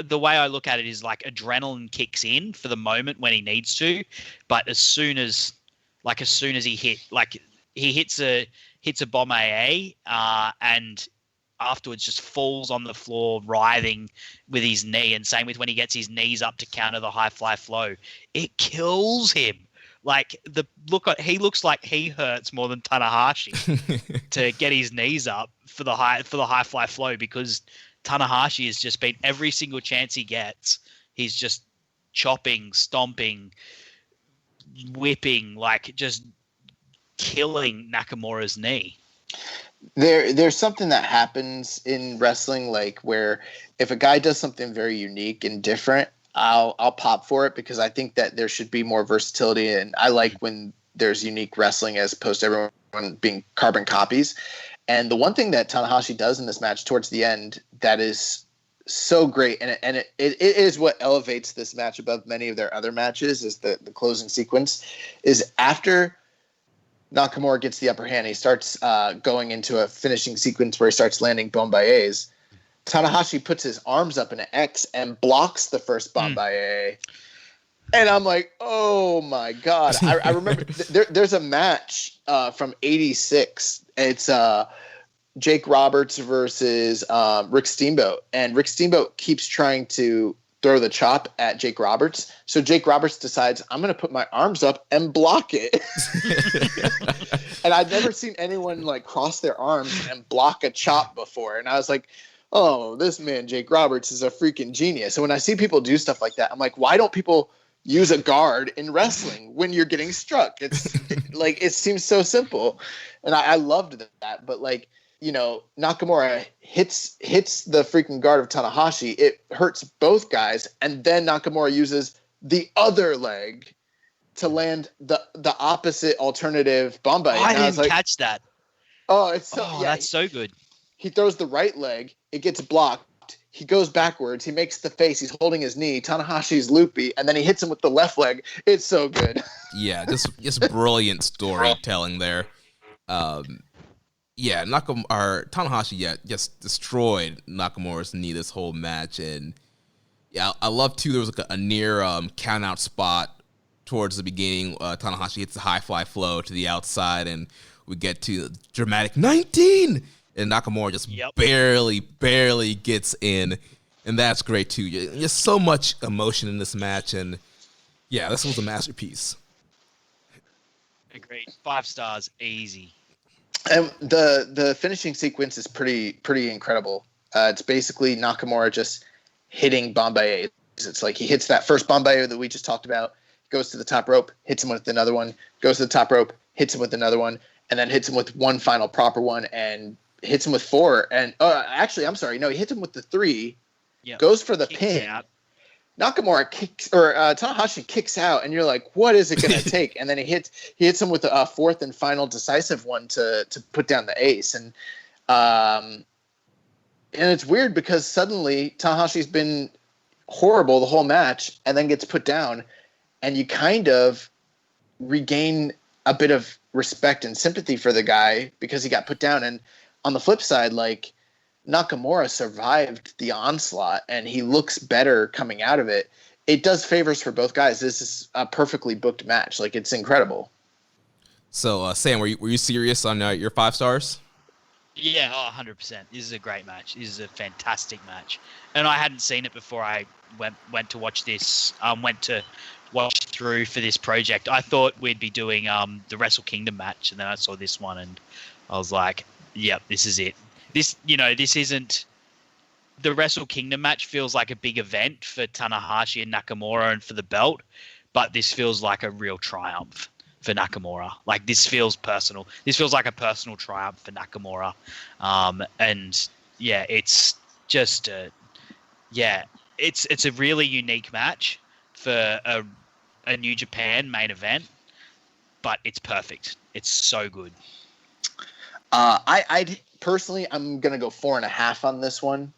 the way I look at it is like adrenaline kicks in for the moment when he needs to, but as soon as he hits a bomb AA, and afterwards just falls on the floor writhing with his knee. And same with when he gets his knees up to counter the high fly flow, it kills him. Like he looks like he hurts more than Tanahashi to get his knees up for the high fly flow, because Tanahashi has just been, every single chance he gets, he's just chopping, stomping, whipping, like just killing Nakamura's knee. There's something that happens in wrestling, like where if a guy does something very unique and different, I'll pop for it, because I think that there should be more versatility, and I like when there's unique wrestling as opposed to everyone being carbon copies. And the one thing that Tanahashi does in this match towards the end that is so great, and it is what elevates this match above many of their other matches, is the closing sequence, is after Nakamura gets the upper hand, he starts going into a finishing sequence where he starts landing Bombayés. Tanahashi puts his arms up in an X and blocks the first Bombayé. And I'm like, oh my God. I remember there's a match from 86. It's Jake Roberts versus Rick Steamboat, and Rick Steamboat keeps trying to throw the chop at Jake Roberts. So Jake Roberts decides, I'm going to put my arms up and block it. And I've never seen anyone like cross their arms and block a chop before. And I was like, oh, this man, Jake Roberts, is a freaking genius. And when I see people do stuff like that, I'm like, why don't people use a guard in wrestling when you're getting struck? It's like, it seems so simple. And I loved that. But like, you know, Nakamura hits the freaking guard of Tanahashi. It hurts both guys, and then Nakamura uses the other leg to land the opposite alternative Bombay. I didn't catch that. Oh, it's so that's so good. He throws the right leg, it gets blocked. He goes backwards. He makes the face. He's holding his knee. Tanahashi's loopy, and then he hits him with the left leg. It's so good. Yeah, just brilliant storytelling there. Yeah, Tanahashi, just destroyed Nakamura's knee this whole match. And yeah, I love too, there was like a near count out spot towards the beginning. Tanahashi hits the high fly flow to the outside, and we get to the dramatic 19, and Nakamura just barely gets in. And that's great too. Just so much emotion in this match, and yeah, this was a masterpiece. Agreed. 5 stars, easy. And the finishing sequence is pretty incredible. It's basically Nakamura just hitting Bombay. It's like he hits that first Bombay that we just talked about, goes to the top rope, hits him with another one, goes to the top rope, hits him with another one, and then hits him with one final proper one, and hits him with 4. And actually, I'm sorry, no, he hits him with the 3, goes for the pin. Out. Nakamura kicks, or Tanahashi kicks out, and you're like, what is it going to take? And then he hits him with a 4th and final decisive one to put down the ace. And it's weird because suddenly Tanahashi's been horrible the whole match and then gets put down, and you kind of regain a bit of respect and sympathy for the guy because he got put down. And on the flip side, like, Nakamura survived the onslaught and he looks better coming out of it. It does favors for both guys. This is a perfectly booked match. Like, it's incredible. So, Sam, were you serious on your 5 stars? Yeah, 100%. This is a great match. This is a fantastic match. And I hadn't seen it before I went to watch this, went to watch through for this project. I thought we'd be doing the Wrestle Kingdom match, and then I saw this one and I was like, yep, this is it. This isn't the Wrestle Kingdom match. Feels like a big event for Tanahashi and Nakamura and for the belt, but this feels like a real triumph for Nakamura. Like, this feels personal. This feels like a personal triumph for Nakamura. And yeah, it's just it's a really unique match for a New Japan main event, but it's perfect. It's so good. I personally, I'm going to go 4.5 on this one.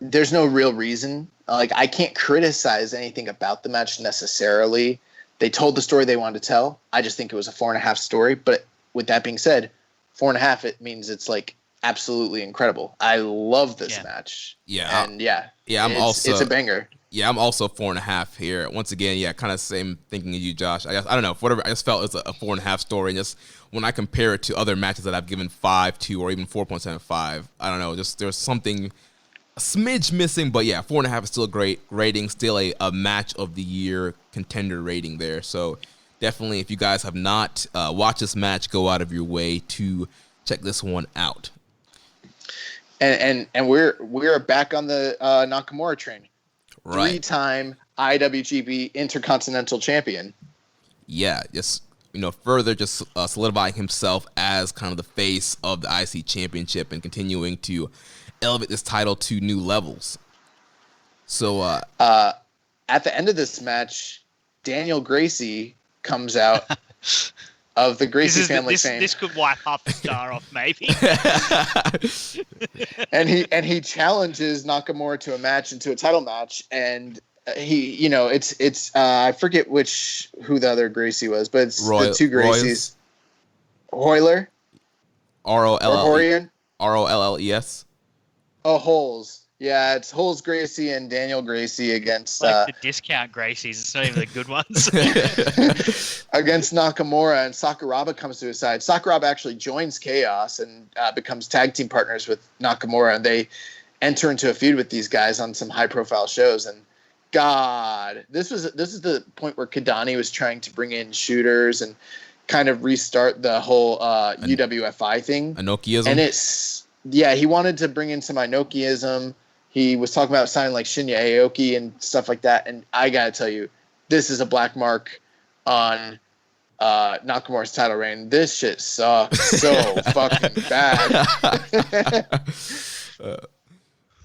There's no real reason. Like, I can't criticize anything about the match necessarily. They told the story they wanted to tell. I just think it was a 4.5 story. But with that being said, 4.5, it means it's like absolutely incredible. I love this match. Yeah. And it's a banger. Yeah, I'm also 4.5 here. Once again, kind of same thinking as you, Josh. I don't know, whatever. I just felt it's a 4.5 story. And just when I compare it to other matches that I've given 5 to, or even 4.75, I don't know. Just there's something a smidge missing, but yeah, 4.5 is still a great rating. Still a match of the year contender rating there. So definitely, if you guys have not watched this match, go out of your way to check this one out. And we're back on the Nakamura train. Right. 3-time IWGP Intercontinental Champion. Yeah, just further just solidifying himself as kind of the face of the IC Championship and continuing to elevate this title to new levels. So at the end of this match, Daniel Gracie comes out of the Gracie family fame. This could wipe half the star off, maybe. and he challenges Nakamura to a match, into a title match, and he, it's I forget who the other Gracie was, but it's the two Gracies. Hoyler? R-O-L-L-E-S. R-O-L-L-E-S? Oh, Holes. Yeah, it's Holes Gracie and Daniel Gracie against Like the discount Gracies. It's not even the good ones. against Nakamura, and Sakuraba comes to his side. Sakuraba actually joins Chaos and becomes tag team partners with Nakamura, and they enter into a feud with these guys on some high profile shows. And God, this is the point where Kadani was trying to bring in shooters and kind of restart the whole UWFI thing. Inokiism. And he wanted to bring in some Inokiism. He was talking about signing like Shinya Aoki and stuff like that. And I got to tell you, this is a black mark on Nakamura's title reign. This shit sucks so fucking bad.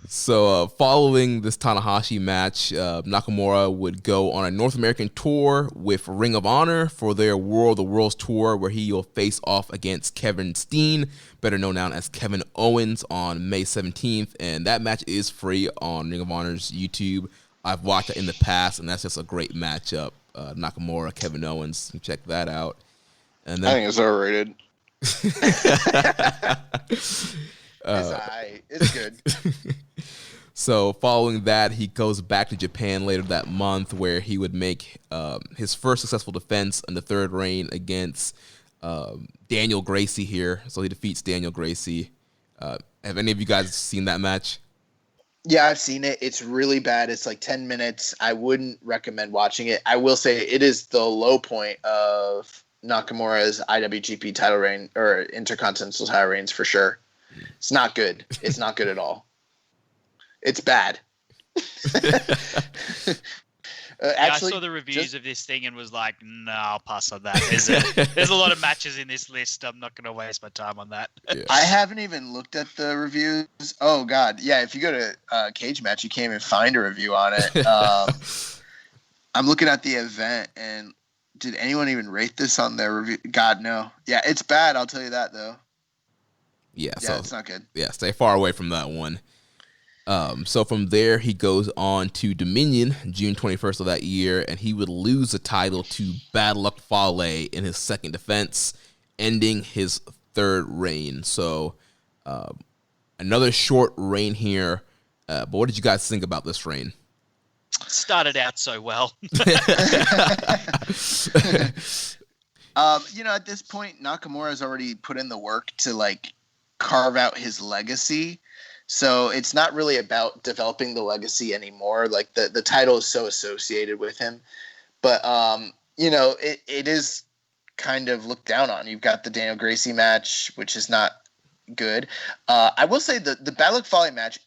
So following this Tanahashi match, Nakamura would go on a North American tour with Ring of Honor for their War of the Worlds tour, where he will face off against Kevin Steen, better known now as Kevin Owens, on May 17th. And that match is free on Ring of Honor's YouTube. I've watched it in the past, and that's just a great matchup. Nakamura, Kevin Owens, you check that out. And then, I think it's overrated. It's good. So following that, he goes back to Japan later that month, where he would make his first successful defense in the third reign against Daniel Gracie here. So he defeats Daniel Gracie. Have any of you guys seen that match? Yeah, I've seen it. It's really bad. It's like 10 minutes. I wouldn't recommend watching it. I will say it is the low point of Nakamura's IWGP title reign or Intercontinental title reigns for sure. It's not good. It's not good at all. It's bad. Actually, I saw the reviews of this thing and was like, no, I'll pass on that. There's a lot of matches in this list. I'm not going to waste my time on that. Yeah. I haven't even looked at the reviews. Oh, God. Yeah, if you go to Cage Match, you can't even find a review on it. I'm looking at the event, and did anyone even rate this on their review? God, no. Yeah, it's bad. I'll tell you that, though. Yeah, so it's not good. Yeah, stay far away from that one. So from there, he goes on to Dominion, June 21st of that year, and he would lose the title to Bad Luck Fale in his second defense, ending his third reign. So another short reign here. But what did you guys think about this reign? Started out so well. At this point, Nakamura has already put in the work to like carve out his legacy. So it's not really about developing the legacy anymore. Like the title is so associated with him, but it is kind of looked down on. You've got the Daniel Gracie match, which is not good. I will say the Bad Luck Fale match,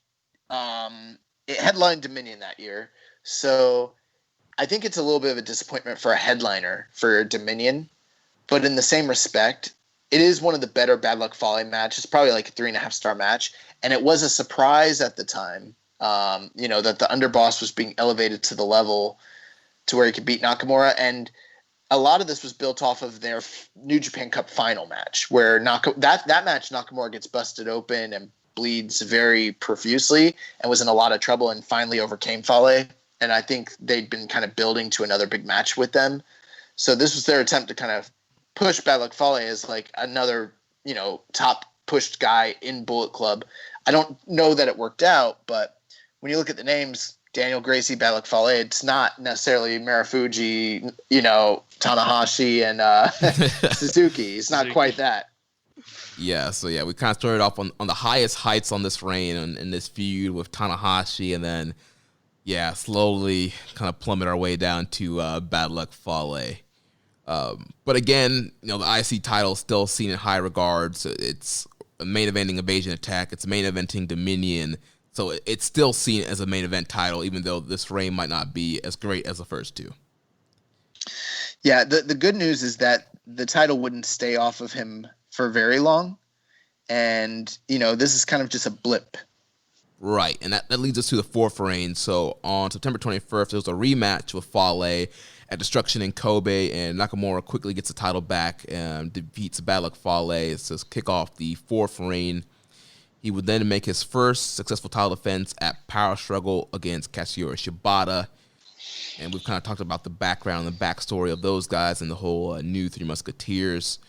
it headlined Dominion that year. So I think it's a little bit of a disappointment for a headliner for Dominion, but in the same respect, it is one of the better Bad Luck Fale matches. It's probably like a 3.5-star match. And it was a surprise at the time, that the underboss was being elevated to the level to where he could beat Nakamura. And a lot of this was built off of their New Japan Cup final match, where that match, Nakamura gets busted open and bleeds very profusely and was in a lot of trouble and finally overcame Fale. And I think they'd been kind of building to another big match with them. So this was their attempt to kind of push Bad Luck Fale as like another, top pushed guy in Bullet Club. I don't know that it worked out, but when you look at the names, Daniel Gracie, Bad Luck Fale, it's not necessarily Marufuji, Tanahashi and Suzuki. It's not quite that. Yeah, so we kind of started off on the highest heights on this reign in this feud with Tanahashi, and then slowly kind of plummet our way down to Bad Luck Fale. But again, the IC title is still seen in high regards. It's a main eventing Invasion Attack. It's main eventing Dominion. So it's still seen as a main event title, even though this reign might not be as great as the first two. Yeah, the good news is that the title wouldn't stay off of him for very long. And, this is kind of just a blip. Right, and that leads us to the fourth reign. So on September 21st, there was a rematch with Fale at Destruction in Kobe, and Nakamura quickly gets the title back and defeats Bad Luck Fale to kick off the fourth reign. He would then make his first successful title defense at Power Struggle against Katsuyori Shibata. And we've kind of talked about the background and the backstory of those guys and the whole new Three Musketeers.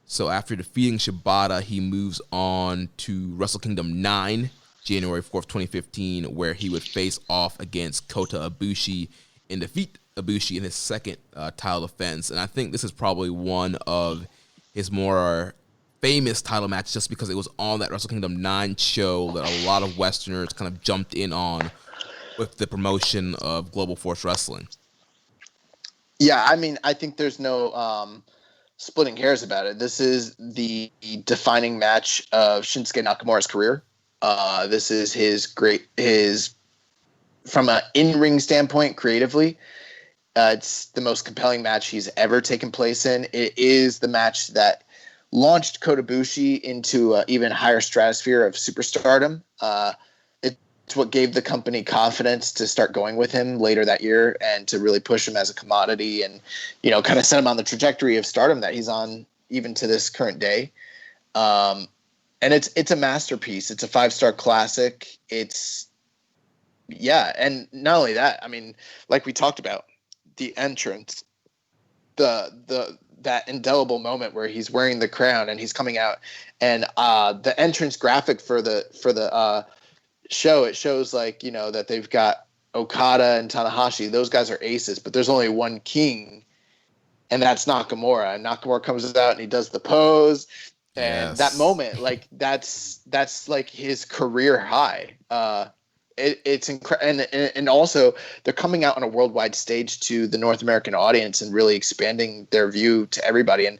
So after defeating Shibata, he moves on to Wrestle Kingdom 9 January 4th, 2015, where he would face off against Kota Ibushi and defeat Ibushi in his second title defense. And I think this is probably one of his more famous title matches just because it was on that Wrestle Kingdom 9 show that a lot of Westerners kind of jumped in on with the promotion of Global Force Wrestling. Yeah, I mean, I think there's no splitting hairs about it. This is the defining match of Shinsuke Nakamura's career. This is his from an in-ring standpoint, creatively, it's the most compelling match he's ever taken place in. It is the match that launched Kota Ibushi into an even higher stratosphere of superstardom. It's what gave the company confidence to start going with him later that year and to really push him as a commodity and, kind of set him on the trajectory of stardom that he's on even to this current day. And it's a masterpiece. It's a 5-star classic. And not only that, I mean, like we talked about, the entrance, that indelible moment where he's wearing the crown and he's coming out, and the entrance graphic for the show, it shows that they've got Okada and Tanahashi. Those guys are aces, but there's only one king, and that's Nakamura. And Nakamura comes out and he does the pose. And that moment, that's like his career high. It's incredible, and also they're coming out on a worldwide stage to the North American audience and really expanding their view to everybody. And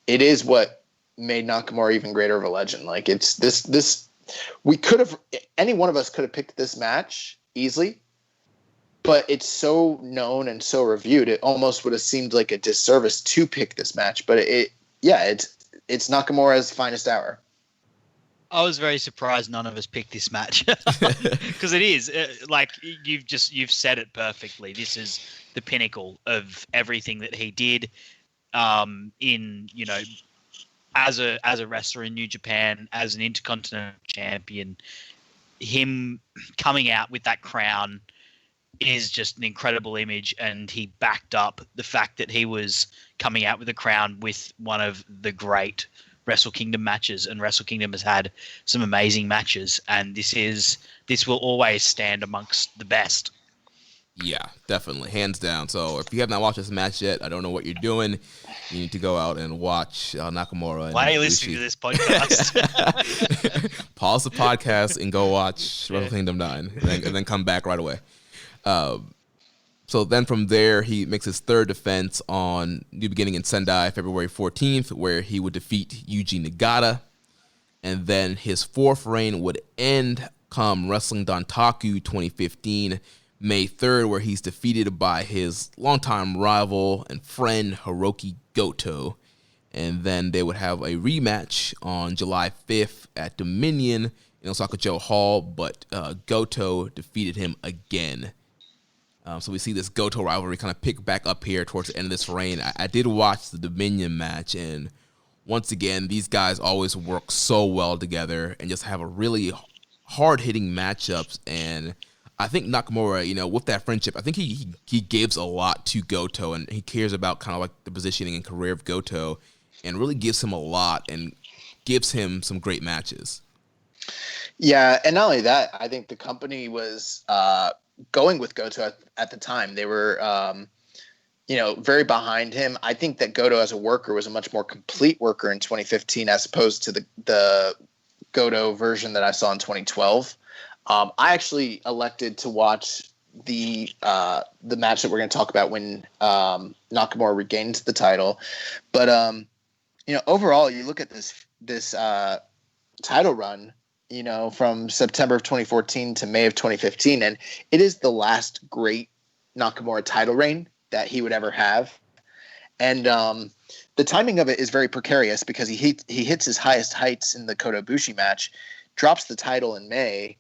it is what made Nakamura even greater of a legend. Like it's this. We could have, any one of us could have picked this match easily, but it's so known and so reviewed, it almost would have seemed like a disservice to pick this match. But it's Nakamura's finest hour. I was very surprised none of us picked this match because it is like you've said it perfectly. This is the pinnacle of everything that he did in, as a wrestler in New Japan, as an Intercontinental Champion. Him coming out with that crown is just an incredible image, and he backed up the fact that he was coming out with a crown with one of the great Wrestle Kingdom matches, and Wrestle Kingdom has had some amazing matches, and this will always stand amongst the best. Yeah, definitely, hands down. So if you have not watched this match yet, I don't know what you're doing. You need to go out and watch Nakamura. Why are you listening to this podcast? Pause the podcast and go watch Wrestle Kingdom 9, and then come back right away. So then from there, he makes his third defense on New Beginning in Sendai, February 14th, where he would defeat Yuji Nagata. And then his fourth reign would end come Wrestling Dontaku 2015, May 3rd, where he's defeated by his longtime rival and friend Hiroki Goto. And then they would have a rematch on July 5th at Dominion in Osaka-jo Hall, but Goto defeated him again. So we see this Goto rivalry kind of pick back up here towards the end of this reign. I did watch the Dominion match, and once again, these guys always work so well together and just have a really hard-hitting matchups. And I think Nakamura, with that friendship, I think he gives a lot to Goto, and he cares about kind of like the positioning and career of Goto, and really gives him a lot and gives him some great matches. Yeah, and not only that, I think the company was going with Goto at the time. They were, very behind him. I think that Goto as a worker was a much more complete worker in 2015 as opposed to the Goto version that I saw in 2012. I actually elected to watch the match that we're going to talk about when Nakamura regains the title. But overall, you look at this title run, from September of 2014 to May of 2015, and it is the last great Nakamura title reign that he would ever have. And the timing of it is very precarious because he hits his highest heights in the Kota Ibushi match, drops the title in May,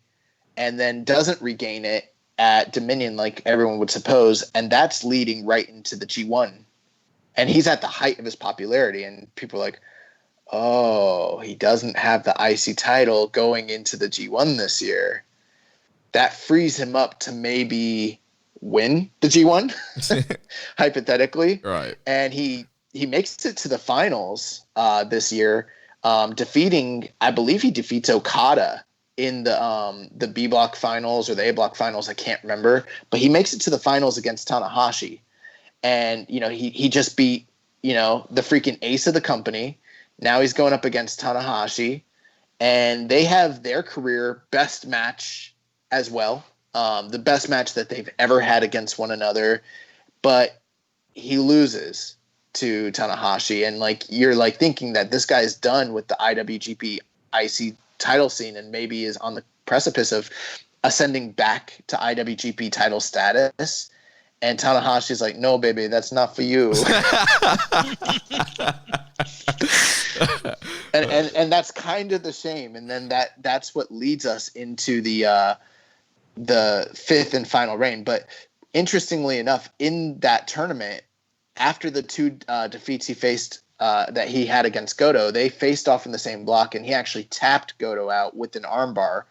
and then doesn't regain it at Dominion like everyone would suppose, and that's leading right into the G1. And he's at the height of his popularity, and people are like, oh, he doesn't have the IC title going into the G1 this year. That frees him up to maybe win the G1, hypothetically. Right. And he makes it to the finals this year, defeating, I believe he defeats Okada in the B block finals or the A block finals. I can't remember, but he makes it to the finals against Tanahashi, and he just beat the freaking ace of the company. Now he's going up against Tanahashi, and they have their career best match as well, the best match that they've ever had against one another, but he loses to Tanahashi, and you're thinking that this guy is done with the IWGP IC title scene and maybe is on the precipice of ascending back to IWGP title status. And Tanahashi's like, no, baby, that's not for you. and that's kind of the shame. And then that's what leads us into the fifth and final reign. But interestingly enough, in that tournament, after the two defeats he faced that he had against Goto, they faced off in the same block, and he actually tapped Goto out with an armbar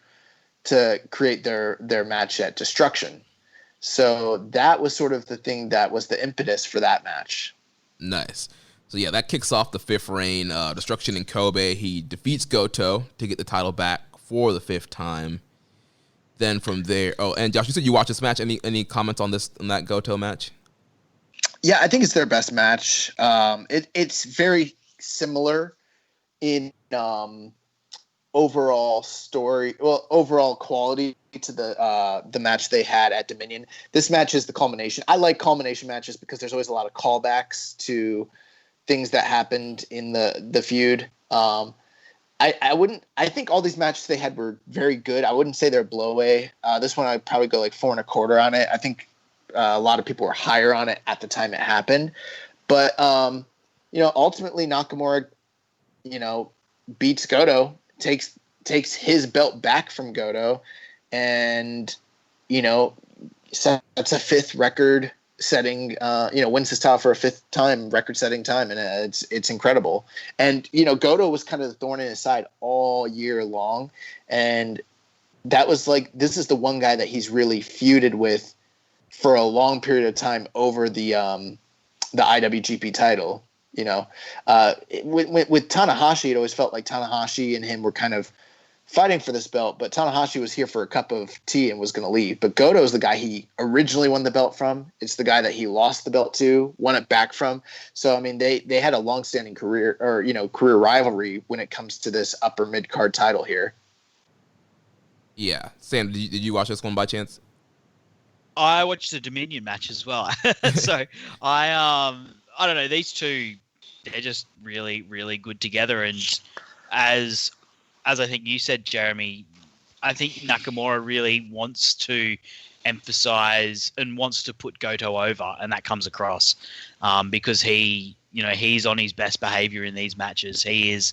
to create their match at Destruction. So that was sort of the thing that was the impetus for that match. Nice. So yeah, that kicks off the fifth reign. Destruction in Kobe. He defeats Goto to get the title back for the fifth time. Then from there, and Josh, you said you watched this match. Any comments on that Goto match? Yeah, I think it's their best match. It's very similar in overall quality to the match they had at Dominion. This match is the culmination. I like culmination matches because there's always a lot of callbacks to things that happened in the feud. I think all these matches they had were very good. I wouldn't say they're blow away. This one I'd probably go 4.25 on it. I think a lot of people were higher on it at the time it happened, but ultimately Nakamura, beats Goto, takes his belt back from Goto, and sets a fifth record setting. Wins his title for a fifth time, record setting time, and it's incredible. And Goto was kind of the thorn in his side all year long, and that was this is the one guy that he's really feuded with for a long period of time over the IWGP title. With Tanahashi, it always felt like Tanahashi and him were kind of fighting for this belt, but Tanahashi was here for a cup of tea and was going to leave. But Goto is the guy he originally won the belt from. It's the guy that he lost the belt to, won it back from. So, I mean, they had a long-standing career rivalry when it comes to this upper mid-card title here. Yeah. Sam, did you watch this one by chance? I watched the Dominion match as well. So I don't know, these two, they're just really, really good together. And as I think you said, Jeremy, I think Nakamura really wants to emphasize and wants to put Goto over, and that comes across because he's on his best behavior in these matches. He is,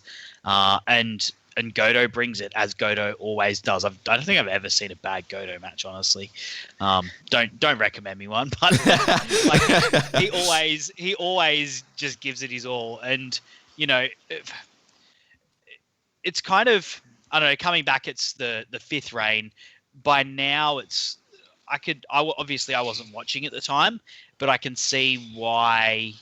and Goto brings it, as Goto always does. I don't think I've ever seen a bad Goto match, honestly. Don't recommend me one, but he always just gives it his all. And it's kind of, I don't know, coming back, it's the fifth reign. By now, obviously I wasn't watching at the time, but I can see why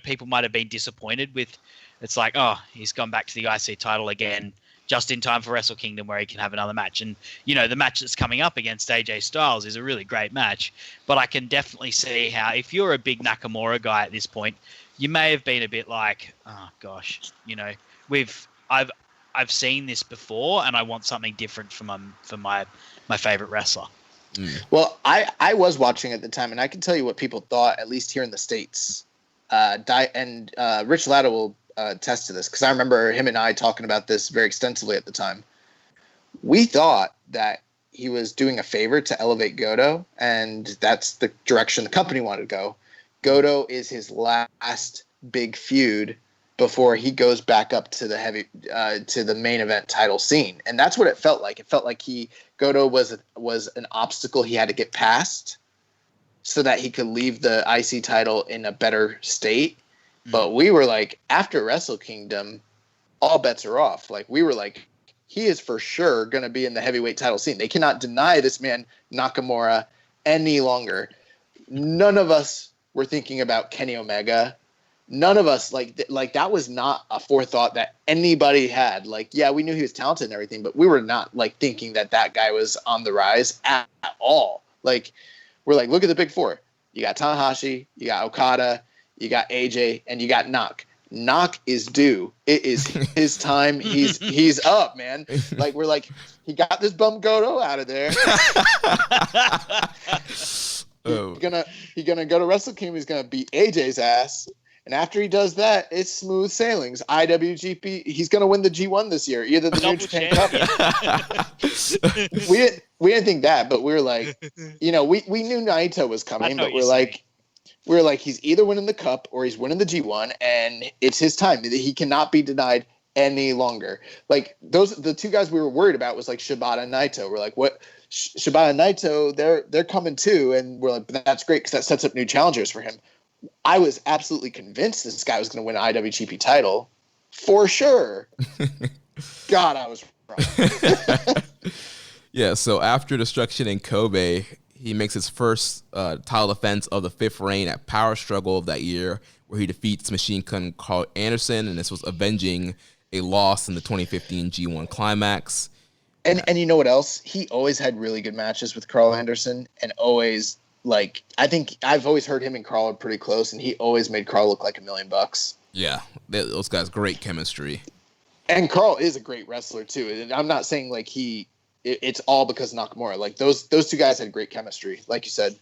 people might have been disappointed with. It's like, oh, he's gone back to the IC title again, just in time for Wrestle Kingdom where he can have another match. And, the match that's coming up against AJ Styles is a really great match. But I can definitely see how, if you're a big Nakamura guy at this point, you may have been a bit like, oh, gosh, I've seen this before and I want something different for my favorite wrestler. Mm. Well, I was watching at the time, and I can tell you what people thought, at least here in the States. Rich Latta will attest to this, because I remember him and I talking about this very extensively at the time. We thought that he was doing a favor to elevate Goto, and that's the direction the company wanted to go. Goto is his last big feud before he goes back up to the main event title scene, and that's what it felt like. It felt like Goto was an obstacle he had to get past so that he could leave the IC title in a better state. But we were like, after Wrestle Kingdom, all bets are off. We were like, he is for sure going to be in the heavyweight title scene. They cannot deny this man Nakamura any longer. None of us were thinking about Kenny Omega. none of us like that was not a forethought that anybody had. Like, yeah, we knew he was talented and everything, but we were not like thinking that guy was on the rise at all. Like, we're like, look at the big four. You got Tanahashi, you got Okada, you got AJ, and you got Knock. Knock is due. It is his time. He's up, man. Like, we're like, he got this bum Goto out of there. He's gonna go to Wrestle Kingdom. He's gonna beat AJ's ass. And after he does that, it's smooth sailings. IWGP, he's going to win the G1 this year, either the New Japan Cup. we didn't think that, but we were like, we knew Naito was coming, but we're like, he's either winning the Cup or he's winning the G1, and it's his time. He cannot be denied any longer. Like, the two guys we were worried about was like Shibata and Naito. We're like, what? Shibata and Naito, they're coming too, and we're like, but that's great because that sets up new challengers for him. I was absolutely convinced this guy was going to win an IWGP title for sure. God, I was wrong. Yeah, so after Destruction in Kobe, he makes his first title defense of the fifth reign at Power Struggle of that year, where he defeats Machine Gun Carl Anderson, and this was avenging a loss in the 2015 G1 Climax. And you know what else? He always had really good matches with Carl Anderson, and always... Like, I think I've always heard him and Carl are pretty close, and he always made Carl look like $1 million. Yeah, those guys, great chemistry. And Carl is a great wrestler too. And I'm not saying like it's all because of Nakamura. Like those two guys had great chemistry, like you said.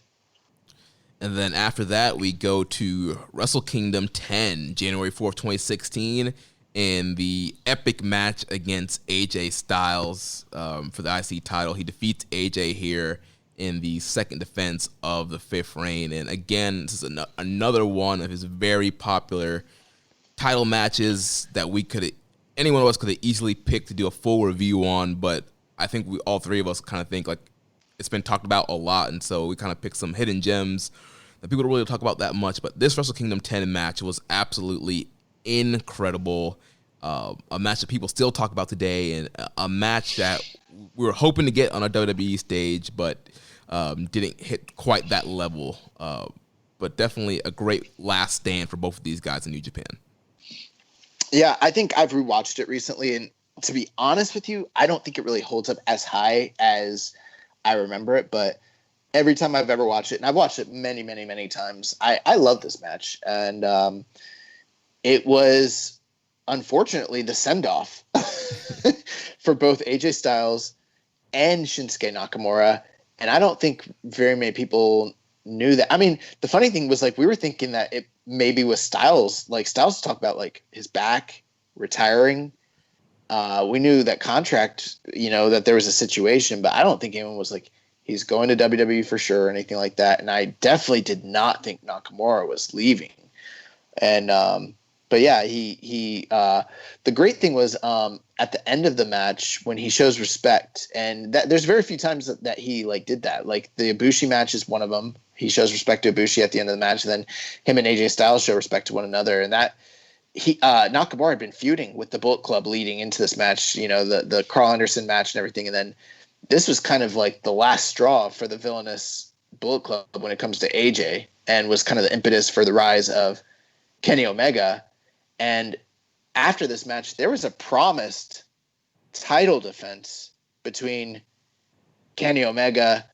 And then after that, we go to Wrestle Kingdom 10, January 4th, 2016, in the epic match against AJ Styles for the IC title. He defeats AJ here in the second defense of the fifth reign. And again, this is another one of his very popular title matches that any one of us could have easily picked to do a full review on, but I think all three of us kind of think like it's been talked about a lot, and so we kind of picked some hidden gems that people don't really talk about that much. But this Wrestle Kingdom 10 match was absolutely incredible. A match that people still talk about today, and a match that we were hoping to get on a WWE stage, but didn't hit quite that level. But definitely a great last stand for both of these guys in New Japan. Yeah, I think I've rewatched it recently, and to be honest with you, I don't think it really holds up as high as I remember it, but every time I've ever watched it, and I've watched it many, many, many times, I love this match. And it was, unfortunately, the send-off for both AJ Styles and Shinsuke Nakamura. And I don't think very many people knew that. I mean, the funny thing was, like, we were thinking that it maybe was Styles. Like, Styles talked about, like, his back, retiring. We knew that contract, that there was a situation, but I don't think anyone was like, he's going to WWE for sure or anything like that. And I definitely did not think Nakamura was leaving. And, but yeah, the great thing was, at the end of the match when he shows respect, and there's very few times that he like did that. Like the Ibushi match is one of them. He shows respect to Ibushi at the end of the match, and then him and AJ Styles show respect to one another. And that Nakamura had been feuding with the Bullet Club leading into this match, the Carl Anderson match and everything. And then this was kind of like the last straw for the villainous Bullet Club when it comes to AJ, and was kind of the impetus for the rise of Kenny Omega. And after this match, there was a promised title defense between Kenny Omega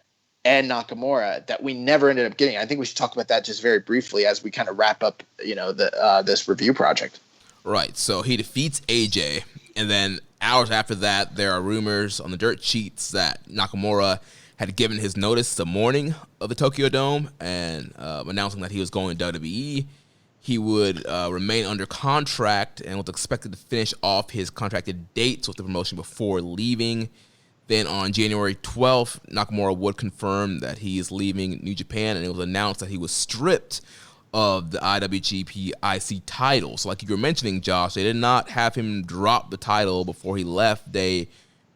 and Nakamura that we never ended up getting. I think we should talk about that just very briefly as we kind of wrap up, this review project. Right. So he defeats AJ, and then hours after that, there are rumors on the dirt sheets that Nakamura had given his notice the morning of the Tokyo Dome and announcing that he was going to WWE. He would remain under contract and was expected to finish off his contracted dates with the promotion before leaving. Then on January 12th, Nakamura would confirm that he is leaving New Japan, and it was announced that he was stripped of the IWGP IC title. So like you were mentioning, Josh, they did not have him drop the title before he left. They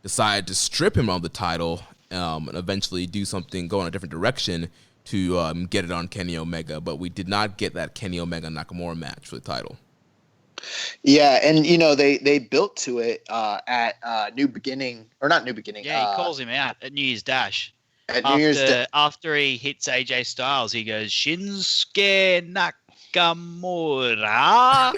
decided to strip him of the title and eventually do something, go in a different direction to get it on Kenny Omega, but we did not get that Kenny Omega Nakamura match for the title. Yeah, and they built to it at New Beginning, or not New Beginning. Yeah, he calls him out at New Year's Dash. After After he hits AJ Styles, he goes Shinsuke Nakamura.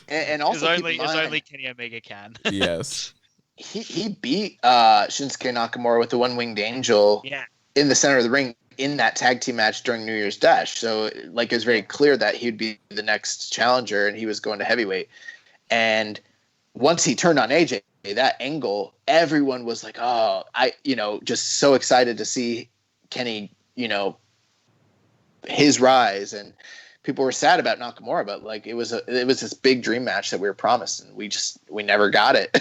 And also as keep in mind, only Kenny Omega can. Yes. he beat Shinsuke Nakamura with the one-winged angel in the center of the ring in that tag team match during New Year's Dash. So like it was very clear that he'd be the next challenger and he was going to heavyweight. And once he turned on AJ, that angle, everyone was like, oh, just so excited to see Kenny, his rise. And people were sad about Nakamura, but like it was this big dream match that we were promised, and we never got it.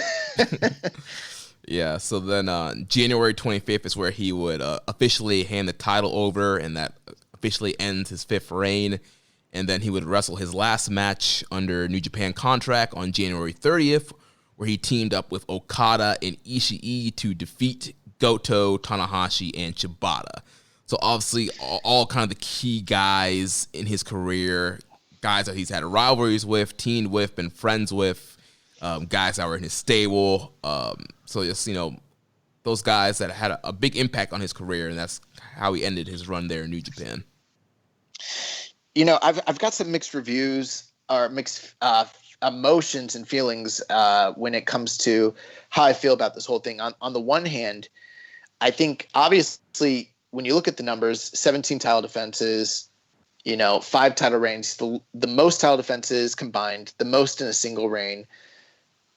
Yeah, so then January 25th is where he would officially hand the title over, and that officially ends his 5th reign. And then he would wrestle his last match under New Japan contract on January 30th, where he teamed up with Okada and Ishii to defeat Goto, Tanahashi, and Shibata. So obviously all kind of the key guys in his career, guys that he's had rivalries with, teamed with, been friends with, guys that were in his stable. So just, those guys that had a big impact on his career, and that's how he ended his run there in New Japan. I've got some mixed reviews or mixed emotions and feelings when it comes to how I feel about this whole thing. On the one hand, I think obviously when you look at the numbers, 17 title defenses, 5 title reigns, the most title defenses combined, the most in a single reign.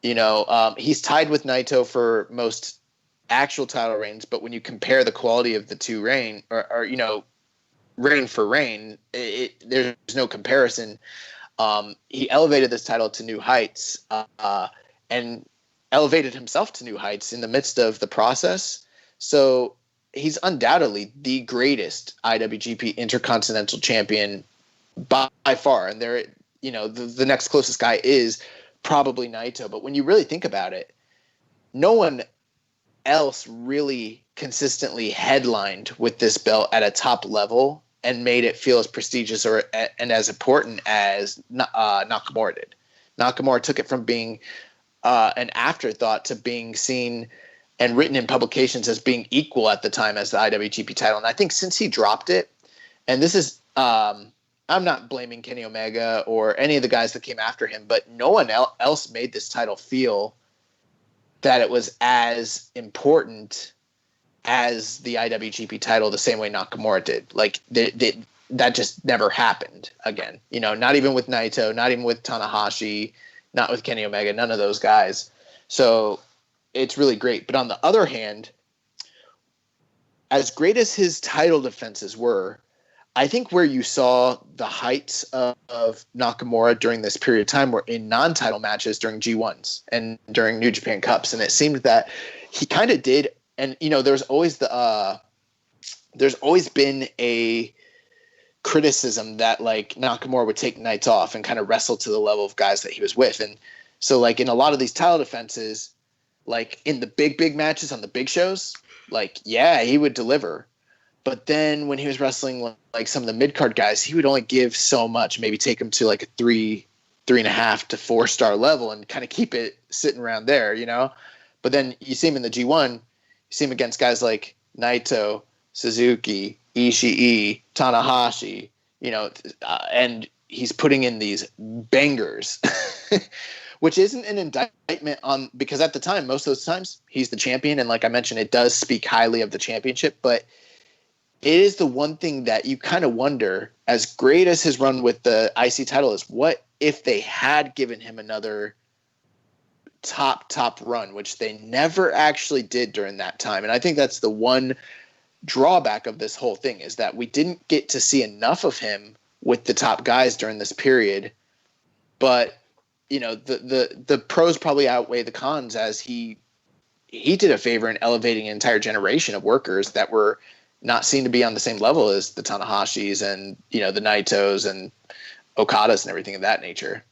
He's tied with Naito for most actual title reigns, but when you compare the quality of the two reign or reign for reign, there's no comparison. He elevated this title to new heights and elevated himself to new heights in the midst of the process. So he's undoubtedly the greatest IWGP Intercontinental Champion by far. And the next closest guy is probably Naito. But when you really think about it, no one else really consistently headlined with this belt at a top level and made it feel as prestigious and as important as Nakamura did. Nakamura took it from being an afterthought to being seen and written in publications as being equal at the time as the IWGP title. And I think since he dropped it, and this is I'm not blaming Kenny Omega or any of the guys that came after him, but no one else made this title feel that it was as important as the IWGP title the same way Nakamura did. Like that just never happened again. Not even with Naito, not even with Tanahashi, not with Kenny Omega, none of those guys. So it's really great. But on the other hand, as great as his title defenses were, I think where you saw the heights of Nakamura during this period of time were in non-title matches during G1s and during New Japan Cups. And it seemed that he kind of did. And, there's always been a criticism that like Nakamura would take nights off and kind of wrestle to the level of guys that he was with. And so like in a lot of these title defenses, like in the big matches on the big shows, like, yeah, he would deliver. But then when he was wrestling like some of the mid-card guys, he would only give so much, maybe take him to like a 3.5 to 4-star level and kind of keep it sitting around there, But then you see him in the G1, you see him against guys like Naito, Suzuki, Ishii, Tanahashi, and he's putting in these bangers, which isn't an indictment on, because at the time, most of those times he's the champion. And like I mentioned, it does speak highly of the championship, but it is the one thing that you kind of wonder, as great as his run with the IC title is, what if they had given him another top run, which they never actually did during that time. And I think that's the one drawback of this whole thing, is that we didn't get to see enough of him with the top guys during this period. But the pros probably outweigh the cons, as he did a favor in elevating an entire generation of workers that were not seen to be on the same level as the Tanahashis and the Naitos and Okadas and everything of that nature.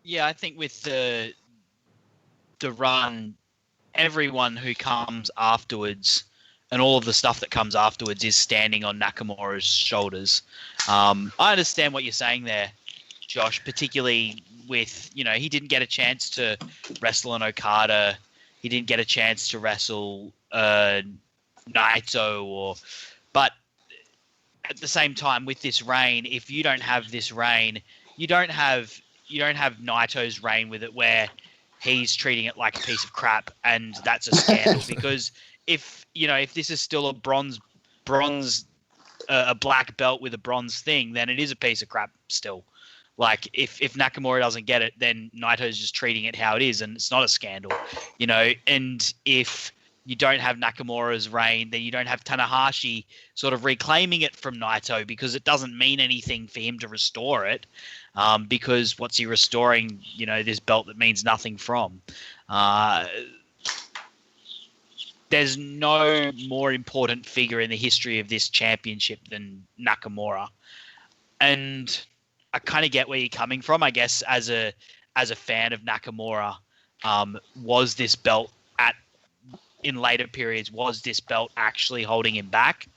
Yeah, I think with the run, everyone who comes afterwards and all of the stuff that comes afterwards is standing on Nakamura's shoulders. I understand what you're saying there, Josh, particularly with, he didn't get a chance to wrestle an Okada. He didn't get a chance to wrestle Naito, but at the same time, with this reign, if you don't have this reign, you don't have Naito's reign with it, where he's treating it like a piece of crap, and that's a scandal. Because if this is still a bronze, a black belt with a bronze thing, then it is a piece of crap still. Like if Nakamura doesn't get it, then Naito's just treating it how it is, and it's not a scandal, And if you don't have Nakamura's reign, then you don't have Tanahashi sort of reclaiming it from Naito, because it doesn't mean anything for him to restore it. Because what's he restoring, this belt that means nothing from? There's no more important figure in the history of this championship than Nakamura. And I kind of get where you're coming from, I guess, as a fan of Nakamura. Was this belt in later periods, was this belt actually holding him back?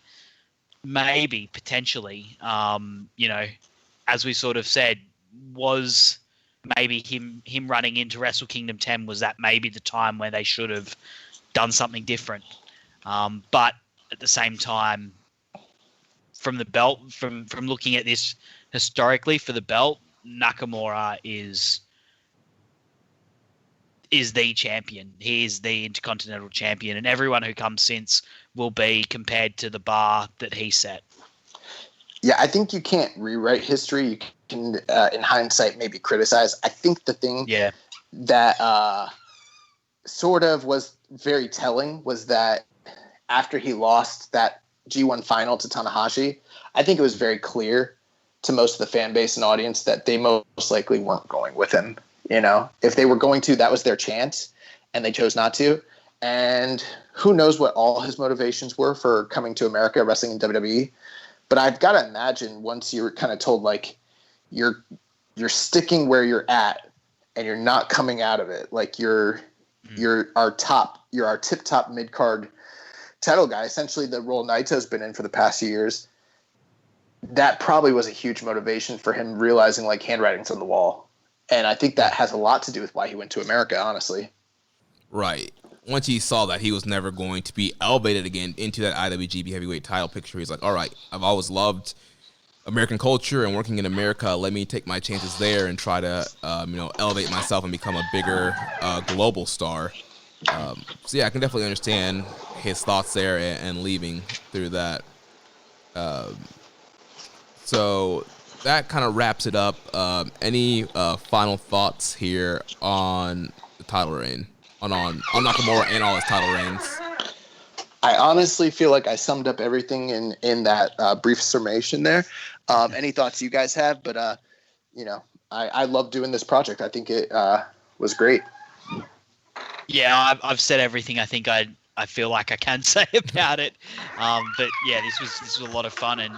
Maybe, potentially. As we sort of said, was maybe him running into Wrestle Kingdom 10, was that maybe the time where they should have done something different? But at the same time, from the belt, from looking at this historically for the belt, Nakamura is the champion. He is the Intercontinental Champion, and everyone who comes since will be compared to the bar that he set. Yeah, I think you can't rewrite history. You can, in hindsight, maybe criticize. I think the thing that sort of was very telling was that after he lost that G1 final to Tanahashi, I think it was very clear to most of the fan base and audience that they most likely weren't going with him. If they were going to, that was their chance, and they chose not to. And who knows what all his motivations were for coming to America, wrestling in WWE. But I've got to imagine, once you're kind of told, like, you're sticking where you're at and you're not coming out of it, like you're our tip-top mid-card title guy, essentially the role Naito's been in for the past few years, that probably was a huge motivation for him, realizing, like, handwriting's on the wall. And I think that has a lot to do with why he went to America, honestly. Right. Once he saw that he was never going to be elevated again into that IWGP Heavyweight title picture, he's like, all right, I've always loved American culture and working in America. Let me take my chances there and try to, elevate myself and become a bigger global star. So, yeah, I can definitely understand his thoughts there and leaving through that. So that kind of wraps it up. Any final thoughts here on the title reign? On Nakamura and all his title reigns? I honestly feel like I summed up everything in that brief summation there. Any thoughts you guys have? But, I love doing this project. I think it was great. Yeah, I've said everything I think I feel like I can say about it. But, yeah, this was a lot of fun, and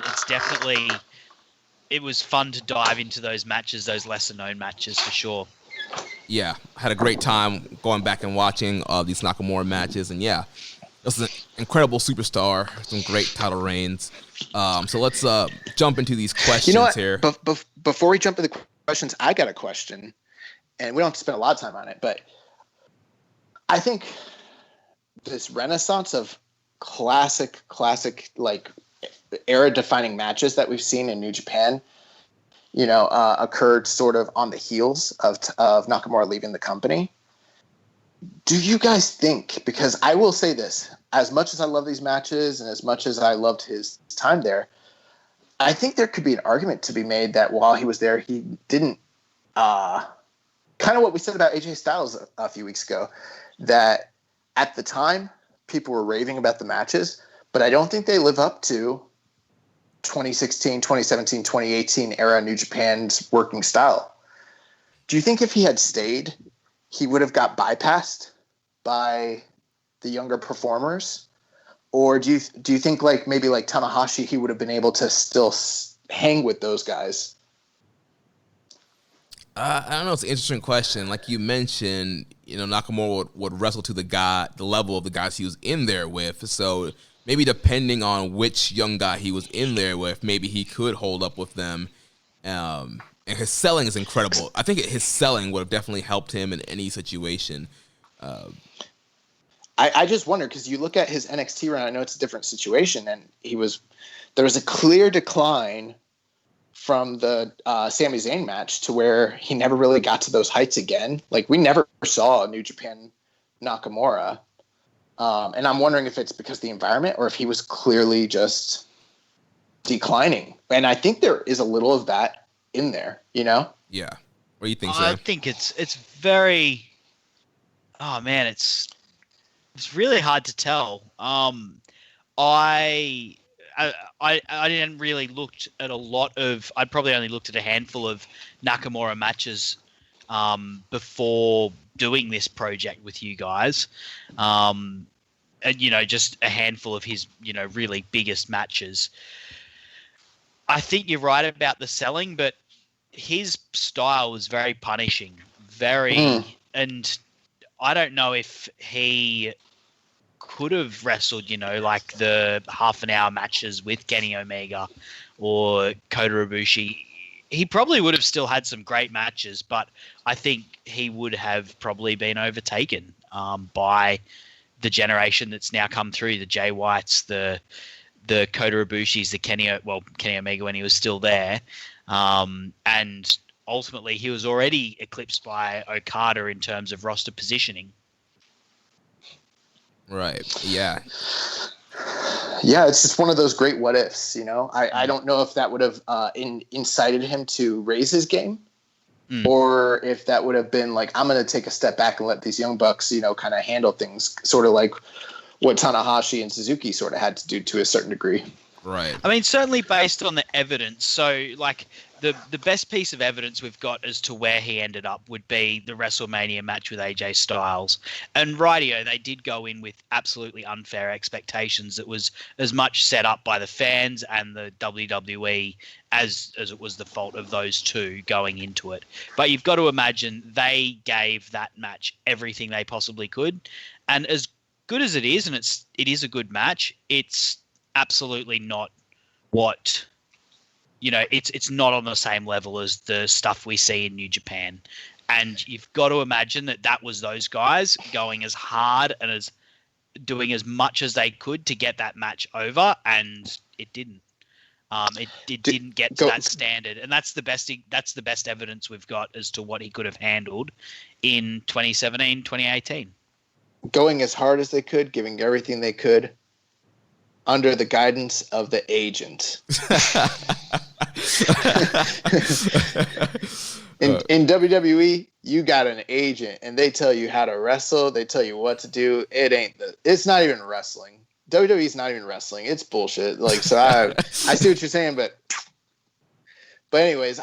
it was fun to dive into those matches, those lesser-known matches, for sure. Yeah, had a great time going back and watching these Nakamura matches. And, yeah, this is an incredible superstar, some great title reigns. So let's jump into these questions here. Before we jump into the questions, I got a question. And we don't have to spend a lot of time on it. But I think this renaissance of classic, like, era-defining matches that we've seen in New Japan, occurred sort of on the heels of Nakamura leaving the company. Do you guys think, because I will say this, as much as I love these matches and as much as I loved his time there, I think there could be an argument to be made that while he was there, he didn't, kind of what we said about AJ Styles a few weeks ago, that at the time people were raving about the matches, but I don't think they live up to 2016, 2017, 2018 era New Japan's working style. Do you think if he had stayed, he would have got bypassed by the younger performers? Or do you think, like, maybe like Tanahashi, he would have been able to still hang with those guys? I don't know. It's an interesting question. Like you mentioned, Nakamura would wrestle to the level of the guys he was in there with. So maybe depending on which young guy he was in there with, maybe he could hold up with them. And his selling is incredible. I think his selling would have definitely helped him in any situation. I just wonder, because you look at his NXT run, I know it's a different situation, and there was a clear decline from the Sami Zayn match to where he never really got to those heights again. Like, we never saw a New Japan Nakamura. And I'm wondering if it's because of the environment or if he was clearly just declining. And I think there is a little of that in there, you know? Yeah. What do you think, I Sam? think it's very. Oh man, it's really hard to tell. I didn't really looked at a lot of. I'd probably only looked at a handful of Nakamura matches before doing this project with you guys, and just a handful of his really biggest matches. I think you're right about the selling, but his style was very punishing, and I don't know if he could have wrestled, like the half an hour matches with Kenny Omega or Kota Ibushi. He probably would have still had some great matches, but I think he would have probably been overtaken by the generation that's now come through, the Jay Whites, the Kota Ibushis, the Kenny Omega when he was still there. And ultimately he was already eclipsed by Okada in terms of roster positioning. Right. Yeah. Yeah, it's just one of those great what ifs, I don't know if that would have incited him to raise his game or if that would have been like, I'm going to take a step back and let these young bucks, kind of handle things, sort of like what Tanahashi and Suzuki sort of had to do to a certain degree. Right. I mean, certainly based on the evidence. So, like, the best piece of evidence we've got as to where he ended up would be the WrestleMania match with AJ Styles. And rightio, they did go in with absolutely unfair expectations. It was as much set up by the fans and the WWE as it was the fault of those two going into it. But you've got to imagine they gave that match everything they possibly could. And as good as it is, and it is a good match, it's absolutely not what... it's not on the same level as the stuff we see in New Japan. And you've got to imagine that was those guys going as hard and as doing as much as they could to get that match over, and it didn't. It didn't get to that standard, and that's the best evidence we've got as to what he could have handled in 2017, 2018. Going as hard as they could, giving everything they could, under the guidance of the agent. In WWE, you got an agent, and they tell you how to wrestle. They tell you what to do. It's not even wrestling. WWE's not even wrestling. It's bullshit. Like, so I see what you're saying, but anyways,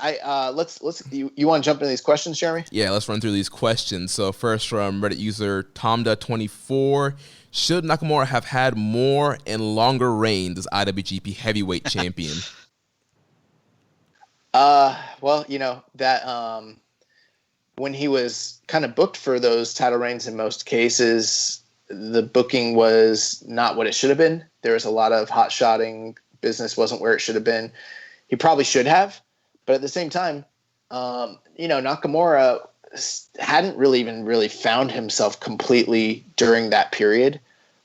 you want to jump into these questions, Jeremy? Yeah, let's run through these questions. So first from Reddit user Tomda24. Should Nakamura have had more and longer reigns as IWGP Heavyweight Champion? Well, that when he was kind of booked for those title reigns in most cases, the booking was not what it should have been. There was a lot of hot-shotting. Business wasn't where it should have been. He probably should have, but at the same time, Nakamura hadn't really found himself completely during that period.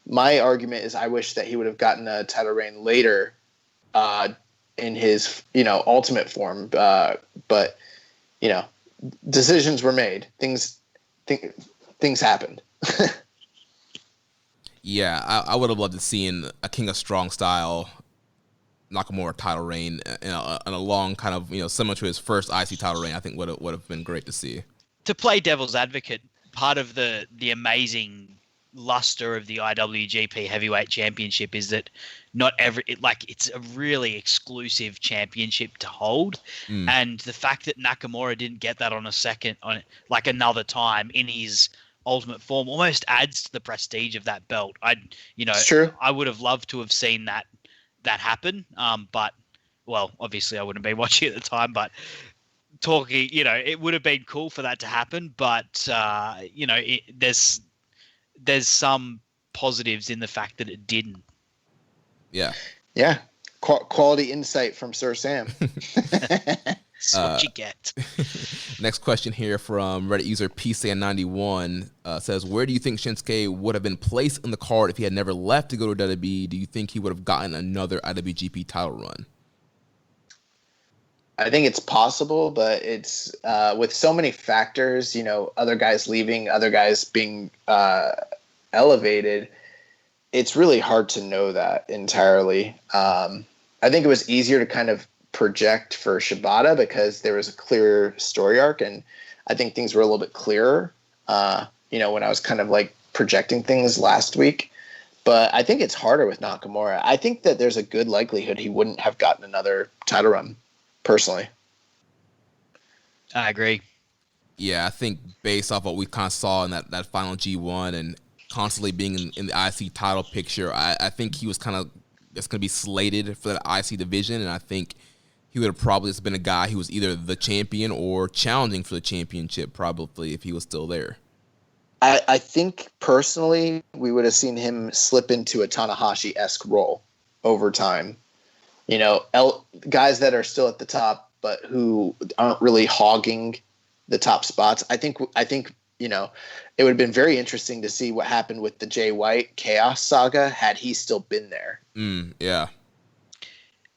My argument is I wish that he would have gotten a title reign later in his, ultimate form. But, decisions were made. Things happened. Yeah, I would have loved to see a King of Strong style Nakamura title reign in a long kind of, similar to his first IC title reign. I think would have been great to see. To play devil's advocate, part of the amazing luster of the IWGP Heavyweight Championship is that it's a really exclusive championship to hold, and the fact that Nakamura didn't get that on another time in his ultimate form almost adds to the prestige of that belt. It's true. I would have loved to have seen that happen, but obviously I wouldn't be watching at the time, but talking, it would have been cool for that to happen, but there's some positives in the fact that it didn't. Yeah. Yeah. Quality insight from Sir Sam. That's what you get. Next question here from Reddit user PSan91 says, where do you think Shinsuke would have been placed in the card if he had never left to go to WWE? Do you think he would have gotten another IWGP title run? I think it's possible, but it's with so many factors, other guys leaving, other guys being elevated, it's really hard to know that entirely. I think it was easier to kind of project for Shibata because there was a clear story arc, and I think things were a little bit clearer, when I was kind of like projecting things last week. But I think it's harder with Nakamura. I think that there's a good likelihood he wouldn't have gotten another title run, personally. I agree. Yeah, I think based off what we kind of saw in that final G1 and constantly being in the IC title picture, I think he was kind of just going to be slated for that IC division, and I think he would have probably just been a guy who was either the champion or challenging for the championship probably if he was still there. I think personally we would have seen him slip into a Tanahashi-esque role over time. Guys that are still at the top but who aren't really hogging the top spots. I think it would have been very interesting to see what happened with the Jay White Chaos saga had he still been there. Yeah.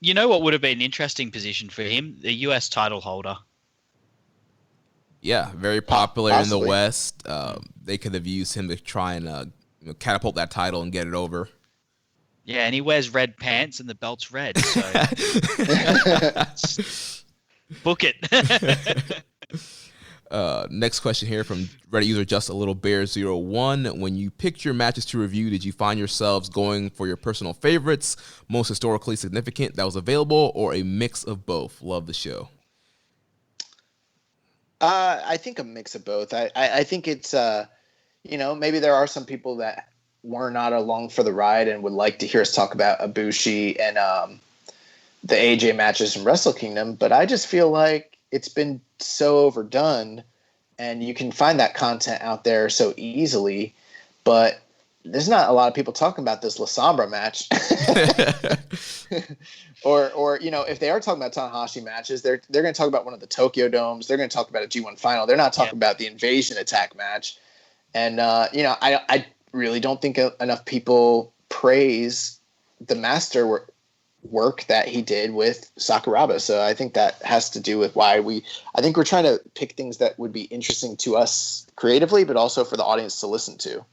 You know what would have been an interesting position for him? The US title holder. Yeah, very popular in the Possibly. West. They could have used him to try and catapult that title and get it over. Yeah, and he wears red pants and the belt's red. So book it. Next question here from Reddit user Just a Little Bear 01. When you picked your matches to review, did you find yourselves going for your personal favorites, most historically significant that was available, or a mix of both? Love the show. I think a mix of both. I think it's maybe there are some people that were not along for the ride and would like to hear us talk about Ibushi and the AJ matches from Wrestle Kingdom, but I just feel like it's been so overdone, and you can find that content out there so easily, but there's not a lot of people talking about this La Sombra match. or if they are talking about Tanahashi matches, they're going to talk about one of the Tokyo Domes. They're going to talk about a G1 final. They're not talking about the Invasion Attack match. And, I really don't think enough people praise the master work that he did with Sakuraba. So I think that has to do with why I think we're trying to pick things that would be interesting to us creatively, but also for the audience to listen to.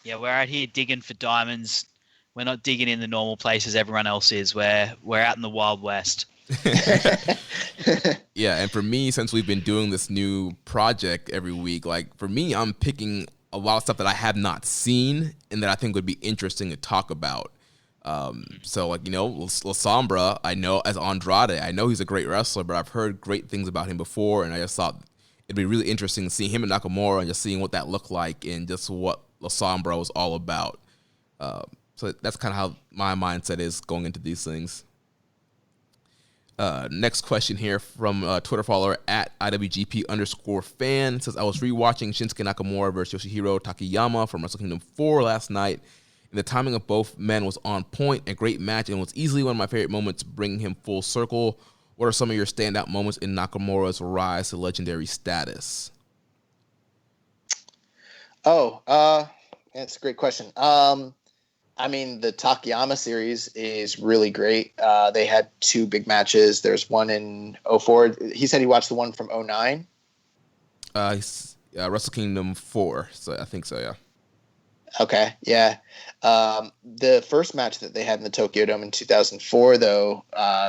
Yeah, we're out here digging for diamonds. We're not digging in the normal places everyone else is. We're out in the Wild West. Yeah, and for me, since we've been doing this new project every week, like for me, I'm picking a lot of stuff that I have not seen and that I think would be interesting to talk about. So La Sombra, I know as Andrade, I know he's a great wrestler, but I've heard great things about him before, and I just thought it'd be really interesting seeing him and Nakamura and just seeing what that looked like and just what La Sombra was all about. So that's kind of how my mindset is going into these things. Next question here from Twitter follower at IWGP_fan. Says, I was rewatching Shinsuke Nakamura versus Yoshihiro Takayama from Wrestle Kingdom 4 last night, and the timing of both men was on point, a great match, and was easily one of my favorite moments, bringing him full circle. What are some of your standout moments in Nakamura's rise to legendary status? That's a great question. The Takayama series is really great. They had two big matches. There's one in 2004. He said he watched the one from 2009. Wrestle Kingdom 4. So I think so, yeah. Okay, yeah. The first match that they had in the Tokyo Dome in 2004, though,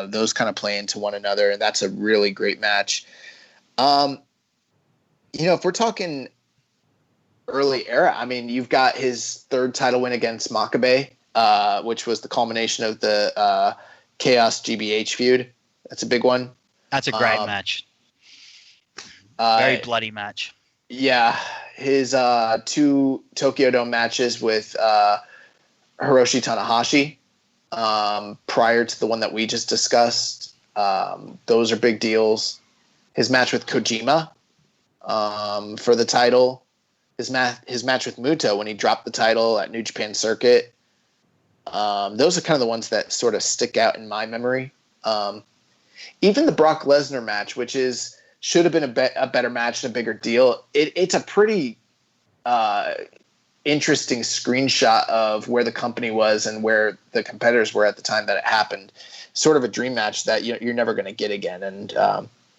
those kind of play into one another, and that's a really great match. If we're talking early era, you've got his third title win against Makabe, which was the culmination of the Chaos GBH feud. That's a big one. That's a great match. Very bloody match. Yeah, his two Tokyo Dome matches with Hiroshi Tanahashi prior to the one that we just discussed. Those are big deals. His match with Kojima for the title. His match with Muto when he dropped the title at New Japan Circuit. Those are kind of the ones that sort of stick out in my memory. even the Brock Lesnar match, which should have been a better match and a bigger deal. It's a pretty interesting screenshot of where the company was and where the competitors were at the time that it happened. Sort of a dream match that you're never going to get again, and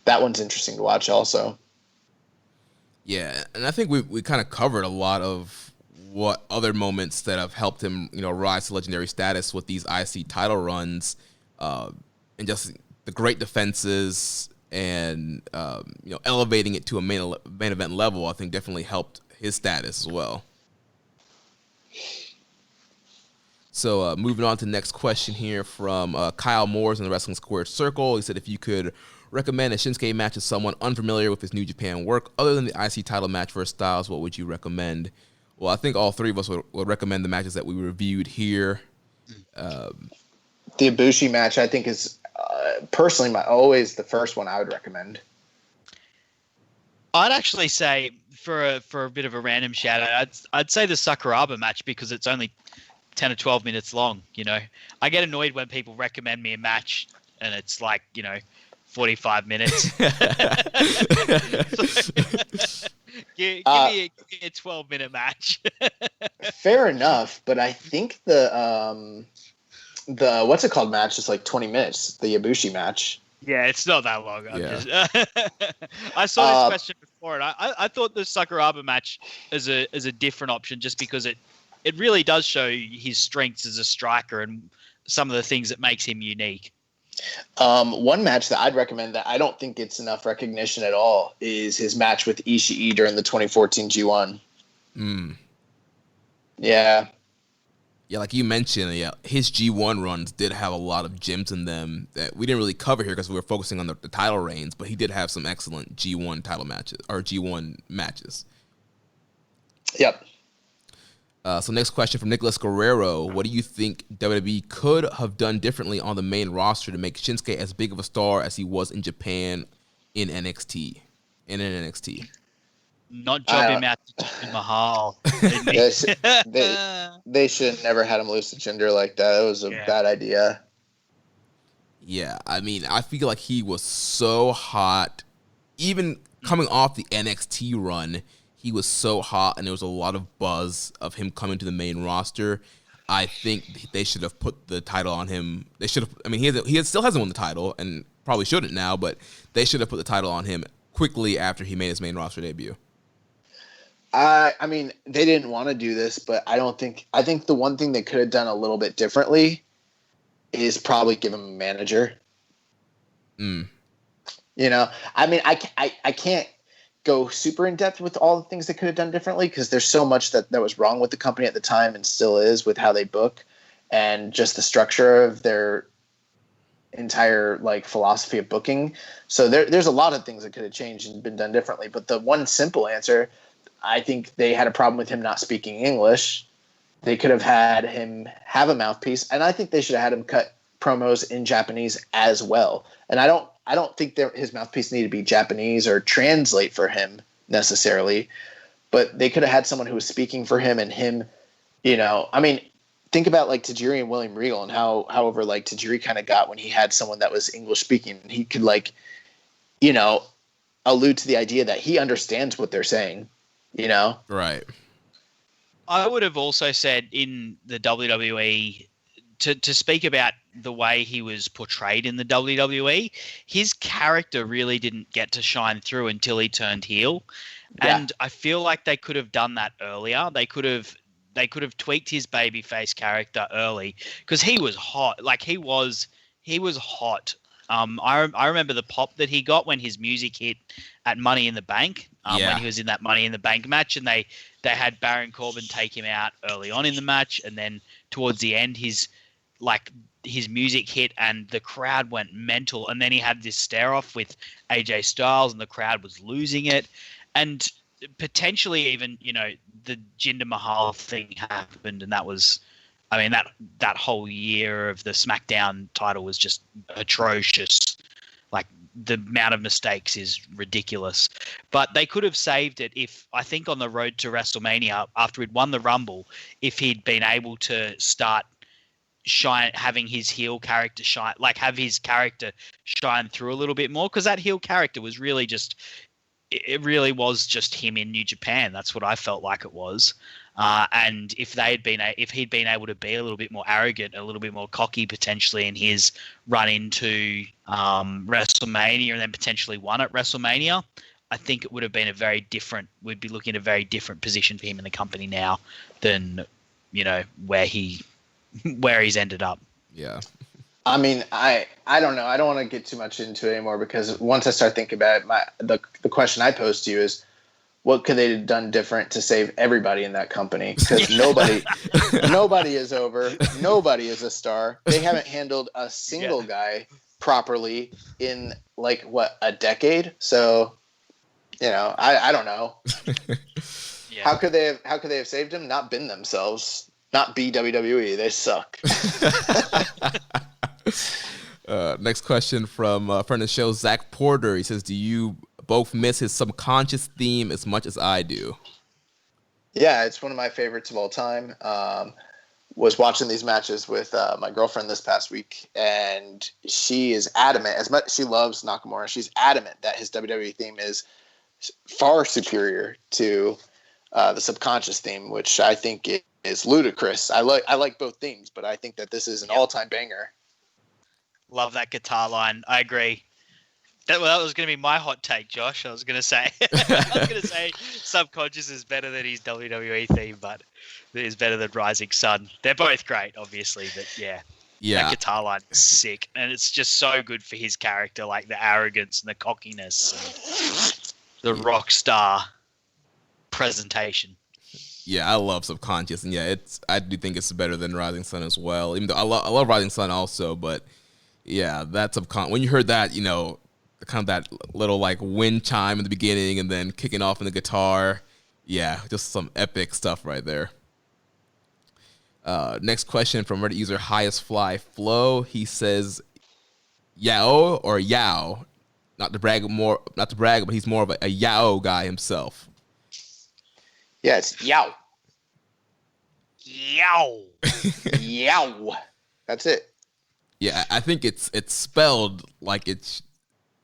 that one's interesting to watch also. Yeah, and I think we kind of covered a lot of what other moments that have helped him, rise to legendary status with these IC title runs, and just the great defenses and elevating it to a main event level. I think definitely helped his status as well. So moving on to the next question here from Kyle Moores in the Wrestling Squared Circle. He said, if you could recommend a Shinsuke match to someone unfamiliar with his New Japan work, other than the IC title match versus Styles, what would you recommend? Well, I think all three of us would recommend the matches that we reviewed here. The Ibushi match, I think, is personally always the first one I would recommend. I'd actually say, for a bit of a random shout out, I'd say the Sakuraba match, because it's only 10 or 12 minutes long. I get annoyed when people recommend me a match and it's like 45 minutes. Give me a 12-minute match. Fair enough, but I think the what's it called match is like 20 minutes. The Ibushi match. Yeah, it's not that long. Yeah. I saw this question before, and I thought the Sakuraba match is a different option, just because it really does show his strengths as a striker and some of the things that makes him unique. One match that I'd recommend that I don't think gets enough recognition at all is his match with Ishii during the 2014 G1. Yeah. Yeah, like you mentioned, his G1 runs did have a lot of gems in them that we didn't really cover here because we were focusing on the title reigns, but he did have some excellent G1 title matches, or G1 matches. Yep. So next question from Nicholas Guerrero. What do you think WWE could have done differently on the main roster to make Shinsuke as big of a star as he was in Japan in NXT? Not job him out to Mahal. They should have never had him lose to Jinder like that. It was a bad idea. Yeah, I mean, I feel like he was so hot. Even coming off the NXT run, he was so hot, and there was a lot of buzz of him coming to the main roster. I think they should have put the title on him. They should have. I mean, he still hasn't won the title, and probably shouldn't now. But they should have put the title on him quickly after he made his main roster debut. I mean, they didn't want to do this, but I think the one thing they could have done a little bit differently is probably give him a manager. I mean, I can't go super in depth with all the things they could have done differently, because there's so much that was wrong with the company at the time and still is, with how they book and just the structure of their entire philosophy of booking. So there's a lot of things that could have changed and been done differently. But the one simple answer, I think they had a problem with him not speaking English. They could have had him have a mouthpiece, and I think they should have had him cut promos in Japanese as well. And I don't think his mouthpiece needed to be Japanese or translate for him necessarily, but they could have had someone who was speaking for him, and him, I mean, think about Tajiri and William Regal, and however Tajiri kind of got when he had someone that was English speaking, and he could allude to the idea that he understands what they're saying, Right. I would have also said in the WWE, to speak about the way he was portrayed in the WWE, his character really didn't get to shine through until he turned heel. Yeah. And I feel like they could have done that earlier. They could have tweaked his babyface character early, because he was hot. He was hot. I remember the pop that he got when his music hit at Money in the Bank, when he was in that Money in the Bank match, and they had Baron Corbin take him out early on in the match, and then towards the end his music hit and the crowd went mental, and then he had this stare off with AJ Styles and the crowd was losing it, and potentially even the Jinder Mahal thing happened, and that was, I mean, that whole year of the SmackDown title was just atrocious. The amount of mistakes is ridiculous. But they could have saved it if, I think on the road to WrestleMania, after he'd won the Rumble, if he'd been able to start having his heel character shine, like have his character shine through a little bit more, because that heel character was really just, it really was just him in New Japan. That's what I felt like it was. And if he'd been able to be a little bit more arrogant, a little bit more cocky potentially in his run into WrestleMania and then potentially won at WrestleMania, I think it would have been we'd be looking at a very different position for him in the company now than, where he's ended up. Yeah. I mean, I don't know. I don't want to get too much into it anymore, because once I start thinking about it, the question I pose to you is, what could they have done different to save everybody in that company? Because nobody is over. Nobody is a star. They haven't handled a single guy properly in a decade. So, I don't know. Yeah. How could they have saved him? Not been themselves. Not be WWE. They suck. Next question from a friend of the show, Zach Porter. He says, do you both miss his subconscious theme as much as I do? Yeah, it's one of my favorites of all time. Was watching these matches with my girlfriend this past week, and she is adamant, as much she loves Nakamura, she's adamant that his WWE theme is far superior to the subconscious theme, which I think is ludicrous. I like both themes, but I think that this is an all-time banger. Love that guitar line. I agree. That was going to be my hot take, Josh. I was going to say Subconscious is better than his WWE theme, but it is better than Rising Sun. They're both great, obviously, but yeah. That guitar line is sick, and it's just so good for his character, like the arrogance and the cockiness and the rock star presentation. Yeah, I love Subconscious, and I do think it's better than Rising Sun as well. Even though I love Rising Sun also, but yeah, that when you heard that, kind of that little wind chime in the beginning and then kicking off in the guitar. Yeah, just some epic stuff right there. Next question from Reddit user Highest Fly Flow. He says, Yao or Yao? Not to brag, but he's more of a Yao guy himself. Yeah, it's Yao. Yow. Yow. That's it. Yeah, I think it's spelled like it's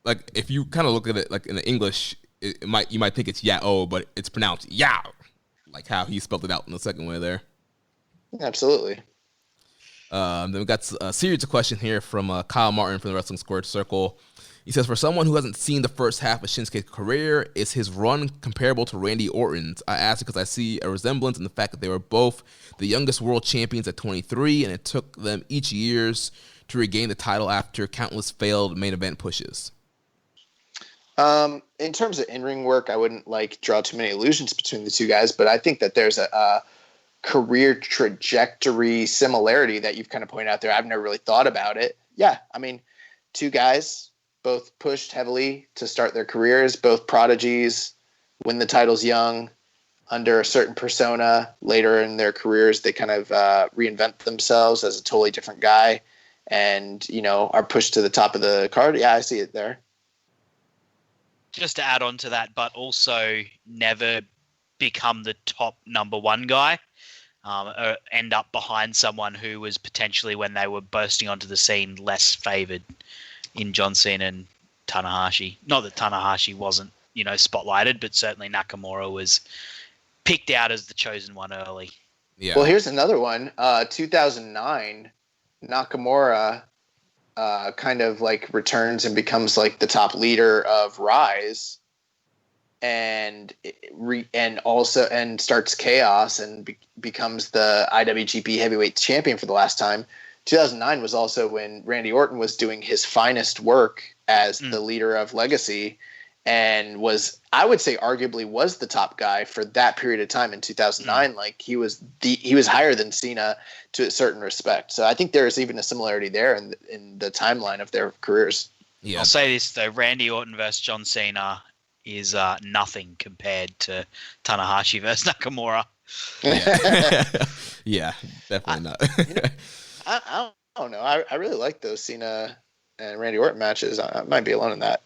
like, if you kind of look at it like in the English, you might think it's Yao, but it's pronounced Yao, like how he spelled it out in the second way there. Absolutely. Then we got a series of questions here from Kyle Martin from the Wrestling Squared Circle. He says, for someone who hasn't seen the first half of Shinsuke's career, is his run comparable to Randy Orton's? I ask because I see a resemblance in the fact that they were both the youngest world champions at 23, and it took them each years to regain the title after countless failed main event pushes. In terms of in-ring work, I wouldn't draw too many illusions between the two guys, but I think that there's a career trajectory similarity that you've kind of pointed out there. I've never really thought about it. Yeah, I mean, two guys both pushed heavily to start their careers, both prodigies, win the titles young, under a certain persona. Later in their careers, they kind of reinvent themselves as a totally different guy and, are pushed to the top of the card. Yeah, I see it there. Just to add on to that, but also never become the top number one guy, or end up behind someone who was potentially, when they were bursting onto the scene, less favored in John Cena and Tanahashi. Not that Tanahashi wasn't, spotlighted, but certainly Nakamura was picked out as the chosen one early. Yeah. Well, here's another one. 2009, Nakamura kind of returns and becomes the top leader of Rise, and starts Chaos and becomes the IWGP Heavyweight Champion for the last time. 2009 was also when Randy Orton was doing his finest work as the leader of Legacy, and was, I would say, arguably was the top guy for that period of time in 2009. He was higher than Cena to a certain respect. So I think there's even a similarity there in the timeline of their careers. Yeah. I'll say this though: Randy Orton versus John Cena is nothing compared to Tanahashi versus Nakamura. Yeah, definitely not. I don't know. I really like those Cena and Randy Orton matches. I might be alone in that.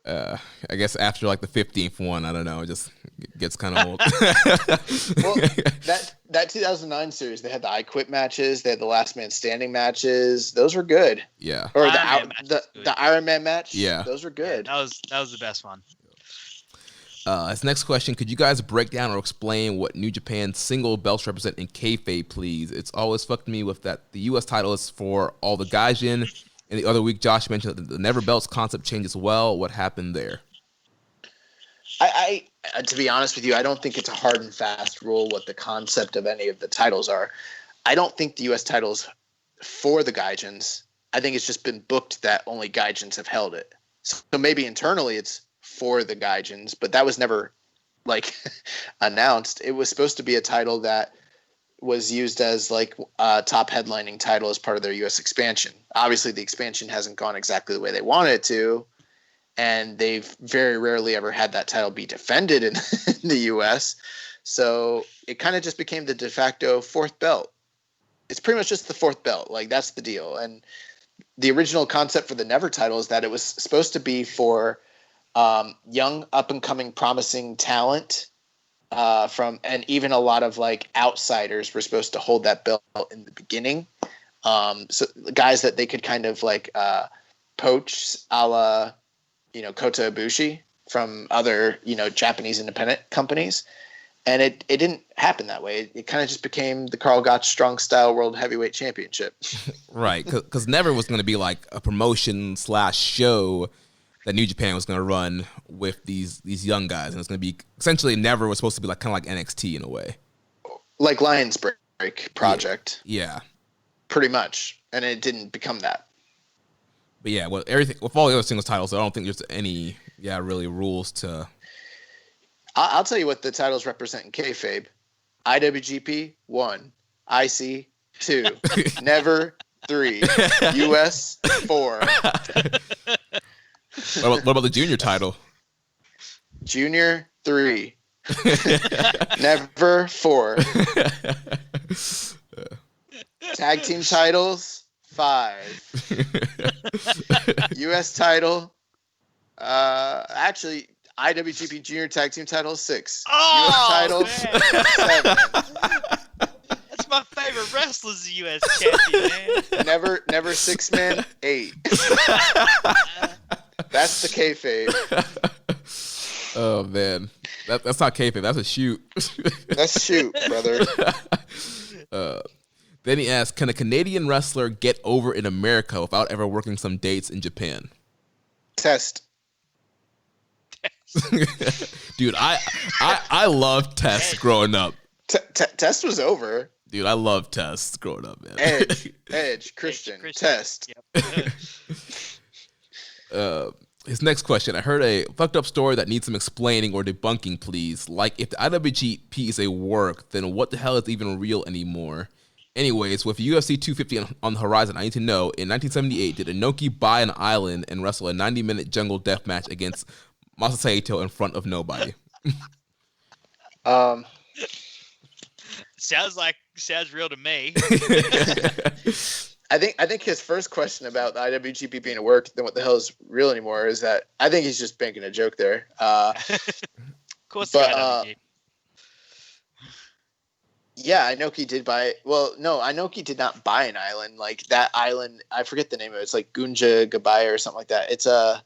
I guess after the 15th one, I don't know. Just gets kind of old. Well, that 2009 series, they had the I Quit matches, they had the Last Man Standing matches. Those were good. Yeah. Or the Iron Man match. Yeah. Those were good. Yeah, that was the best one. As next question, could you guys break down or explain what New Japan's single belts represent in kayfabe, please? It's always fucked me with that the U.S. title is for all the gaijin, and the other week Josh mentioned that the never belts concept changed as well. What happened there? I to be honest with you, I don't think it's a hard and fast rule what the concept of any of the titles are. I don't think the U.S. title's for the gaijins. I think it's just been booked that only gaijins have held it. So maybe internally it's for the gaijins, but that was never like announced. It was supposed to be a title that was used as like a top headlining title as part of their U.S. expansion. Obviously, the expansion hasn't gone exactly the way they wanted it to, and they've very rarely ever had that title be defended in the U.S. So it kind of just became the de facto fourth belt. It's pretty much just the fourth belt. Like, that's the deal. And the original concept for the Never title is that it was supposed to be for young, up-and-coming, promising talent and even a lot of like outsiders were supposed to hold that belt in the beginning. So guys that they could kind of like poach, a la, Kota Ibushi from other, Japanese independent companies. And it didn't happen that way. It kind of just became the Karl Gotch Strong Style World Heavyweight Championship. Right, because Never was going to be like a promotion / show that New Japan was going to run with these young guys, and it's going to be essentially Never was supposed to be like kind of like NXT in a way, like Lions Break project. Yeah, pretty much, and it didn't become that. But yeah, with all the other singles titles, I don't think there's any really rules to. I'll tell you what the titles represent in kayfabe: IWGP 1, IC 2, Never 3, US 4. What about the junior title? Junior 3, Never 4. Tag team titles 5. US title, actually. IWGP Junior Tag Team title 6. Oh, US title 7. That's my favorite wrestler's the US champion, man. Never 6-man 8. That's the kayfabe. Oh man, that's not kayfabe. That's a shoot. That's a shoot, brother. Then he asked, "Can a Canadian wrestler get over in America without ever working some dates in Japan?" Test. Dude, I loved Test growing up. Test was over. Dude, I loved Test growing up, man. Edge, Christian, Test. Yep. His next question. I heard a fucked up story that needs some explaining or debunking, please. Like, if the IWGP is a work, then what the hell is even real anymore? Anyways, with UFC 250 on the horizon, I need to know, in 1978, did Inoki buy an island and wrestle a 90-minute jungle death match against Masa Saito in front of nobody? Sounds real to me. I think his first question about the IWGP being a work, then what the hell is real anymore, is that I think he's just banking a joke there. Of course, but yeah, Inoki did buy. Well, no, Inoki did not buy an island. Like that island, I forget the name of it. It's like Gunja Gabaya or something like that. It's a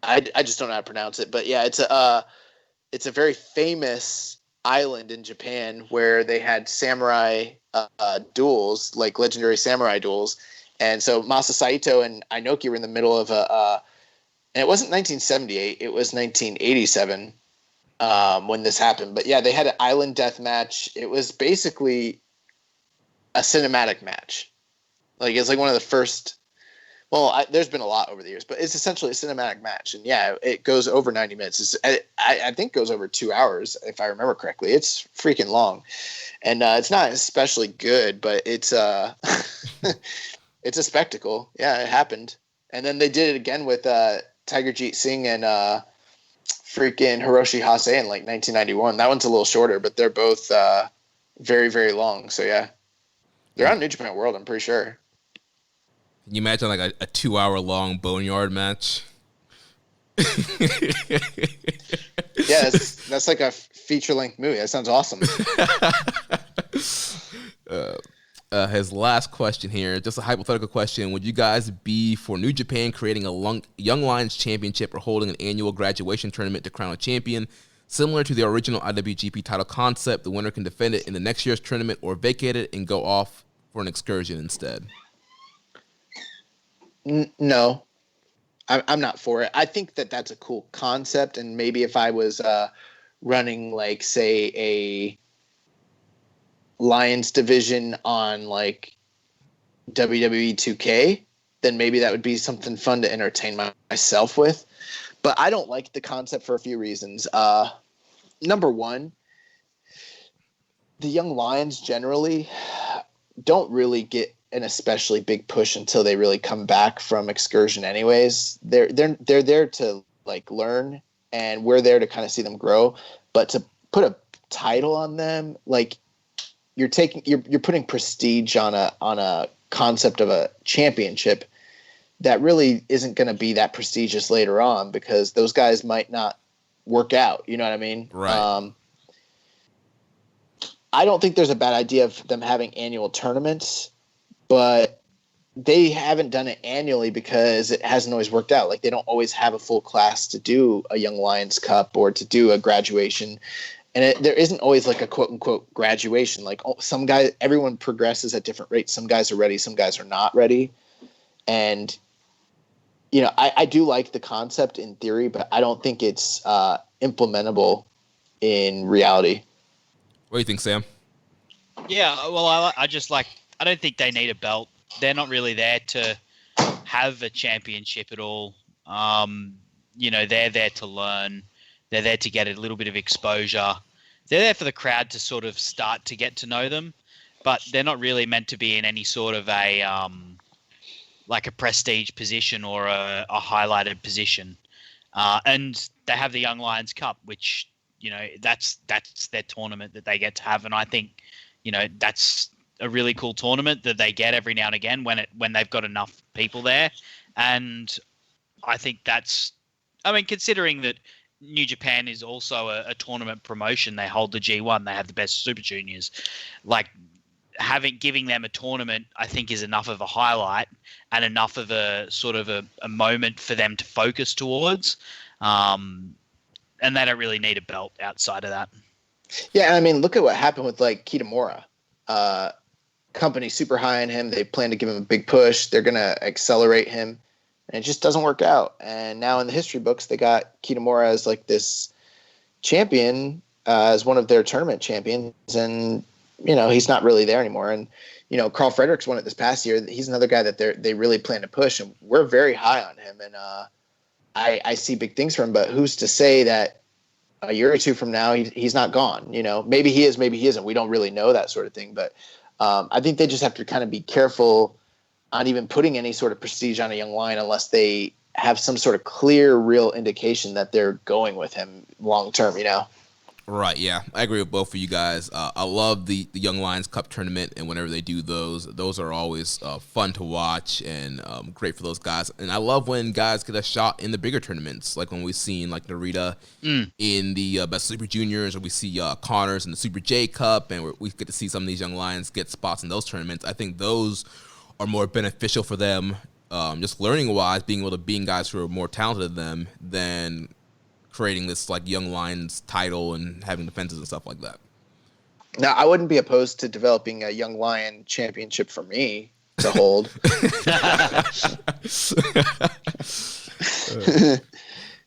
I just don't know how to pronounce it, but yeah, it's a very famous island in Japan where they had samurai duels, like legendary samurai duels, and so Masa Saito and Inoki were in the middle of and it wasn't 1978, it was 1987 when this happened. But yeah, they had an island death match. It was basically a cinematic match. Like it's like one of the first. Well, there's been a lot over the years, but it's essentially a cinematic match. And yeah, it goes over 90 minutes. I think it goes over 2 hours, if I remember correctly. It's freaking long. And it's not especially good, but it's it's a spectacle. Yeah, it happened. And then they did it again with Tiger Jeet Singh and freaking Hiroshi Hase in like 1991. That one's a little shorter, but they're both very, very long. So yeah, they're on New Japan World, I'm pretty sure. Can you imagine like a 2 hour long boneyard match? Yeah, Yeah, that's like a feature-length movie. That sounds awesome. His last question here, just a hypothetical question. Would you guys be for New Japan creating a Young Lions Championship or holding an annual graduation tournament to crown a champion? Similar to the original IWGP title concept, the winner can defend it in the next year's tournament or vacate it and go off for an excursion instead. No, I'm not for it. I think that's a cool concept, and maybe if I was running, like, say, a Lions division on, like, WWE 2K, then maybe that would be something fun to entertain myself with. But I don't like the concept for a few reasons. Number one, the Young Lions generally don't really get an especially big push until they really come back from excursion anyways. They're there to, like, learn, and we're there to kind of see them grow. But to put a title on them, like, you're putting prestige on a concept of a championship that really isn't going to be that prestigious later on, because those guys might not work out. You know what I mean? Right. I don't think there's a bad idea of them having annual tournaments, but they haven't done it annually because it hasn't always worked out. Like, they don't always have a full class to do a Young Lions Cup or to do a graduation. And there isn't always, like, a quote unquote graduation. Like, some guys, everyone progresses at different rates. Some guys are ready, some guys are not ready. And, you know, I do like the concept in theory, but I don't think it's implementable in reality. What do you think, Sam? Yeah, well, I just like, I don't think they need a belt. They're not really there to have a championship at all. You know, they're there to learn. They're there to get a little bit of exposure. They're there for the crowd to sort of start to get to know them, but they're not really meant to be in any sort of a like a prestige position or a highlighted position. And they have the Young Lions Cup, which, you know, that's their tournament that they get to have, and I think, you know, that's a really cool tournament that they get every now and again when they've got enough people there. And I think that's, I mean, considering that New Japan is also a tournament promotion, they hold the G1, they have the best Super Juniors, like, giving them a tournament, I think, is enough of a highlight and enough of a sort of a moment for them to focus towards. And they don't really need a belt outside of that. Yeah, I mean, look at what happened with, like, Kitamura. Company super high on him. They plan to give him a big push. They're going to accelerate him. And it just doesn't work out. And now in the history books, they got Kitamura as, like, this champion, as one of their tournament champions. And, you know, he's not really there anymore. And, you know, Carl Fredericks won it this past year. He's another guy that they really plan to push. And we're very high on him. And I see big things for him. But who's to say that a year or two from now he's not gone? You know, maybe he is, maybe he isn't. We don't really know that sort of thing. But I think they just have to kind of be careful on even putting any sort of prestige on a young lion unless they have some sort of clear, real indication that they're going with him long term, you know? Right, yeah. I agree with both of you guys. I love the Young Lions Cup tournament, and whenever they do those are always fun to watch and great for those guys. And I love when guys get a shot in the bigger tournaments, like when we've seen, like, Narita in the Best Super Juniors, or we see Connors in the Super J Cup, and we get to see some of these Young Lions get spots in those tournaments. I think those are more beneficial for them, just learning-wise, being able to beat guys who are more talented than them, than creating this, like, Young Lions title and having defenses and stuff like that. Now, I wouldn't be opposed to developing a Young Lion championship for me to hold.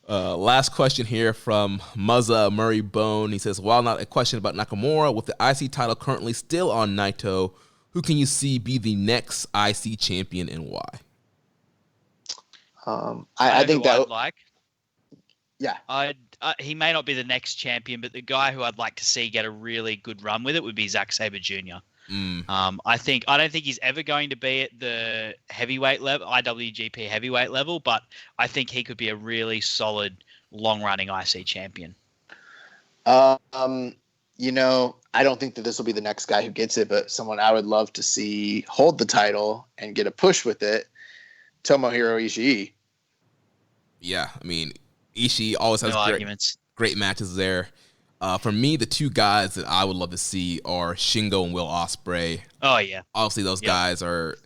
Last question here from Muzza Murray Bone. He says, while not a question about Nakamura, with the IC title currently still on Naito, who can you see be the next IC champion and why? I think that I'd like. Yeah. He may not be the next champion, but the guy who I'd like to see get a really good run with it would be Zack Sabre Jr. I don't think he's ever going to be at the heavyweight level, IWGP heavyweight level, but I think he could be a really solid, long-running IC champion. You know, I don't think that this will be the next guy who gets it, but someone I would love to see hold the title and get a push with it, Tomohiro Ishii. Yeah, I mean, Ishii always has No arguments. Great matches there. For me, the two guys that I would love to see are Shingo and Will Ospreay. Oh, yeah. Obviously, those guys are...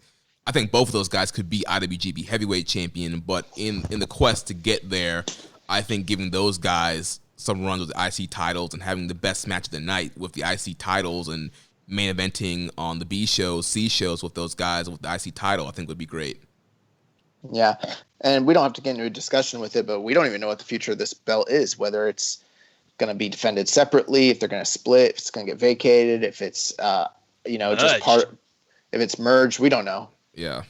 I think both of those guys could be IWGP Heavyweight Champion, but in the quest to get there, I think giving those guys some runs with the IC titles and having the best match of the night with the IC titles and main eventing on the B shows, C shows with those guys with the IC title, I think would be great. Yeah, and we don't have to get into a discussion with it, but we don't even know what the future of this belt is, whether it's going to be defended separately, if they're going to split, if it's going to get vacated, if it's, just if it's merged, we don't know. Yeah.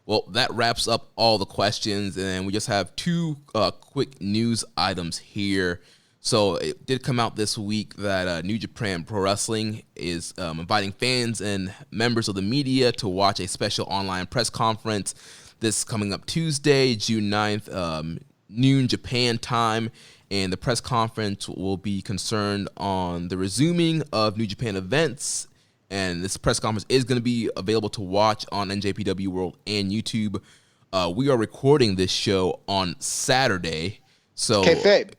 Well, that wraps up all the questions, and we just have two quick news items here. So it did come out this week that New Japan Pro Wrestling is inviting fans and members of the media to watch a special online press conference this coming up Tuesday, June 9th, noon Japan time. And the press conference will be concerned on the resuming of New Japan events. And this press conference is going to be available to watch on NJPW World and YouTube. We are recording this show on Saturday. So, Kayfabe.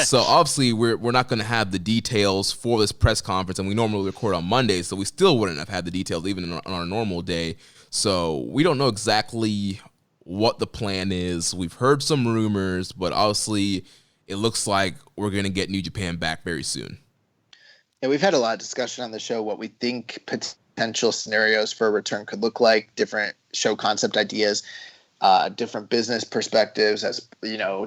So obviously we're not going to have the details for this press conference, and we normally record on Mondays, so we still wouldn't have had the details even on our normal day. So we don't know exactly what the plan is. We've heard some rumors, but obviously it looks like we're going to get New Japan back very soon. Yeah, we've had a lot of discussion on the show what we think potential scenarios for a return could look like, different show concept ideas, different business perspectives, as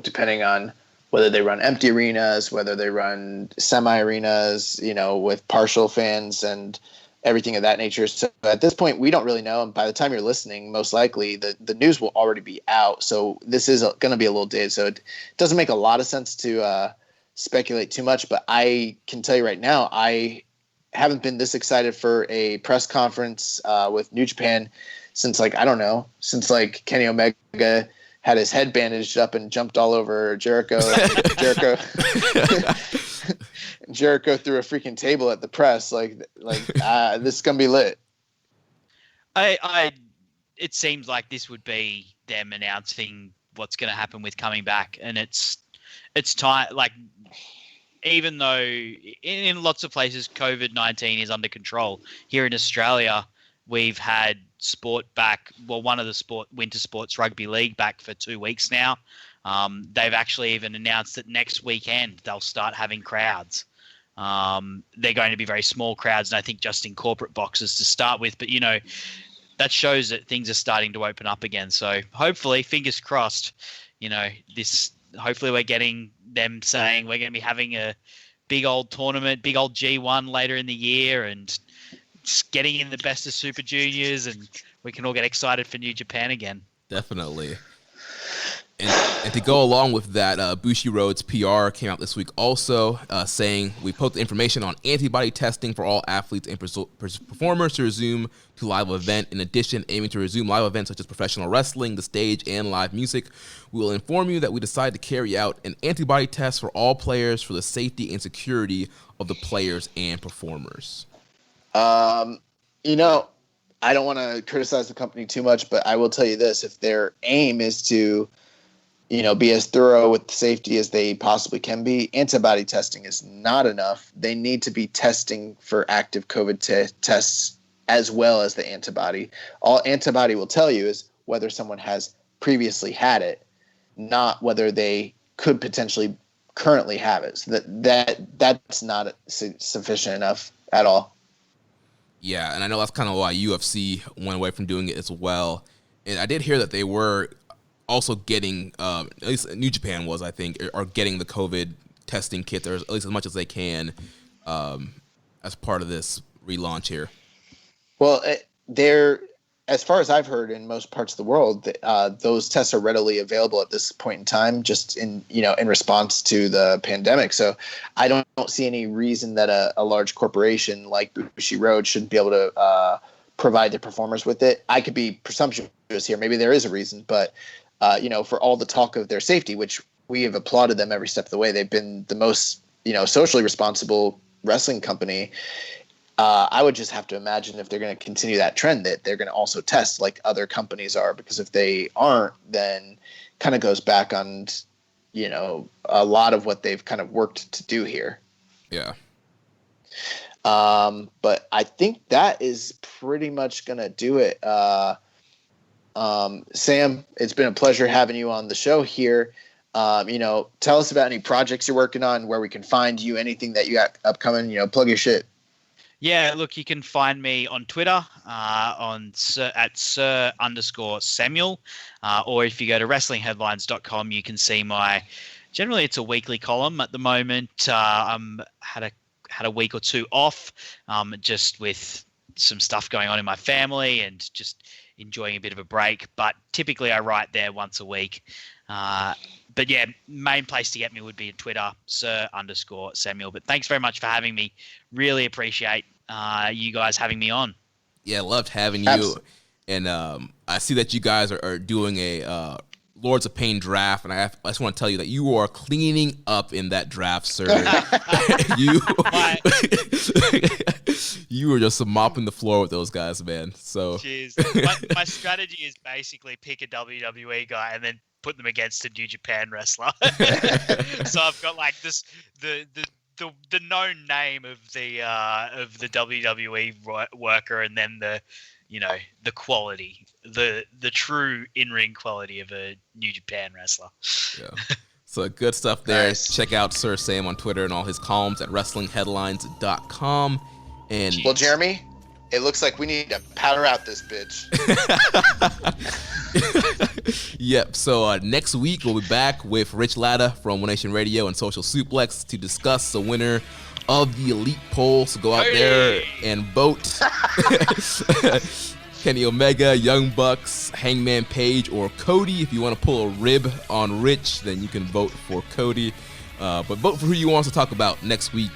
depending on whether they run empty arenas, whether they run semi arenas, with partial fans and everything of that nature. So at this point, we don't really know. And by the time you're listening, most likely the news will already be out. So this is going to be a little dated. So it doesn't make a lot of sense to speculate too much. But I can tell you right now, I haven't been this excited for a press conference with New Japan since Kenny Omega had his head bandaged up and jumped all over Jericho. Jericho threw a freaking table at the press. This is gonna be lit. It seems like this would be them announcing what's going to happen with coming back, and it's time. Like, even though in lots of places COVID-19 is under control, here in Australia we've had sport back. Well, one of the winter sports, rugby league, back for 2 weeks now. They've actually even announced that next weekend they'll start having crowds. They're going to be very small crowds, and I think just in corporate boxes to start with. But, that shows that things are starting to open up again. So hopefully, fingers crossed, hopefully we're getting them saying we're going to be having a big old tournament, big old G1 later in the year, and just getting in the best of Super Juniors, and we can all get excited for New Japan again. Definitely. And to go along with that, Bushiroad's PR came out this week also saying, we put the information on antibody testing for all athletes and performers to resume to live event. In addition, aiming to resume live events such as professional wrestling, the stage, and live music. We will inform you that we decided to carry out an antibody test for all players for the safety and security of the players and performers. I don't want to criticize the company too much, but I will tell you this. If their aim is to be as thorough with safety as they possibly can be, antibody testing is not enough. They need to be testing for active COVID tests as well as the antibody. All antibody will tell you is whether someone has previously had it, not whether they could potentially currently have it. So that's not sufficient enough at all. Yeah, and I know that's kind of why UFC went away from doing it as well. And I did hear that they were also getting, at least New Japan was, I think, are getting the COVID testing kits, or at least as much as they can, as part of this relaunch here. Well, as far as I've heard, in most parts of the world, those tests are readily available at this point in time, just in response to the pandemic. So I don't see any reason that a large corporation like Bushiroad shouldn't be able to provide their performers with it. I could be presumptuous here. Maybe there is a reason, but for all the talk of their safety, which we have applauded them every step of the way, they've been the most socially responsible wrestling company. I would just have to imagine if they're going to continue that trend, that they're going to also test like other companies are, because if they aren't, then kind of goes back on a lot of what they've kind of worked to do here. Yeah. But I think that is pretty much going to do it. Sam, it's been a pleasure having you on the show here. Tell us about any projects you're working on, where we can find you, anything that you got upcoming, plug your shit. Yeah, look, you can find me on Twitter at Sir_Samuel, or if you go to WrestlingHeadlines.com, you can see generally it's a weekly column at the moment. Had a week or two off, just with some stuff going on in my family and just enjoying a bit of a break. But typically I write there once a week. But yeah, main place to get me would be in Twitter, Sir_Samuel. But thanks very much for having me. Really appreciate you guys having me on. Yeah, loved having you. And I see that you guys are doing a Lords of Pain draft, and I just want to tell you that you are cleaning up in that draft, sir. You were just mopping the floor with those guys, man. So cheers. My strategy is basically pick a WWE guy and then put them against a New Japan wrestler. So I've got like this the known name of the WWE worker, and then the quality, the true in-ring quality of a New Japan wrestler. Yeah. So good stuff there. Nice. Check out Sir Sam on Twitter and all his columns at WrestlingHeadlines.com. And Well, Jeremy, it looks like we need to powder out this bitch. Yep. So next week we'll be back with Rich Latta from One Nation Radio and Social Suplex to discuss the winner of the Elite Poll. So go out there and vote. Kenny Omega, Young Bucks, Hangman Page, or Cody. If you want to pull a rib on Rich, then you can vote for Cody. But vote for who you want us to talk about next week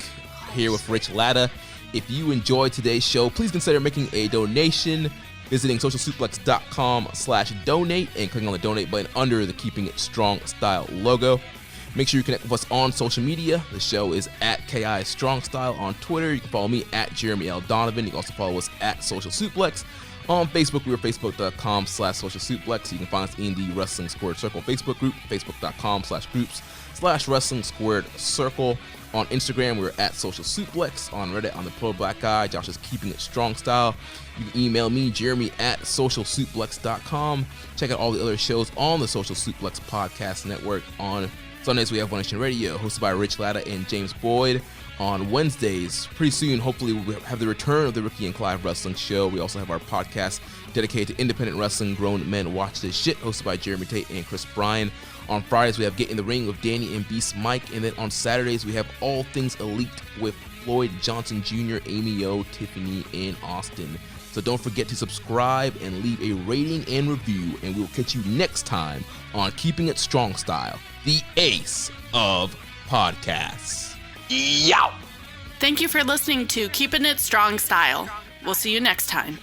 here with Rich Latta. If you enjoyed today's show, please consider making a donation, visiting socialsuplex.com/donate and clicking on the donate button under the Keeping It Strong Style logo. Make sure you connect with us on social media. The show is at KI Strong Style on Twitter. You can follow me at Jeremy L. Donovan. You can also follow us at Social Suplex. On Facebook, we are facebook.com/Social Suplex. You can find us in the Wrestling Squared Circle Facebook group, facebook.com/groups/Wrestling Squared Circle. On Instagram, we're at Social Suplex. On Reddit, on the Pro Black Guy, Josh is Keeping It Strong Style. You can email me, Jeremy, at socialsuplex.com. Check out all the other shows on the Social Suplex Podcast Network. On Sundays, we have One Nation Radio, hosted by Rich Latta and James Boyd. On Wednesdays, pretty soon, hopefully, we'll have the return of the Ricky and Clive Wrestling Show. We also have our podcast dedicated to independent wrestling, Grown Men Watch This Shit, hosted by Jeremy Tate and Chris Bryan. On Fridays, we have Get in the Ring with Danny and Beast Mike. And then on Saturdays, we have All Things Elite with Floyd Johnson Jr., Amy O, Tiffany, and Austin. So don't forget to subscribe and leave a rating and review. And we'll catch you next time on Keeping It Strong Style, the ace of podcasts. Yow! Thank you for listening to Keepin' It Strong Style. We'll see you next time.